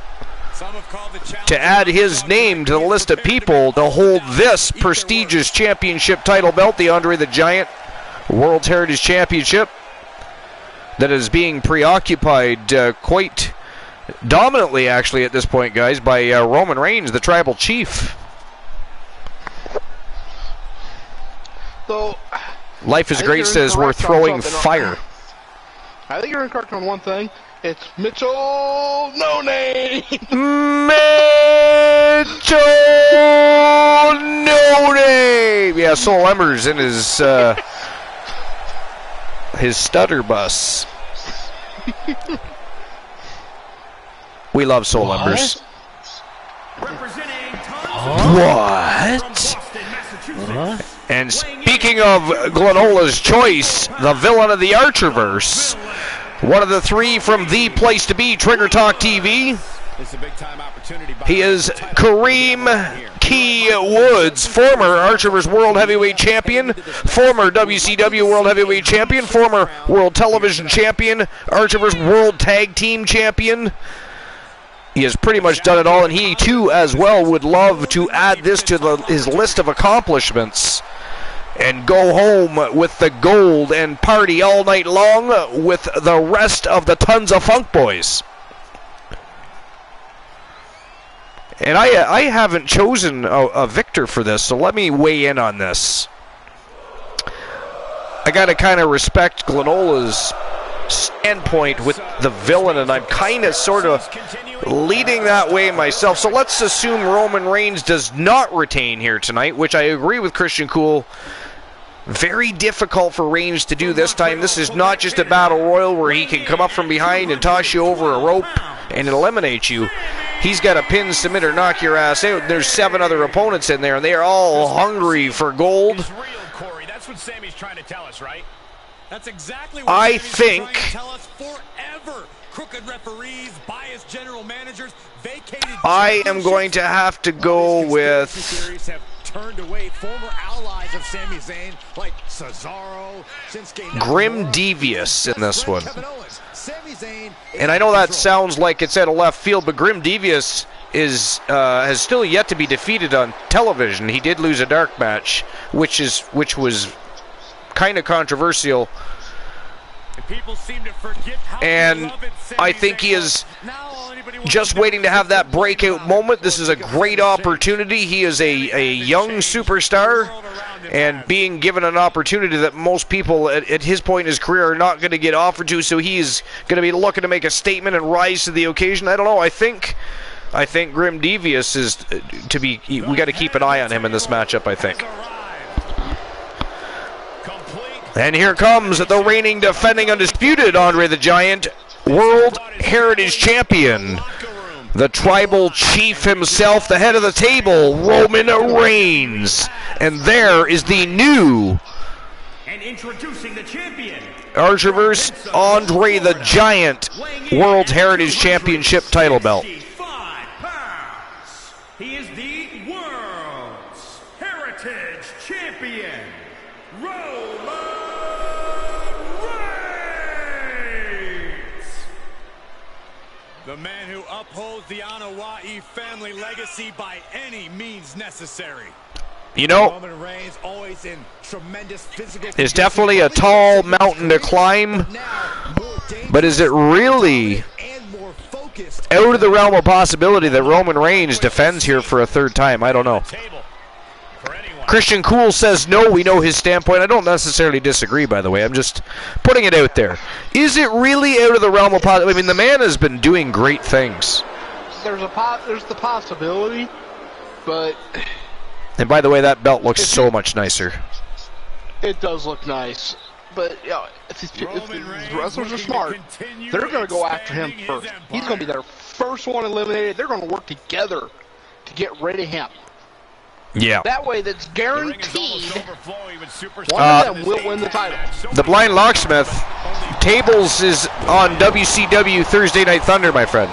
to add his name to the list of people to hold this prestigious championship title belt, the Andre the Giant World Heritage Championship, that is being preoccupied quite dominantly, actually, at this point, guys, by Roman Reigns, the Tribal Chief. So, Life is great says we're throwing fire. I think you're incorrect on one thing. It's Mitchell No Name. Mitchell No Name. Yeah, Soul Ember's in his stutter bus. We love Soul Embers. What? And speaking of Glenola's choice, the villain of the Archerverse, one of the three from the place to be, Trigger Talk TV. He is Kareem Key Woods, former Archerverse World Heavyweight Champion, former WCW World Heavyweight Champion, former World Television Champion, Archerverse World Tag Team Champion. He has pretty much done it all, and he too as well would love to add this to his list of accomplishments and go home with the gold and party all night long with the rest of the Tons of Funk Boys. And I haven't chosen a victor for this, so let me weigh in on this. I got to kind of respect Glenola's standpoint with the villain, and I'm kind of sort of leading that way myself. So let's assume Roman Reigns does not retain here tonight, which I agree with Christian Cool. Very difficult for Reigns to do this time. This is not just a battle royal where he can come up from behind and toss you over a rope and eliminate you. He's got to pin, submit, or knock your ass out. There's 7 other opponents in there, and they are all hungry for gold. That's what Sammy's trying to tell us, right? That's exactly what I Sammy's think been trying to tell us forever. Crooked referees, biased general managers, vacated. I am going to have to go with turned away former allies of Sami Zayn like Cesaro, Shinsuke Grim Devious in this one. And I know that sounds like it's out of left field, but Grim Devious is has still yet to be defeated on television. He did lose a dark match, which was kind of controversial. People seem to forget how And I think he is just waiting to have that breakout moment. This is a great opportunity. He is a young superstar, and being given an opportunity that most people at his point in his career are not going to get offered to, so he's going to be looking to make a statement and rise to the occasion. I don't know. I think Grim Devious is to be. We got to keep an eye on him in this matchup, I think. And here comes the reigning, defending, undisputed Andre the Giant, World Heritage Champion, the tribal chief himself, the head of the table, Roman Reigns. And there is the new And introducing the champion, Archerverse Andre the Giant World Heritage Championship title belt. 65 pounds. He is the world's heritage champion, Roman Reigns. The man who upholds the Anoa'i family legacy by any means necessary. You know, Roman Reigns always in tremendous physical it's definitely a tall mountain to climb, but is it really out of the realm of possibility that Roman Reigns defends here for a third time? I don't know. Christian Cool says no. We know his standpoint. I don't necessarily disagree, by the way. I'm just putting it out there. Is it really out of the realm of possibility? I mean, the man has been doing great things. There's the possibility, but And by the way, that belt looks so much nicer. it does look nice. But if these wrestlers are smart, they're going to go after him first. He's going to be their first one eliminated. They're going to work together to get rid of him. Yeah. That way, that's guaranteed one of them will win the title. The Blind Locksmith, Tables is on WCW Thursday Night Thunder, my friend.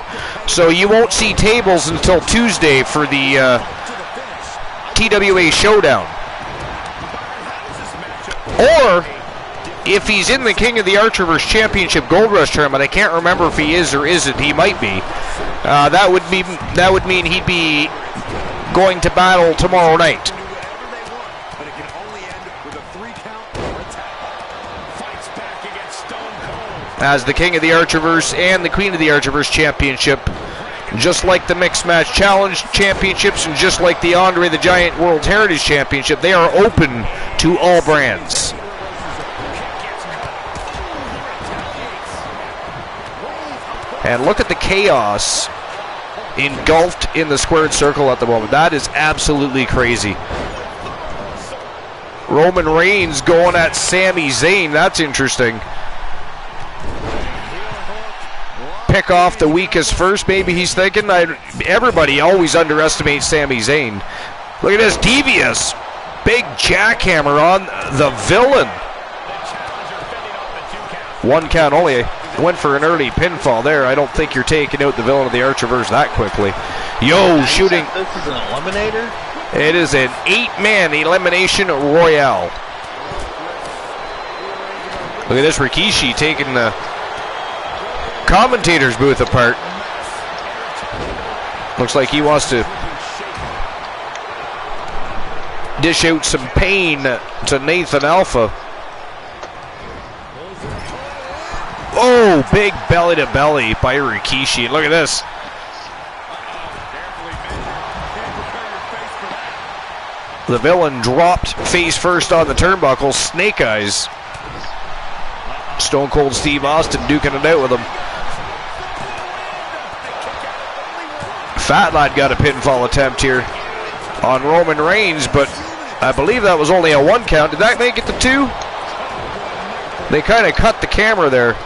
So you won't see Tables until Tuesday for the TWA Showdown. Or, if he's in the King of the Archerverse Championship Gold Rush tournament, I can't remember if he is or isn't. He might be. That would mean he'd be going to battle tomorrow night. As the King of the Archerverse and the Queen of the Archerverse Championship, just like the Mixed Match Challenge Championships and just like the Andre the Giant World Heritage Championship, they are open to all brands. And look at the chaos engulfed in the squared circle at the moment. That is absolutely crazy. Roman Reigns going at Sami Zayn. That's interesting. Pick off the weakest first, maybe he's thinking. Everybody always underestimates Sami Zayn. Look at this, Devious. Big jackhammer on the villain. One count only. Went for an early pinfall there. I don't think you're taking out the villain of the Archerverse that quickly. Yo, shooting. This is an eliminator? It is an 8-man elimination royale. Look at this, Rikishi taking the commentator's booth apart. Looks like he wants to dish out some pain to Nathan Alpha. Oh, big belly-to-belly by Rikishi. Look at this. The villain dropped face first on the turnbuckle. Snake Eyes. Stone Cold Steve Austin duking it out with him. Fat Lad got a pinfall attempt here on Roman Reigns, but I believe that was only a 1 count. Did that make it to 2? They kind of cut the camera there.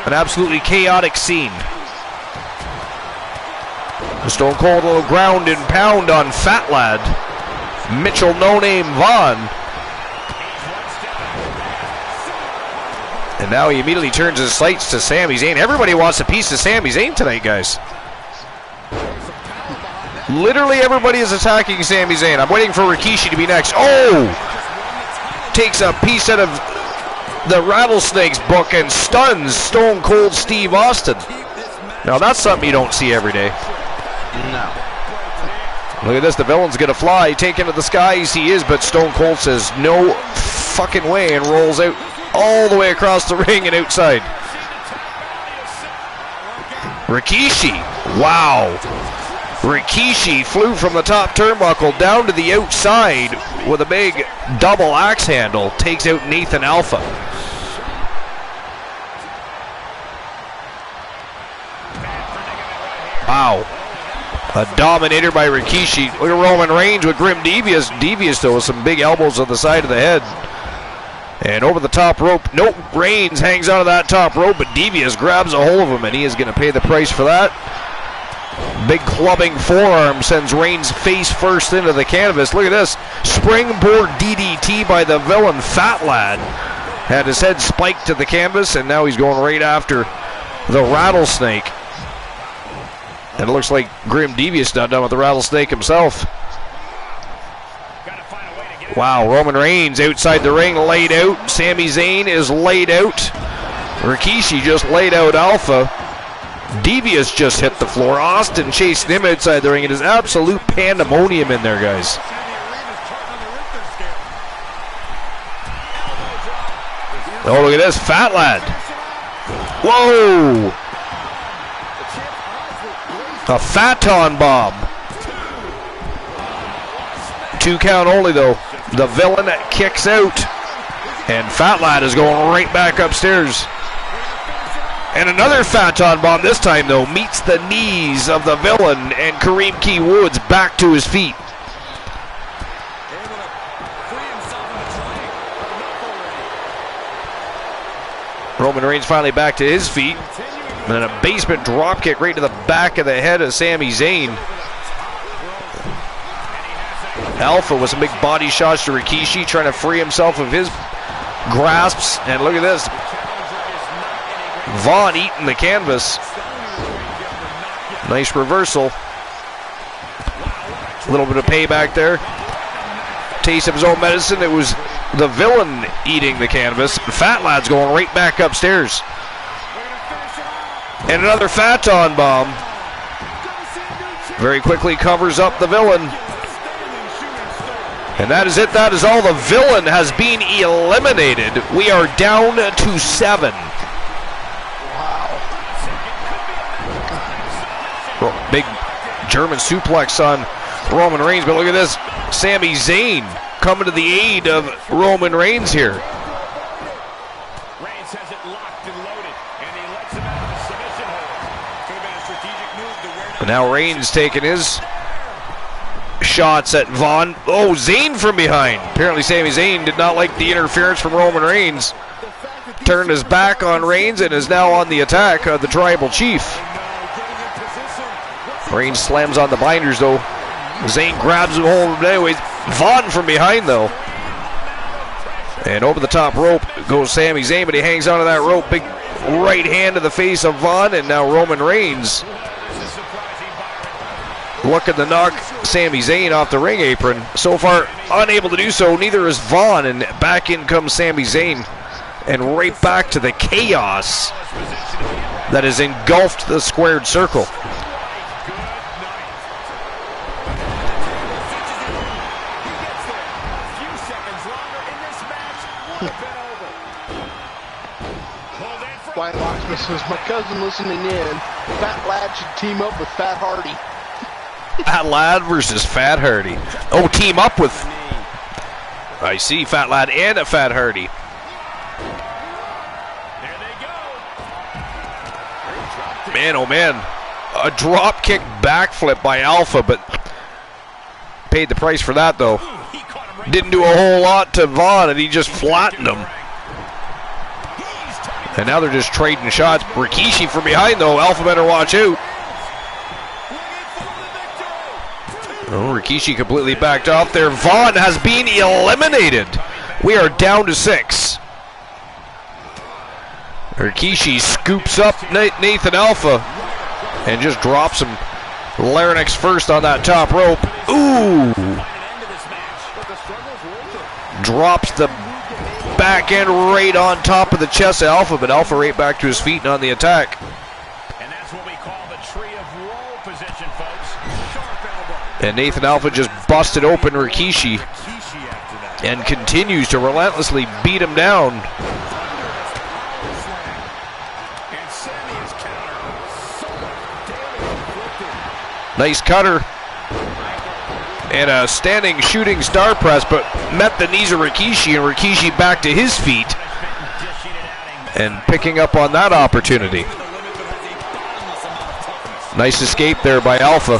An absolutely chaotic scene. Stone Cold will ground and pound on Fat Lad. Mitchell No Name Vaughn. And now he immediately turns his sights to Sami Zayn. Everybody wants a piece of Sami Zayn tonight, guys. Literally everybody is attacking Sami Zayn. I'm waiting for Rikishi to be next. Oh! Takes a piece out of the Rattlesnake's book and stuns Stone Cold Steve Austin. Now that's something you don't see every day. No. Look at this, the villain's gonna fly, take into the skies, he is, but Stone Cold says no fucking way and rolls out all the way across the ring and outside. Rikishi, wow. Rikishi flew from the top turnbuckle down to the outside with a big double axe handle, takes out Nathan Alpha. Wow. A dominator by Rikishi. Look at Roman Reigns with Grim Devious. Devious, though, with some big elbows on the side of the head. And over the top rope. Nope, Reigns hangs out of that top rope, but Devious grabs a hold of him, and he is going to pay the price for that. Big clubbing forearm sends Reigns face first into the canvas. Look at this. Springboard DDT by the villain, Fat Lad. Had his head spiked to the canvas, and now he's going right after the Rattlesnake. And it looks like Grim Devious not done with the Rattlesnake himself. Wow, Roman Reigns outside the ring, laid out. Sami Zayn is laid out. Rikishi just laid out Alpha. Devious just hit the floor. Austin chased him outside the ring. It is absolute pandemonium in there, guys. Oh, look at this. Fat Lad. Whoa! A Phaeton bomb. 2 count only, though. The villain kicks out. And Fat Lad is going right back upstairs. And another Phaeton bomb this time, though, meets the knees of the villain, and Kareem Key Woods back to his feet. Roman Reigns finally back to his feet. And then a basement dropkick right to the back of the head of Sami Zayn. Alpha with some big body shots to Rikishi, trying to free himself of his grasps. And look at this. Vaughn eating the canvas. Nice reversal. A little bit of payback there. Taste of his own medicine. It was the villain eating the canvas. Fat Lad's going right back upstairs. And another Phaeton bomb. Very quickly covers up the villain. And that is it. That is all. The villain has been eliminated. We are down to 7. Big German suplex on Roman Reigns, but look at this. Sami Zayn coming to the aid of Roman Reigns here. Reigns has it locked and loaded, and he lets him out of the submission hold. Could have been a strategic move to wear down. And now Reigns taking his shots at Vaughn. Oh, Zayn from behind. Apparently Sami Zayn did not like the interference from Roman Reigns. Turned his back on Reigns and is now on the attack of the Tribal Chief. Reigns slams on the binders, though. Zayn grabs him hold of him anyways. Vaughn from behind, though. And over the top rope goes Sami Zayn, but he hangs onto that rope. Big right hand to the face of Vaughn, and now Roman Reigns looking to knock Sami Zayn off the ring apron. So far, unable to do so. Neither is Vaughn, and back in comes Sami Zayn. And right back to the chaos that has engulfed the squared circle. Wyatt Locksmith says, my cousin listening in, Fat Lad should team up with Fat Hardy. Fat Lad versus Fat Hardy. Oh, team up with... I see, Fat Lad and a Fat Hardy. Man, oh man. A drop kick backflip by Alpha, but paid the price for that, though. Didn't do a whole lot to Vaughn, and he just flattened him. And now they're just trading shots. Rikishi from behind, though. Alpha better watch out. Oh, Rikishi completely backed off there. Vaughn has been eliminated. We are down to 6. Rikishi scoops up Nathan Alpha and just drops him larynx first on that top rope. Ooh! Drops the back end right on top of the chest of Alpha, but Alpha right back to his feet and on the attack. And that's what we call the tree of woe position, folks. Sharp elbow. And Nathan Alpha just busted open Rikishi and continues to relentlessly beat him down. Nice cutter. And a standing shooting star press, but met the knees of Rikishi, and Rikishi back to his feet. And picking up on that opportunity. Nice escape there by Alpha.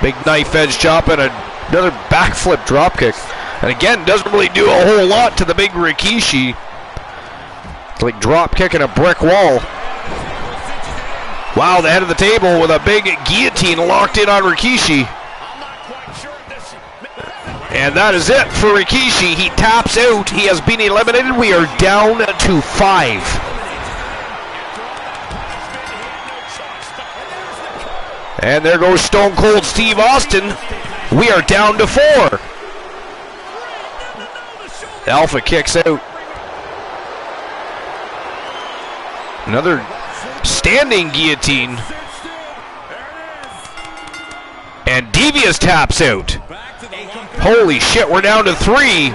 Big knife edge chop and another backflip dropkick. And again, doesn't really do a whole lot to the big Rikishi. It's like drop kicking a brick wall. Wow, the head of the table with a big guillotine locked in on Rikishi. And that is it for Rikishi. He taps out. He has been eliminated. We are down to 5. And there goes Stone Cold Steve Austin. We are down to 4. Alpha kicks out. Another standing guillotine. And Devious taps out. Holy shit, we're down to 3.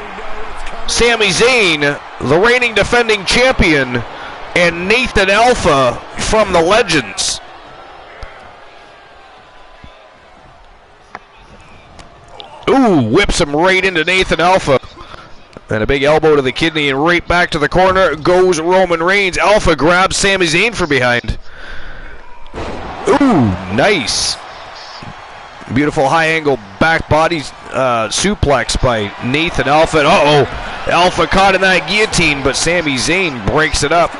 Sami Zayn, the reigning defending champion, and Nathan Alpha from the Legends. Ooh, whips him right into Nathan Alpha. And a big elbow to the kidney, and right back to the corner goes Roman Reigns. Alpha grabs Sami Zayn from behind. Ooh, nice. Beautiful high angle back body suplex by Nathan Alpha. And uh-oh, Alpha caught in that guillotine, but Sami Zayn breaks it up.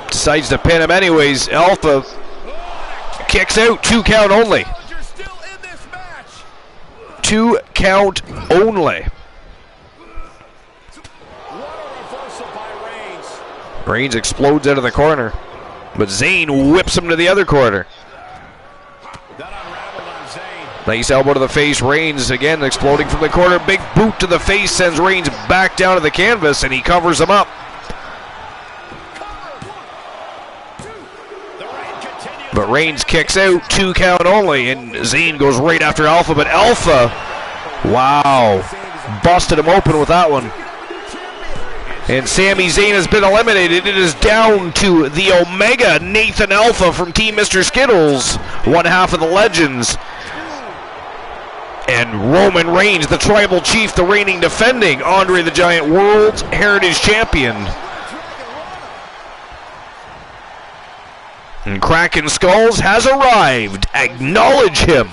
Decides to pin him anyways. Alpha kicks out, 2 count only. 2 count only. Reigns explodes out of the corner, but Zayn whips him to the other corner. Nice elbow to the face. Reigns again exploding from the corner. Big boot to the face sends Reigns back down to the canvas, and he covers him up. But Reigns kicks out, 2 count only, and Zayn goes right after Alpha, but Alpha, wow, busted him open with that one. And Sami Zayn has been eliminated. It is down to the Omega, Nathan Alpha from Team Mr. Skittles, one half of the Legends. And Roman Reigns, the Tribal Chief, the reigning defending Andre the Giant World Heritage Champion. And Kraken Skulls has arrived. Acknowledge him.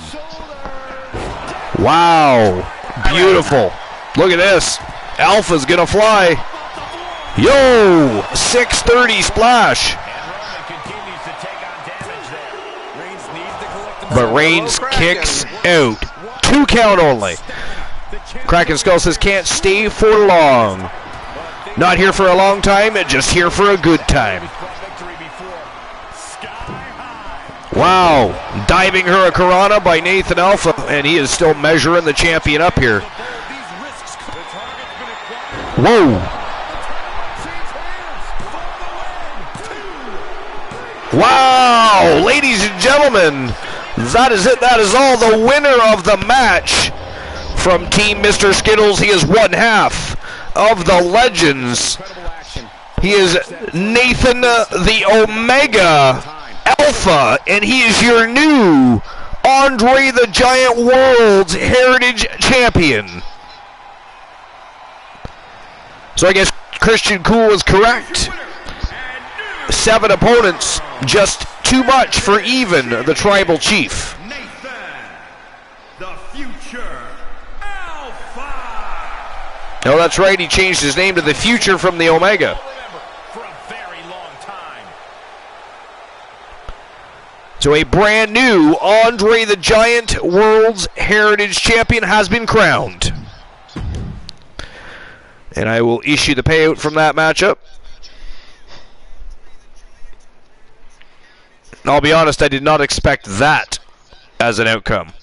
Wow. Beautiful. Look at this. Alpha's gonna fly. Yo! 630 splash. But Reigns kicks out. 2 count only. Kraken Skull says can't stay for long. Not here for a long time, just here for a good time. Wow, diving Hurricanrana by Nathan Alpha, and he is still measuring the champion up here. Whoa. Wow, ladies and gentlemen, that is it. That is all. The winner of the match from Team Mr. Skittles. He is one half of the Legends. He is Nathan the Omega Alpha, and he is your new Andre the Giant World's Heritage Champion. So I guess Christian Cool was correct. 7 opponents, just too much for even the Tribal Chief. Nathan, the Future Alpha. No, that's right, he changed his name to the Future from the Omega. For a very long time. So a brand new Andre the Giant World's Heritage Champion has been crowned. And I will issue the payout from that matchup. And I'll be honest, I did not expect that as an outcome.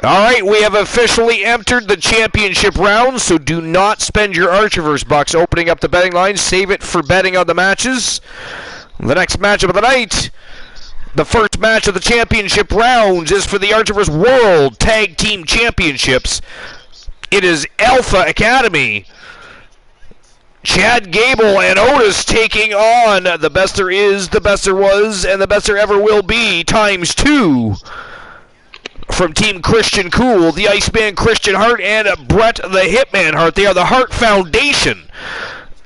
Alright, we have officially entered the championship round, so do not spend your Archiverse bucks opening up the betting line. Save it for betting on the matches. The next matchup of the night, the first match of the championship rounds, is for the Archiverse World Tag Team Championships. It is Alpha Academy. Chad Gable and Otis taking on the best there is, the best there was, and the best there ever will be, ×2. From Team Christian Cool, the Iceman Christian Hart and Bret the Hitman Hart. They are the Hart Foundation,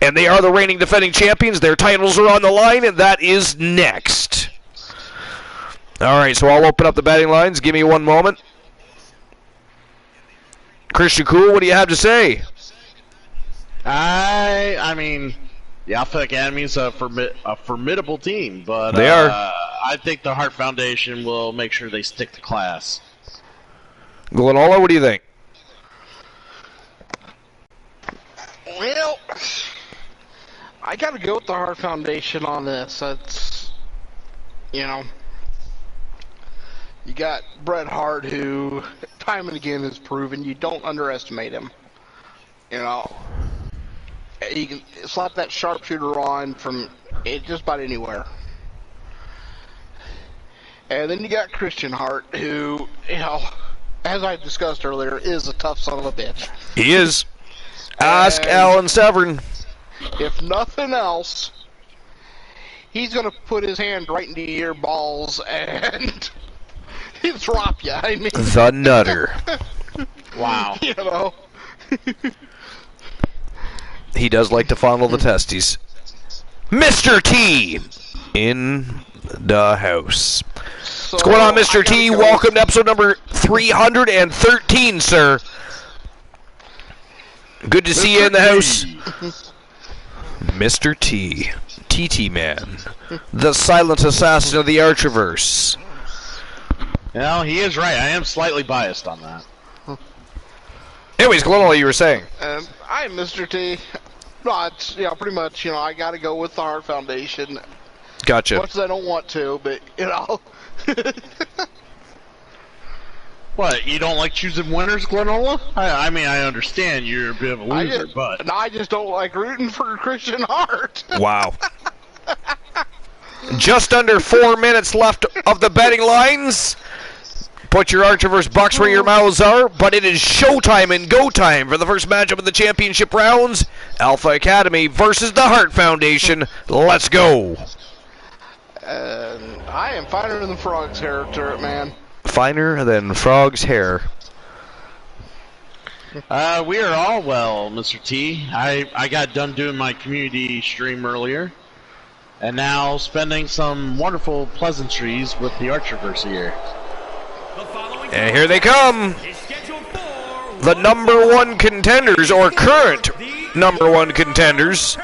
and they are the reigning defending champions. Their titles are on the line, and that is next. Alright, so I'll open up the betting lines. Give me one moment. Christian Cool, what do you have to say? I mean, the Alpha Academy is a formidable team, but they are. I think the Hart Foundation will make sure they stick to class. Glenola, what do you think? Well, I got to go with the Hart Foundation on this. That's, you know, you got Bret Hart, who time and again has proven you don't underestimate him. You know, he can slap that sharpshooter on from just about anywhere. And then you got Christian Hart, who, you know, as I discussed earlier, is a tough son of a bitch. He is. Ask Alan Severn. If nothing else, he's going to put his hand right into your balls and drop you. I mean, the Nutter. Wow. You know. He does like to fondle the testes. Mr. T in the house. So, what's going on, Mr. T? Welcome to episode number 313, sir. Good to see you in the house. Mr. T. TT Man. The silent assassin of the Archiverse. You know, he is right. I am slightly biased on that. Anyways, Glenola, you were saying. I'm Mr. T. No, it's, you know, pretty much, you know, I got to go with the Hart Foundation. Gotcha. Much as I don't want to, but, you know. What, you don't like choosing winners, Glenola? I mean, I understand you're a bit of a loser, but... No, I just don't like rooting for Christian Hart. Wow. Just under 4 minutes left of the betting lines. Put your Archiverse bucks where your mouths are, but it is showtime and go time for the first matchup of the championship rounds. Alpha Academy versus the Hart Foundation. Let's go. I am finer than Frog's hair, Turret Man. Finer than Frog's hair. We are all well, Mr. T. I got done doing my community stream earlier, and now spending some wonderful pleasantries with the Archiverse here. And here they come. The #1 contenders, or current #1 contenders,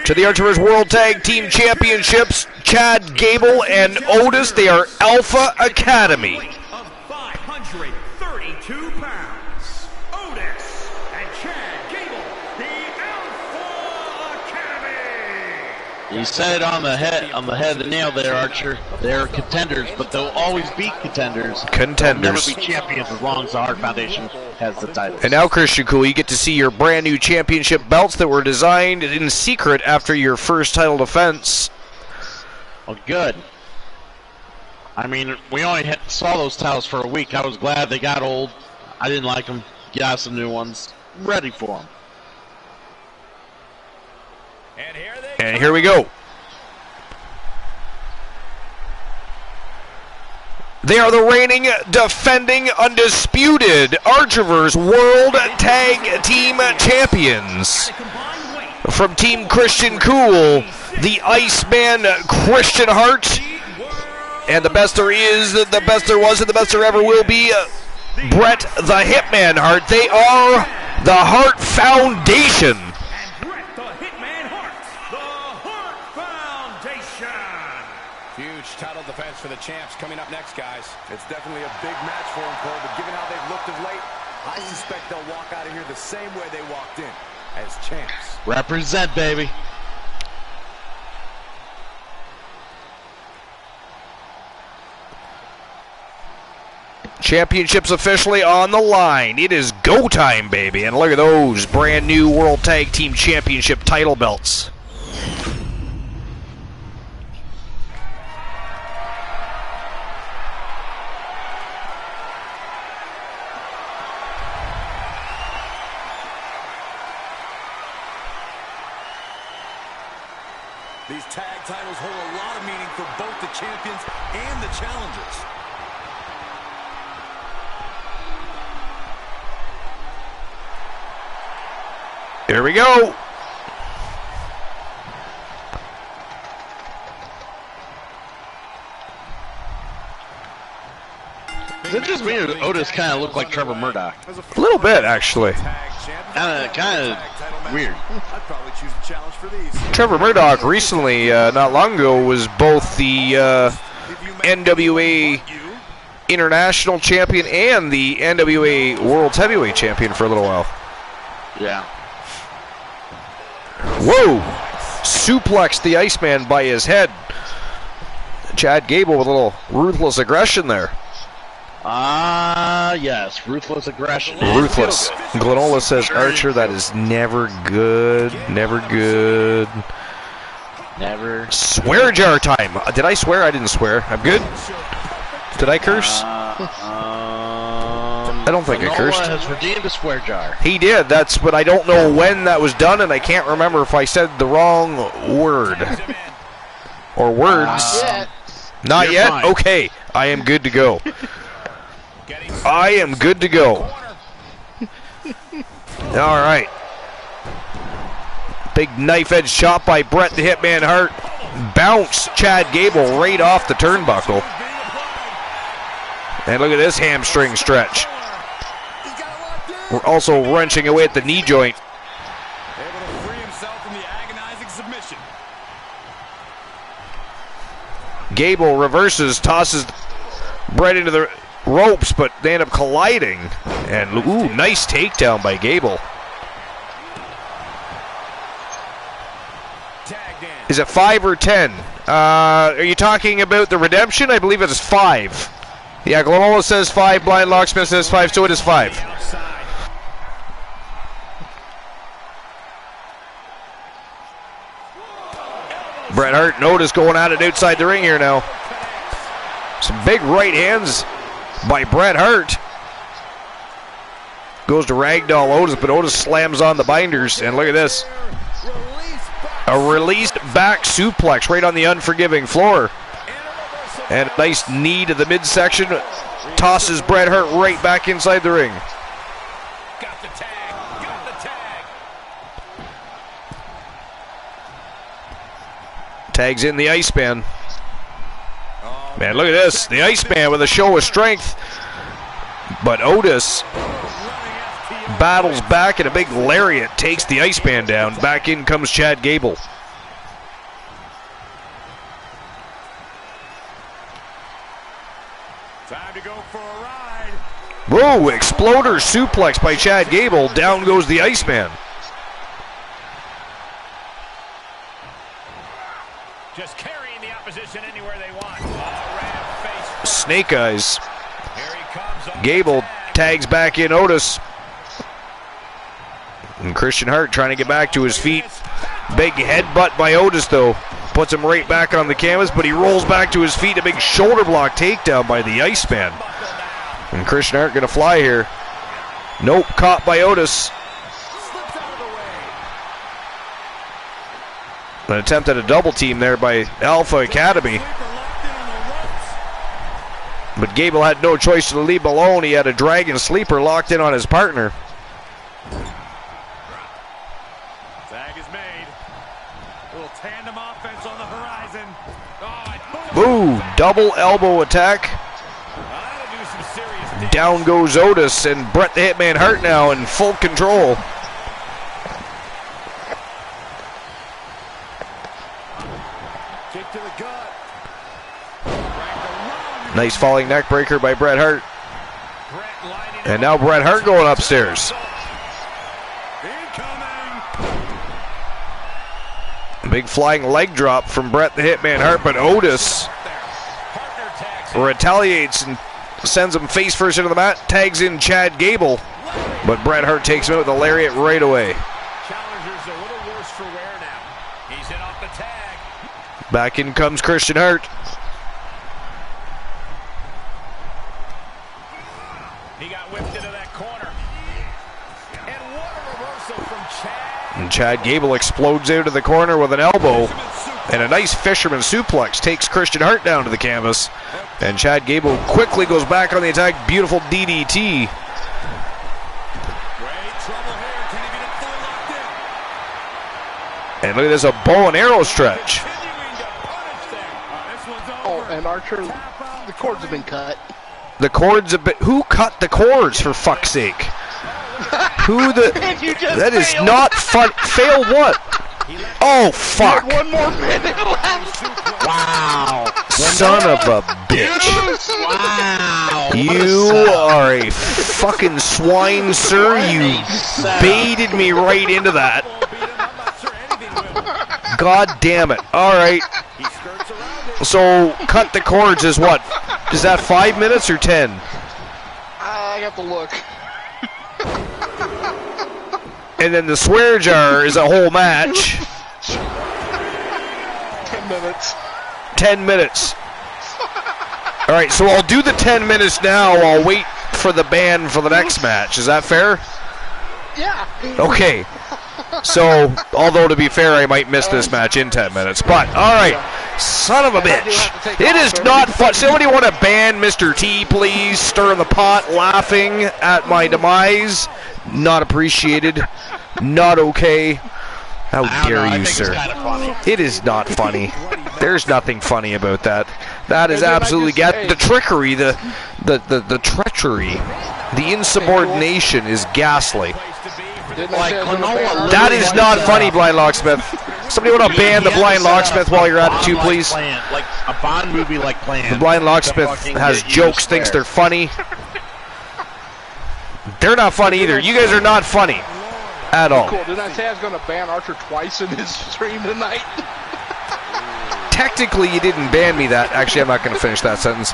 to the Archiverse World Tag Team Championships, Chad Gable and Otis. They are Alpha Academy. Of 532 pounds, Otis and Chad Gable, the Alpha Academy. You said it on the head of the nail there, Archer. They're contenders, but they'll always be contenders. Contenders. They'll never be champions as long as the Hart Foundation has the title. And now, Christian Cool, you get to see your brand new championship belts that were designed in secret after your first title defense. Well, good. I mean, we only saw those titles for a week. I was glad they got old. I didn't like them. Got some new ones. I'm ready for them. And here we go. They are the reigning, defending, undisputed Archiverse World Tag Team Champions. From Team Christian Cool, the Iceman Christian Hart. And the best there is, the best there was, and the best there ever will be, Bret the Hitman Hart. They are the Hart Foundation. Title defense for the champs coming up next, guys. It's definitely a big match for them, Cole, but given how they've looked of late, I suspect they'll walk out of here the same way they walked in, as champs. Represent, baby. Championship's officially on the line. It is go time, baby. And look at those brand new World Tag Team Championship title belts. These tag titles hold a lot of meaning for both the champions and the challengers. Here we go. Is it just me or Otis kind of looked like Trevor Murdoch? A little bit, actually. Kind of weird. I'd probably choose the challenge for these. Trevor Murdoch recently, not long ago, was both the NWA International Champion and the NWA World Heavyweight Champion for a little while. Yeah. Whoa! Suplexed the Iceman by his head. Chad Gable with a little ruthless aggression there. Yes, ruthless aggression. Ruthless. Glenola says, Archer, that is never good. Never good. Never. Swear jar time. Did I swear? I didn't swear. I'm good? Did I curse? I don't think I cursed. Glenola has redeemed a swear jar. He did. That's, but I don't know when that was done, and I can't remember if I said the wrong word. Or words. Not You're yet? fine. Okay. I am good to go. I am good to go. All right. Big knife edge shot by Bret the Hitman Hart. Bounce Chad Gable right off the turnbuckle. And look at this hamstring stretch. We're also wrenching away at the knee joint. Able to free himself from the agonizing submission. Gable reverses, tosses Bret into the ropes, but they end up colliding. And, ooh, nice takedown by Gable. Is it 5 or 10? Are you talking about the redemption? I believe it is 5. Yeah, Glenola says 5, Blind Locksmith says 5, so it is 5. Bret Hart and Otis going at it outside the ring here now. Some big right hands by Bret Hart. Goes to ragdoll Otis, but Otis slams on the binders. And look at this. A released back suplex right on the unforgiving floor. And a nice knee to the midsection. Tosses Bret Hart right back inside the ring. Got the tag. Got the tag. Tags in the Iceman. Man, look at this. The Iceman with a show of strength. But Otis battles back, and a big lariat takes the Iceman down. Back in comes Chad Gable. Time to go for a ride. Whoa, exploder suplex by Chad Gable. Down goes the Iceman. Just carrying the opposition anywhere they want. Snake eyes. Gable tags back in Otis. And Christian Hart trying to get back to his feet. Big headbutt by Otis, though. Puts him right back on the canvas, but he rolls back to his feet. A big shoulder block takedown by the Iceman. And Christian Hart going to fly here. Nope, caught by Otis. An attempt at a double team there by Alpha Academy. But Gable had no choice to leave alone. He had a dragon sleeper locked in on his partner. Tag is made. A little tandem offense on the horizon. Ooh, double elbow attack. Down goes Otis, and Bret the Hitman Hart now in full control. Kick to the gut. Nice falling neck breaker by Bret Hart. And now Bret Hart going upstairs. Big flying leg drop from Bret the Hitman Hart, but Otis retaliates and sends him face first into the mat, tags in Chad Gable, but Bret Hart takes him out with a lariat right away. Challenger's a little worse for wear now. He's in off the tag. Back in comes Christian Hart. He got whipped into that corner. And what a reversal from Chad. And Chad Gable explodes out of the corner with an elbow. And a nice fisherman suplex takes Christian Hart down to the canvas. And Chad Gable quickly goes back on the attack. Beautiful DDT. Great trouble here. Can he get it fully locked in? And look at this, a bow and arrow stretch. Continuing to punish them. This one's over. Oh, and Archer, the cords have been cut. The cords have been... Who cut the cords, for fuck's sake? Who the... That is not fun. Fail what? Oh, fuck. One more minute left. Wow. Son of a bitch. Wow. You are a fucking swine, sir. You baited me right into that. God damn it. All right. So, cut the cords is what? Is that 5 minutes or 10? I got to look. And then the swear jar is a whole match. 10 minutes. 10 minutes. All right, so I'll do the 10 minutes now. I'll wait for the band for the next match. Is that fair? Yeah. Okay. So, although to be fair, I might miss this match in 10 minutes. But, all right. Son of a bitch. It is not fun. Somebody want to ban Mr. T, please? Stir in the pot, laughing at my demise. Not appreciated. Not okay. How dare you, sir? It is not funny. There's nothing funny about that. That is absolutely the trickery, the treachery, the insubordination is ghastly. That is not funny, Blind Locksmith. Somebody want to ban the Blind Locksmith while you're at it too, please? Like a Bond movie like Plan. The Blind Locksmith has jokes, thinks they're funny. They're not funny either. You guys are not funny at all. Cool. Didn't I say I was going to ban Archer twice in his stream tonight? Technically, you didn't ban me that. Actually, I'm not going to finish that sentence.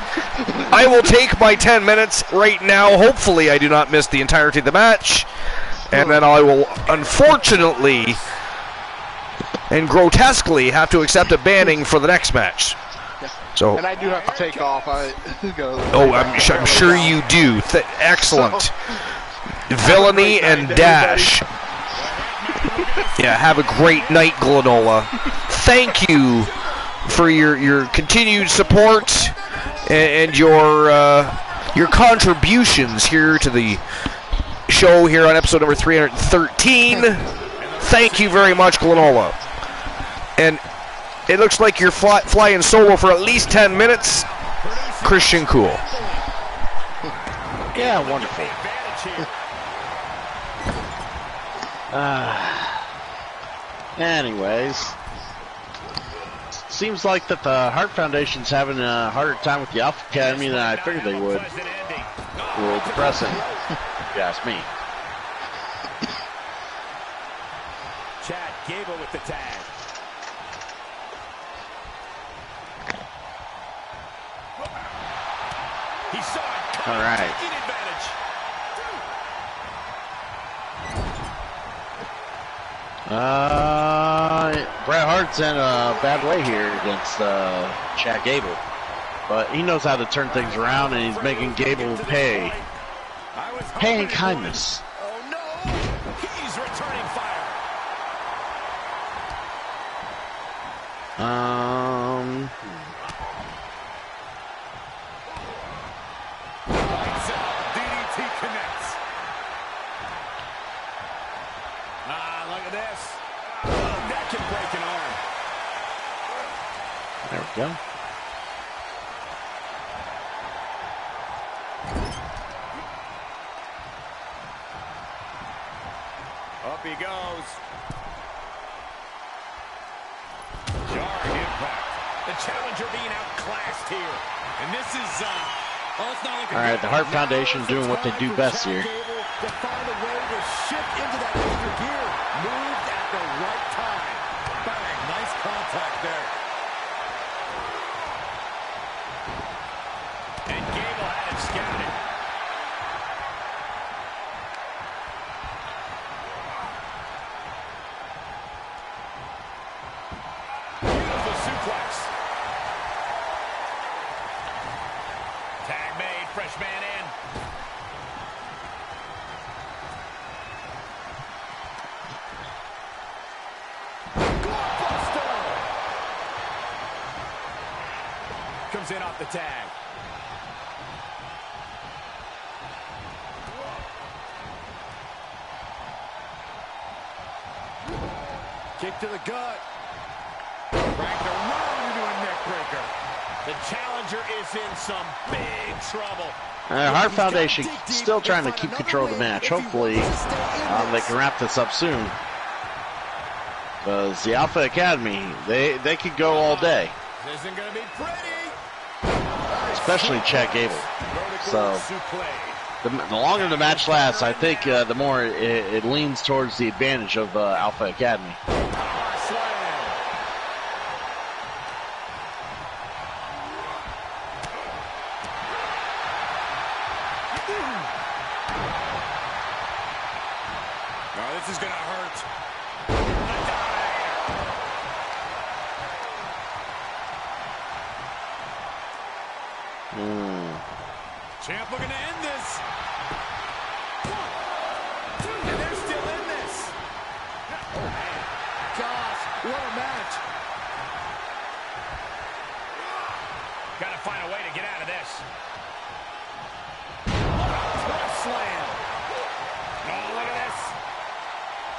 I will take my 10 minutes right now. Hopefully, I do not miss the entirety of the match. And then I will, unfortunately and grotesquely, have to accept a banning for the next match. So, and I do have to take off. I'm sure you do. Excellent. Villainy and dash. Yeah, have a great night, Glenola. Thank you for your continued support and your contributions here to the show here on episode number 313. Thank you very much, Glenola. And it looks like you're flying solo for at least 10 minutes. Christian Cool. Yeah, wonderful. Anyways, seems like that the Hart Foundation's having a harder time with the Alpha Academy than I figured they would. A little depressing, if you ask me. Chad Gable with the tag. He saw it. All right. Taking advantage. Bret Hart's in a bad way here against Chad Gable, but he knows how to turn things around, and he's making Gable pay in kindness. Oh no! He's returning fire. DDT connects. Look at this. Oh, that can break an arm. There we go. Up he goes. Jarring impact. The challenger being outclassed here. And this is Alright, the Hart Foundation doing what they do best here. To find a way to shift into that extra gear. Moved at the right time. Bang, nice contact there. And Gable had it scouted. Beautiful suplex. Tag made, fresh man in. Comes in off the tag. Kick to the gut. Dragged around into a neck breaker. The challenger is in some big trouble. Hart Foundation still trying to keep control of the match. Hopefully, they can wrap this up soon. Because the Alpha Academy, they could go all day. This isn't going to be pretty. Especially Chad Gable. So, the longer the match lasts, I think the more it leans towards the advantage of Alpha Academy. Oh, this is going to hurt. Champ looking to end this. And they're still in this. Oh, man. Gosh, what a match. Got to find a way to get out of this. Press slam. Oh, look at this.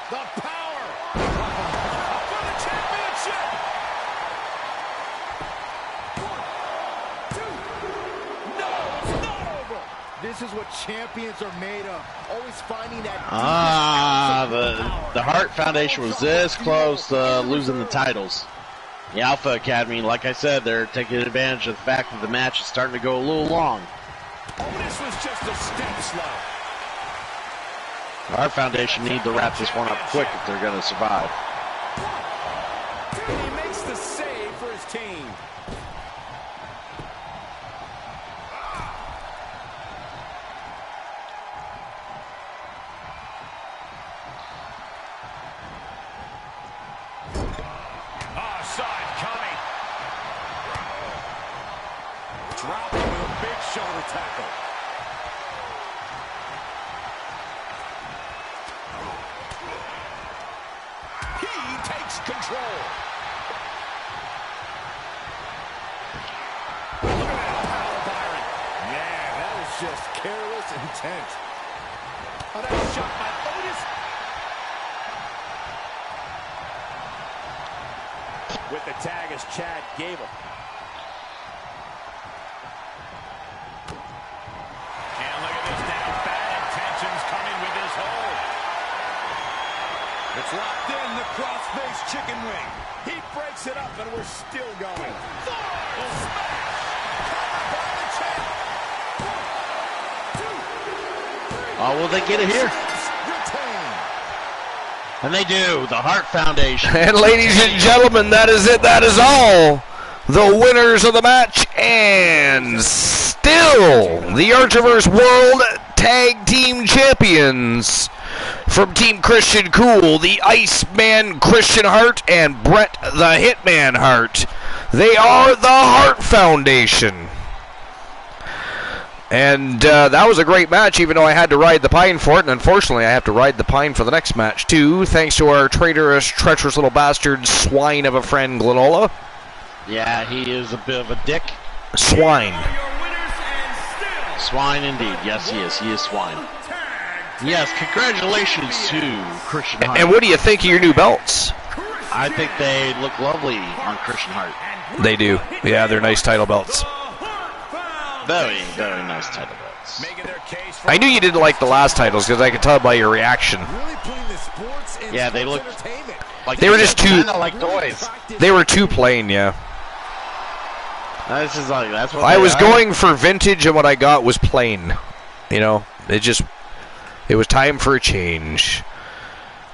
The power. For the championship. This is what champions are made of. Always finding that. The Hart Foundation was this close to losing the titles. The Alpha Academy, like I said, they're taking advantage of the fact that the match is starting to go a little long. Otis was just a step slow. The Hart Foundation need to wrap this one up quick if they're going to survive. He makes the save for his team. Dropping with a big shoulder tackle. He takes control. Look at that power, Byron. Yeah, that was just careless intent. Oh, that shot by Otis. With the tag is Chad Gable. It's locked in, the cross-face chicken wing. He breaks it up, and we're still going. Forward smash! Oh, will they get it here? And they do. The Hart Foundation. And ladies and gentlemen, that is it. That is all. The winners of the match, and still the Archiverse World Tag Team Champions. From Team Christian Cool, the Iceman Christian Hart and Bret the Hitman Hart. They are the Hart Foundation. And that was a great match, even though I had to ride the pine for it. And unfortunately, I have to ride the pine for the next match, too, thanks to our traitorous, treacherous little bastard swine of a friend, Glenola. Yeah, he is a bit of a dick. Swine. Swine indeed. Yes, he is. He is swine. Yes, congratulations to Christian Hart. And what do you think of your new belts? I think they look lovely on Christian Hart. They do. Yeah, they're nice title belts. Very, very nice title belts. I knew you didn't like the last titles because I could tell by your reaction. Yeah, they look like they were just too like toys. They were too plain, yeah. This is like, that's what I was going for vintage, and what I got was plain. You know, it was time for a change.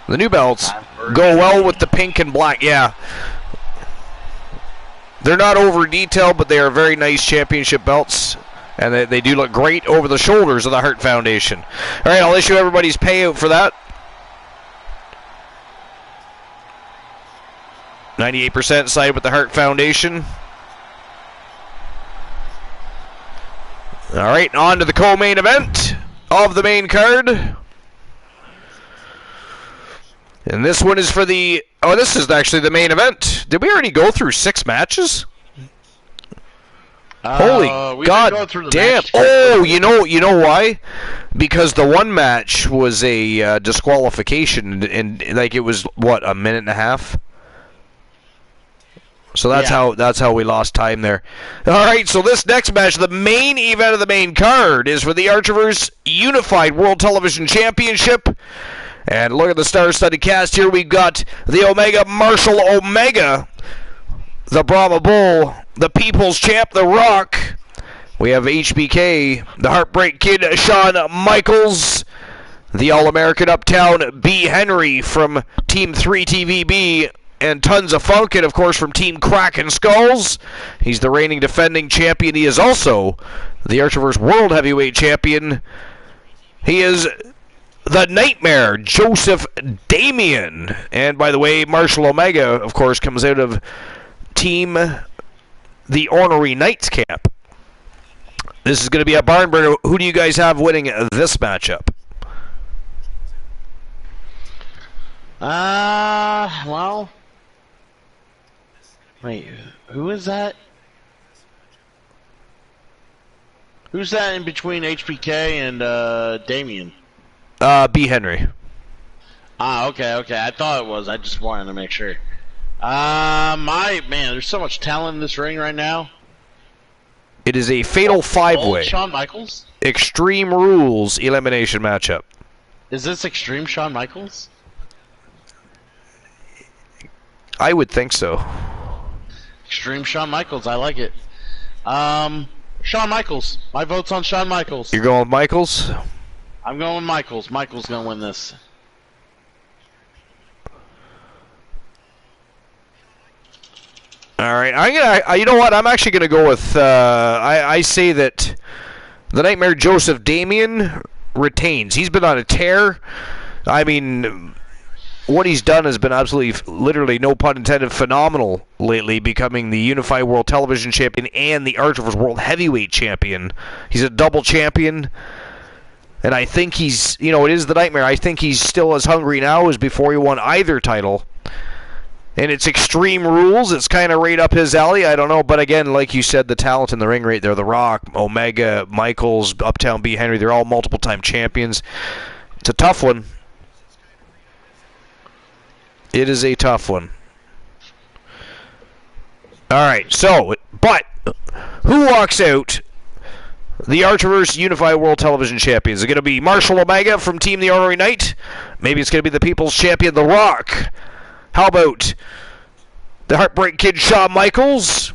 The new belts go well with the pink and black. Yeah. They're not over detailed, but they are very nice championship belts. And they do look great over the shoulders of the Hart Foundation. All right, I'll issue everybody's payout for that. 98% side with the Hart Foundation. All right, on to the co-main event of the main card. And this one is for the... Oh, this is actually the main event. Did we already go through 6 matches? Holy God damn. Oh, you know why? Because the one match was a disqualification, and like it was, what, a minute and a half? So that's how we lost time there. All right, so this next match, the main event of the main card, is for the Archiverse Unified World Television Championship. And look at the star-studded cast here. We've got the Omega Marshall Omega, the Brahma Bull, the People's Champ, The Rock. We have HBK, the Heartbreak Kid, Shawn Michaels, the All-American Uptown B. Henry from Team 3TVB, and Tons of Funk, and of course from Team Kraken Skulls. He's the reigning defending champion. He is also the Archiverse World Heavyweight Champion. He is the Nightmare, Joseph Damien. And by the way, Marshall Omega, of course, comes out of Team the Ornery Knights camp. This is going to be a barn burner. Who do you guys have winning this matchup? Well, wait, who is that? Who's that in between HBK and Damien? B. Henry. Okay. I thought it was. I just wanted to make sure. Man, there's so much talent in this ring right now. It is a fatal 5-way. Shawn Michaels? Extreme Rules elimination matchup. Is this Extreme Shawn Michaels? I would think so. Extreme Shawn Michaels, I like it. Shawn Michaels. My vote's on Shawn Michaels. You're going with Michaels? I'm going with Michaels. Michaels gonna win this. All right, you know what? I'm actually gonna go with. I say that the Nightmare Joseph Damien retains. He's been on a tear. I mean, what he's done has been absolutely, literally, no pun intended, phenomenal lately, becoming the Unified World Television Champion and the Archiverse World Heavyweight Champion. He's a double champion. And I think he's, it is the Nightmare. I think he's still as hungry now as before he won either title. And it's Extreme Rules. It's kind of right up his alley. I don't know. But again, like you said, the talent in the ring right there, The Rock, Omega, Michaels, Uptown B. Henry, they're all multiple-time champions. It's a tough one. It is a tough one. All right, but who walks out the Archiverse Unified World Television Champions? Is it going to be Marshall Omega from Team the Ornery Knight? Maybe it's going to be the People's Champion, The Rock. How about the Heartbreak Kid, Shawn Michaels?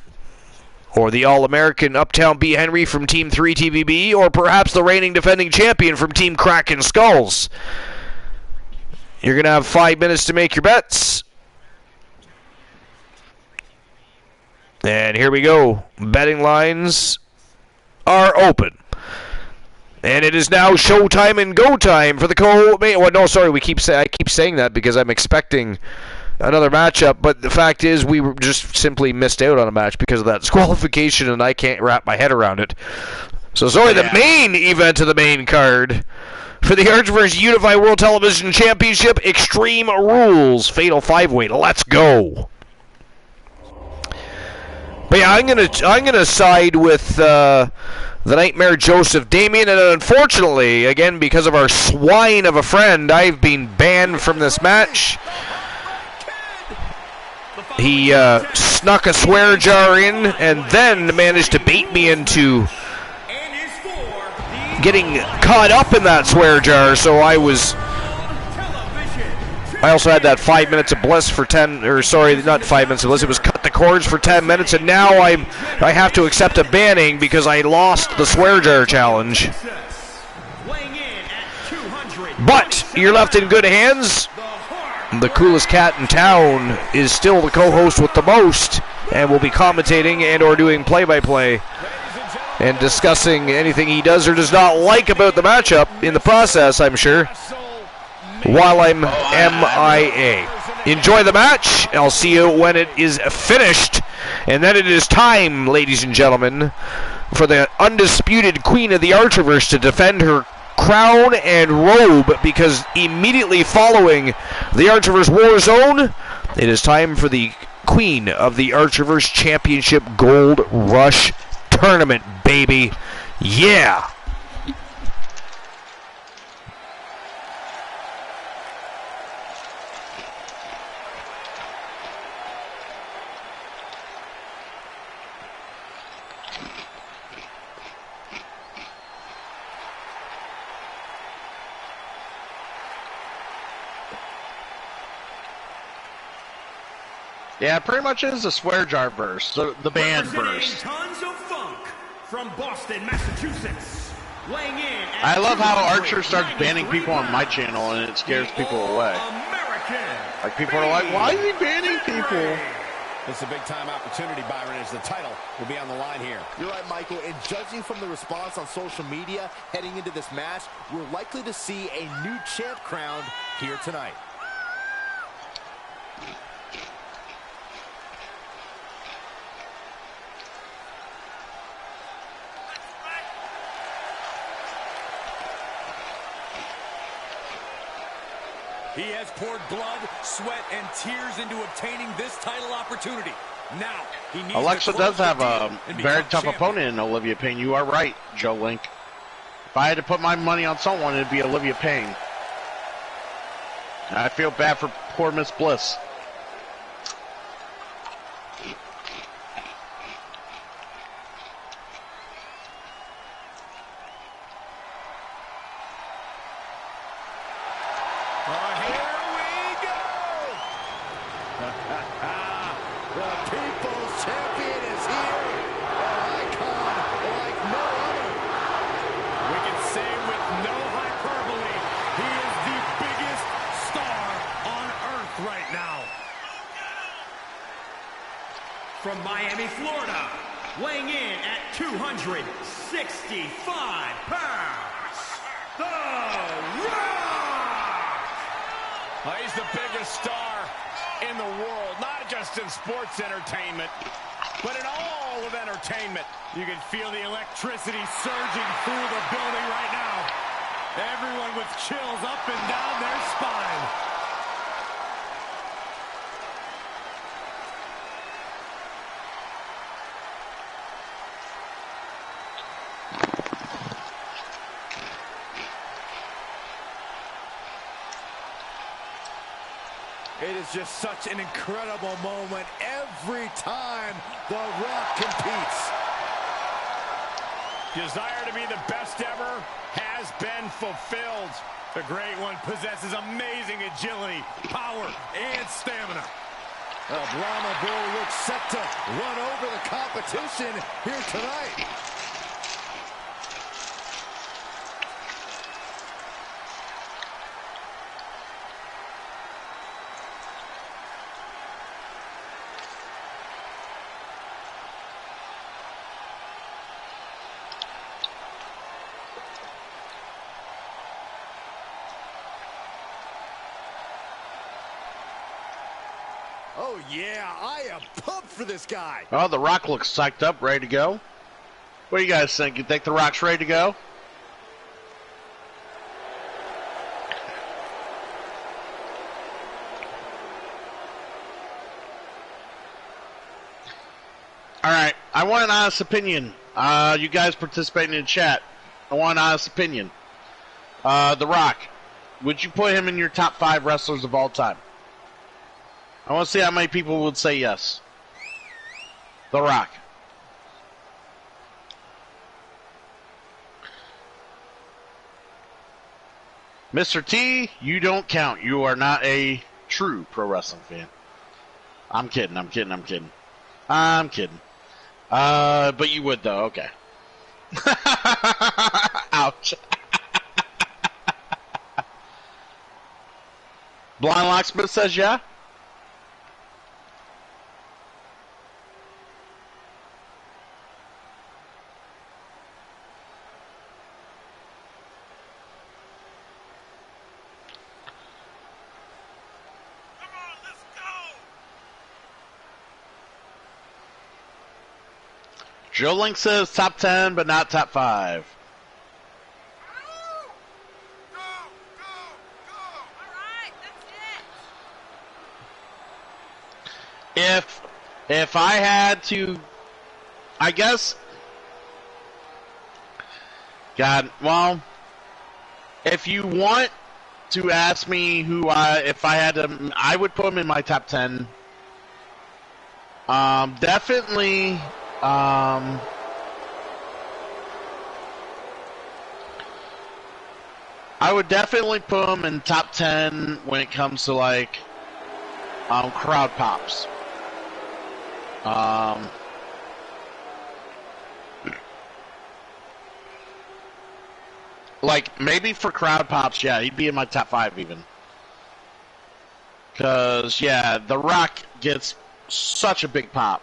Or the All-American Uptown B. Henry from Team 3TVB? Or perhaps the reigning defending champion from Team Kraken Skulls? You're going to have 5 minutes to make your bets. And here we go. Betting lines are open. And it is now showtime and go time for the co-main. Well, no, sorry, I keep saying that because I'm expecting another matchup, but the fact is we just simply missed out on a match because of that disqualification, and I can't wrap my head around it. So, sorry, the main event of the main card for the Archiverse Unified World Television Championship, Extreme Rules, Fatal 5-Way. Let's go. But yeah, I'm gonna side with the Nightmare Joseph Damien, and unfortunately, again, because of our swine of a friend, I've been banned from this match. He snuck a swear jar in and then managed to bait me into getting caught up in that swear jar, so I also had that 5 minutes of bliss for 10, or sorry, not 5 minutes of bliss, it was cut the cords for 10 minutes, and now I have to accept a banning because I lost the swear jar challenge. But you're left in good hands. The coolest cat in town is still the co-host with the most, and will be commentating and or doing play-by-play and discussing anything he does or does not like about the matchup in the process, I'm sure, while I'm MIA. Enjoy the match. I'll see you when it is finished. And then it is time, ladies and gentlemen, for the undisputed queen of the Archerverse to defend her crown and robe, because immediately following the Archerverse War Zone, it is time for the Queen of the Archerverse Championship Gold Rush Tournament, baby. Yeah! Yeah, it pretty much is a swear jar verse, the band verse. Tons of funk from Boston, Massachusetts. Weighing in I love how Archer starts banning people on my channel and it scares people away. Like, people are like, why is he banning people? It's a big-time opportunity, Byron, as the title will be on the line here. You're right, Michael, and judging from the response on social media heading into this match, we're likely to see a new champ crowned here tonight. He has poured blood, sweat, and tears into obtaining this title opportunity. Now, he needs Alexa does have a very tough opponent in Olivia Payne. You are right, Joe Link. If I had to put my money on someone, it'd be Olivia Payne. I feel bad for poor Miss Bliss. From Miami, Florida, weighing in at 265 pounds, The Rock! He's the biggest star in the world, not just in sports entertainment, but in all of entertainment. You can feel the electricity surging through the building right now. Everyone with chills up and down their spine. It is just such an incredible moment every time The Rock competes. Desire to be the best ever has been fulfilled. The Great One possesses amazing agility, power, and stamina. Brahma Bull looks set to run over the competition here tonight. Oh, yeah, I am pumped for this guy. Oh, The Rock looks psyched up, ready to go. What do you guys think? You think The Rock's ready to go? All right, I want an honest opinion. You guys participating in chat, I want an honest opinion. The Rock, would you put him in your top 5 wrestlers of all time? I want to see how many people would say yes. The Rock. Mr. T, you don't count. You are not a true pro wrestling fan. I'm kidding. I'm kidding. But you would, though. Okay. Ouch. Blind Locksmith says yeah. Joe Link says top 10, but not top 5. If I had to, I guess, God, well, if you want to ask me who if I had to, I would put him in my top 10. Definitely. I would definitely put him in top 10 when it comes to like crowd pops. Like maybe for crowd pops, yeah, he'd be in my top 5 even. Cause yeah, The Rock gets such a big pop.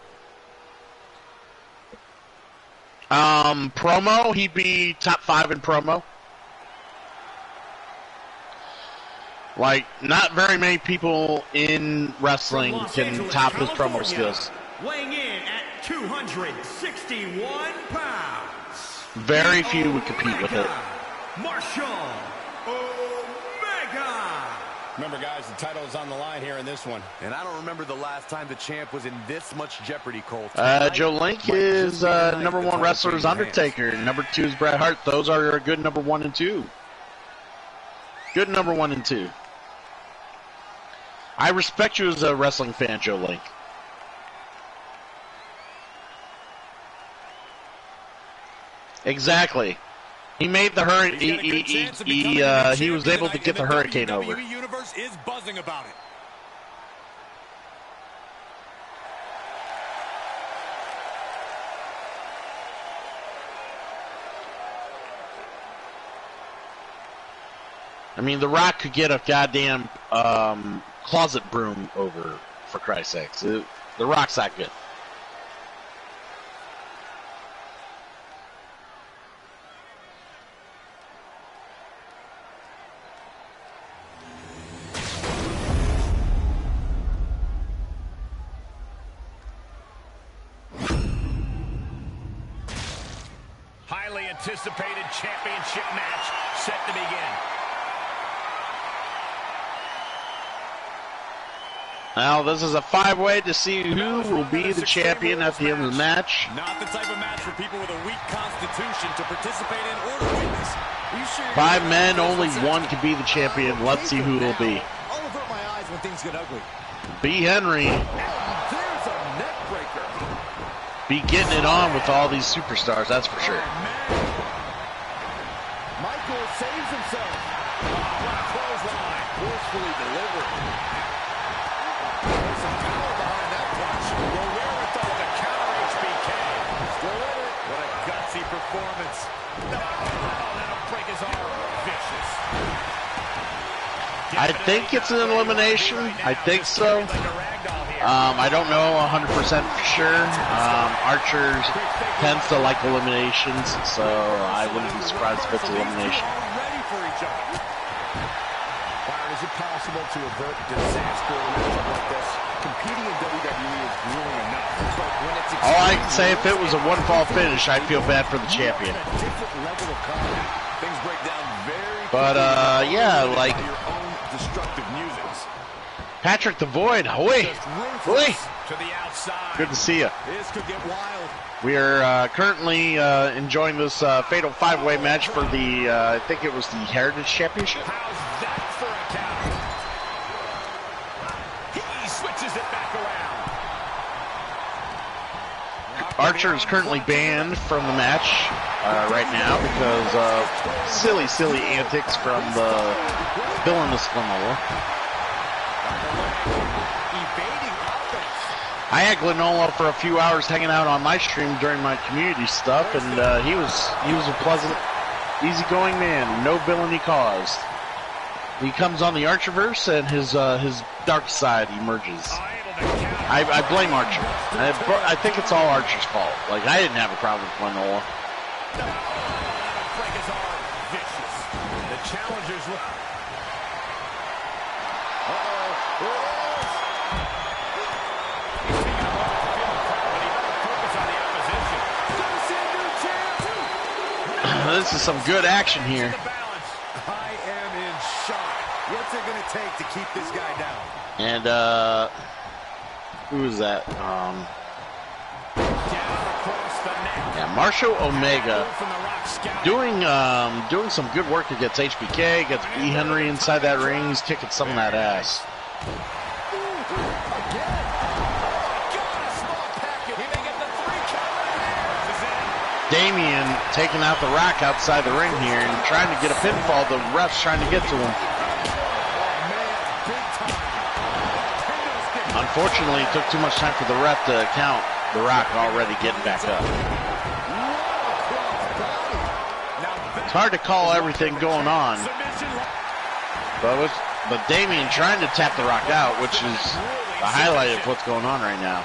Promo, he'd be top 5 in promo. Like, not very many people in wrestling can top his promo skills. Weighing in at 261 pounds. Very few would compete with it. Marshall Omega. Remember, guys, the title is on the line here in this one. And I don't remember the last time the champ was in this much jeopardy, Cole. Joe Link is number 1 wrestler is Undertaker. Number 2 is Bret Hart. Those are a good number 1 and 2. Good number 1 and 2. I respect you as a wrestling fan, Joe Link. Exactly. He made the hurricane. He was able to get the hurricane over. WWE Universe is buzzing about it. I mean, The Rock could get a goddamn closet broom over, for Christ's sakes. The Rock's that good. Highly anticipated championship match set to begin. Now, this is a 5-way to see who will be the champion at the end of the match. Not the type of match for people with a weak constitution to participate in or to witness. 5 men, only 1 can be the champion. Let's see who it will be. I'll avert my eyes when things get ugly. B. Henry. There's a neck breaker. Be getting it on with all these superstars, that's for sure. Michael saves himself. Clothesline. Forcefully delivered. There's some power behind that punch. Well, wherewithal to counter HBK. Still in it. What a gutsy performance. Oh, that'll break his arm. Vicious. I think it's an elimination. I think so. I don't know 100% for sure. Archer tends to like eliminations, so I wouldn't be surprised if it's elimination. Ready for each other. Byron, is it possible to avert disaster in a matchup like this? Competing in WWE is grueling enough, but when it's all I can say, if it was a 1-fall finish, I'd feel bad for the champion. a different level of combat, things break down very But yeah, like your own destructive musings. Patrick the Void, hoy, hoy. To the outside. Good to see you. This could get wild. We are currently enjoying this fatal 5-way match for the, I think it was the Heritage Championship. How's that for a counter? He switches it back around. Archer is currently banned from the match right now because of silly antics from the villainous Flamola. I had Glenola for a few hours hanging out on my stream during my community stuff, and he was a pleasant, easygoing man, no villainy caused. He comes on the Archerverse, and his dark side emerges. I blame Archer. I think it's all Archer's fault. Like, I didn't have a problem with Glenola. The challengers look. This is some good action here. I am in shock. What's it going to take to keep this guy down? And, who is that? Yeah, Marshall Omega doing some good work against HBK, against B. Henry inside that ring. He's kicking some of that ass. Damien taking out the Rock outside the ring here and trying to get a pinfall. The ref's trying to get to him. Unfortunately, it took too much time for the ref to count the Rock already getting back up. It's hard to call everything going on, but Damien trying to tap the Rock out, which is the highlight of what's going on right now.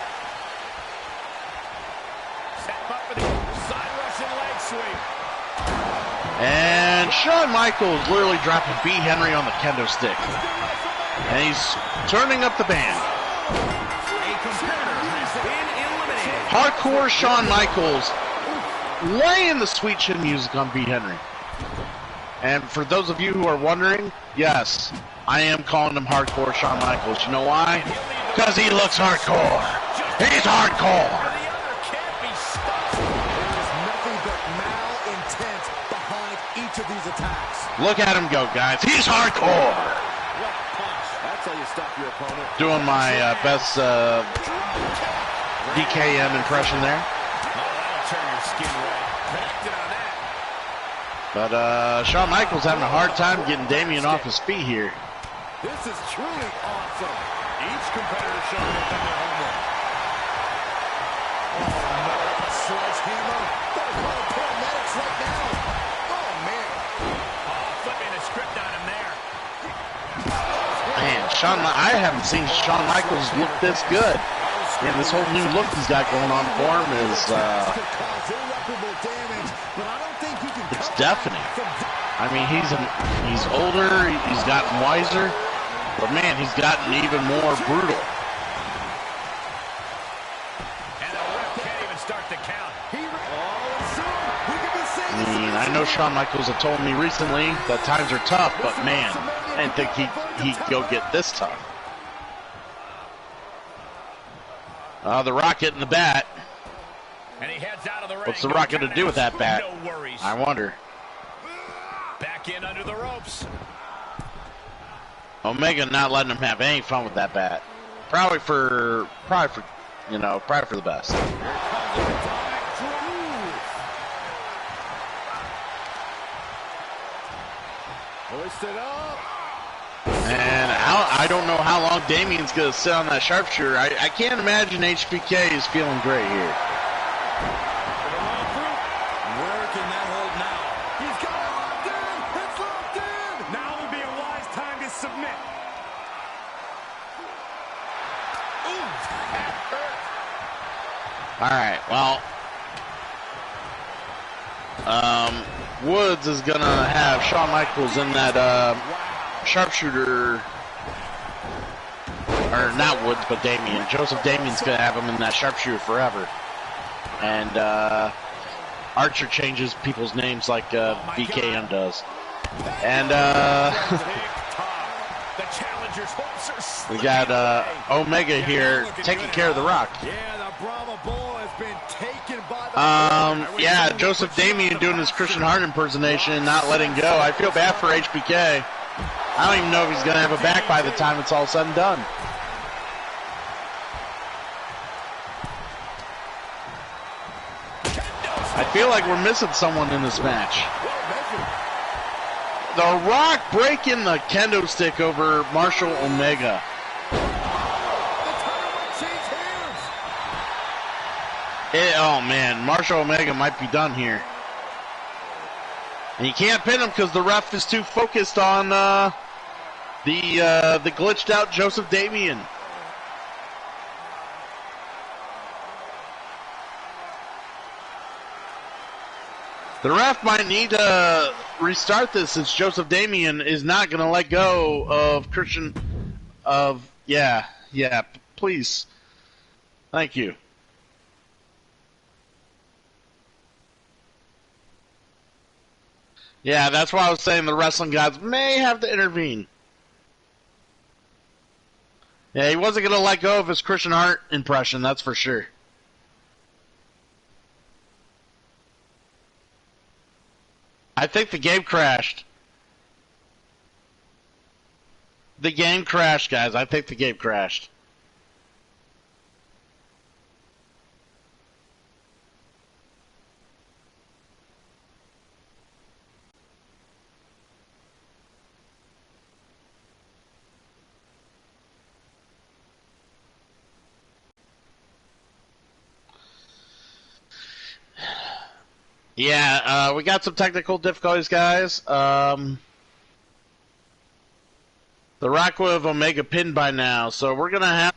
And Shawn Michaels literally dropping B. Henry on the kendo stick. And he's turning up the band. Hardcore Shawn Michaels laying the sweet chin music on B. Henry. And for those of you who are wondering, yes, I am calling him Hardcore Shawn Michaels. You know why? Because he looks hardcore. He's hardcore. Of these attacks. Look at him go, guys. He's hardcore. That's how you stop your opponent. Doing my best DKM impression there. But Shawn Michaels having a hard time getting Damien off his feet here. This is truly awesome. Each competitor showing up on their homework. Oh no, sledgehammer. Better call the paramedics right now. I haven't seen Shawn Michaels look this good. And this whole new look he's got going on for him is, it's deafening. I mean, he's older, he's gotten wiser, but man, he's gotten even more brutal. And the ref can't even start the count. I mean, I know Shawn Michaels had told me recently that times are tough, but man, I didn't think he'd go get this tough. The Rock hitting the bat. And he heads out of the ring. What's the Rock going to do with that bat? No worries. I wonder. Back in under the ropes. Omega not letting him have any fun with that bat. Probably for the best. Hoisted up. And I don't know how long Damien's going to sit on that sharpshooter. I can't imagine HBK is feeling great here. Where can that hold now? He's got it locked in. It's locked in. Now would be a wise time to submit. Ooh, that hurt. All right, well, Woods is going to have Shawn Michaels in that sharpshooter, or not Woods, but Damien. Joseph Damien's going to have him in that sharpshooter forever. And Archer changes people's names like BKM does. And we got Omega here taking care of the Rock. Yeah, Joseph Damien doing his Christian Hart impersonation, not letting go. I feel bad for HBK. I don't even know if he's going to have a back by the time it's all said and done. I feel like we're missing someone in this match. The Rock breaking the kendo stick over Marshall Omega. Oh, man. Marshall Omega might be done here. And you can't pin him because the ref is too focused on the glitched out Joseph Damien. The ref might need to restart this since Joseph Damien is not going to let go of Christian. Yeah, please. Thank you. Yeah, that's why I was saying the wrestling gods may have to intervene. Yeah, he wasn't going to let go of his Christian Hart impression, that's for sure. I think the game crashed. The game crashed, guys. I think the game crashed. Yeah, we got some technical difficulties, guys. The Rock would have Omega pinned by now, so we're going to have...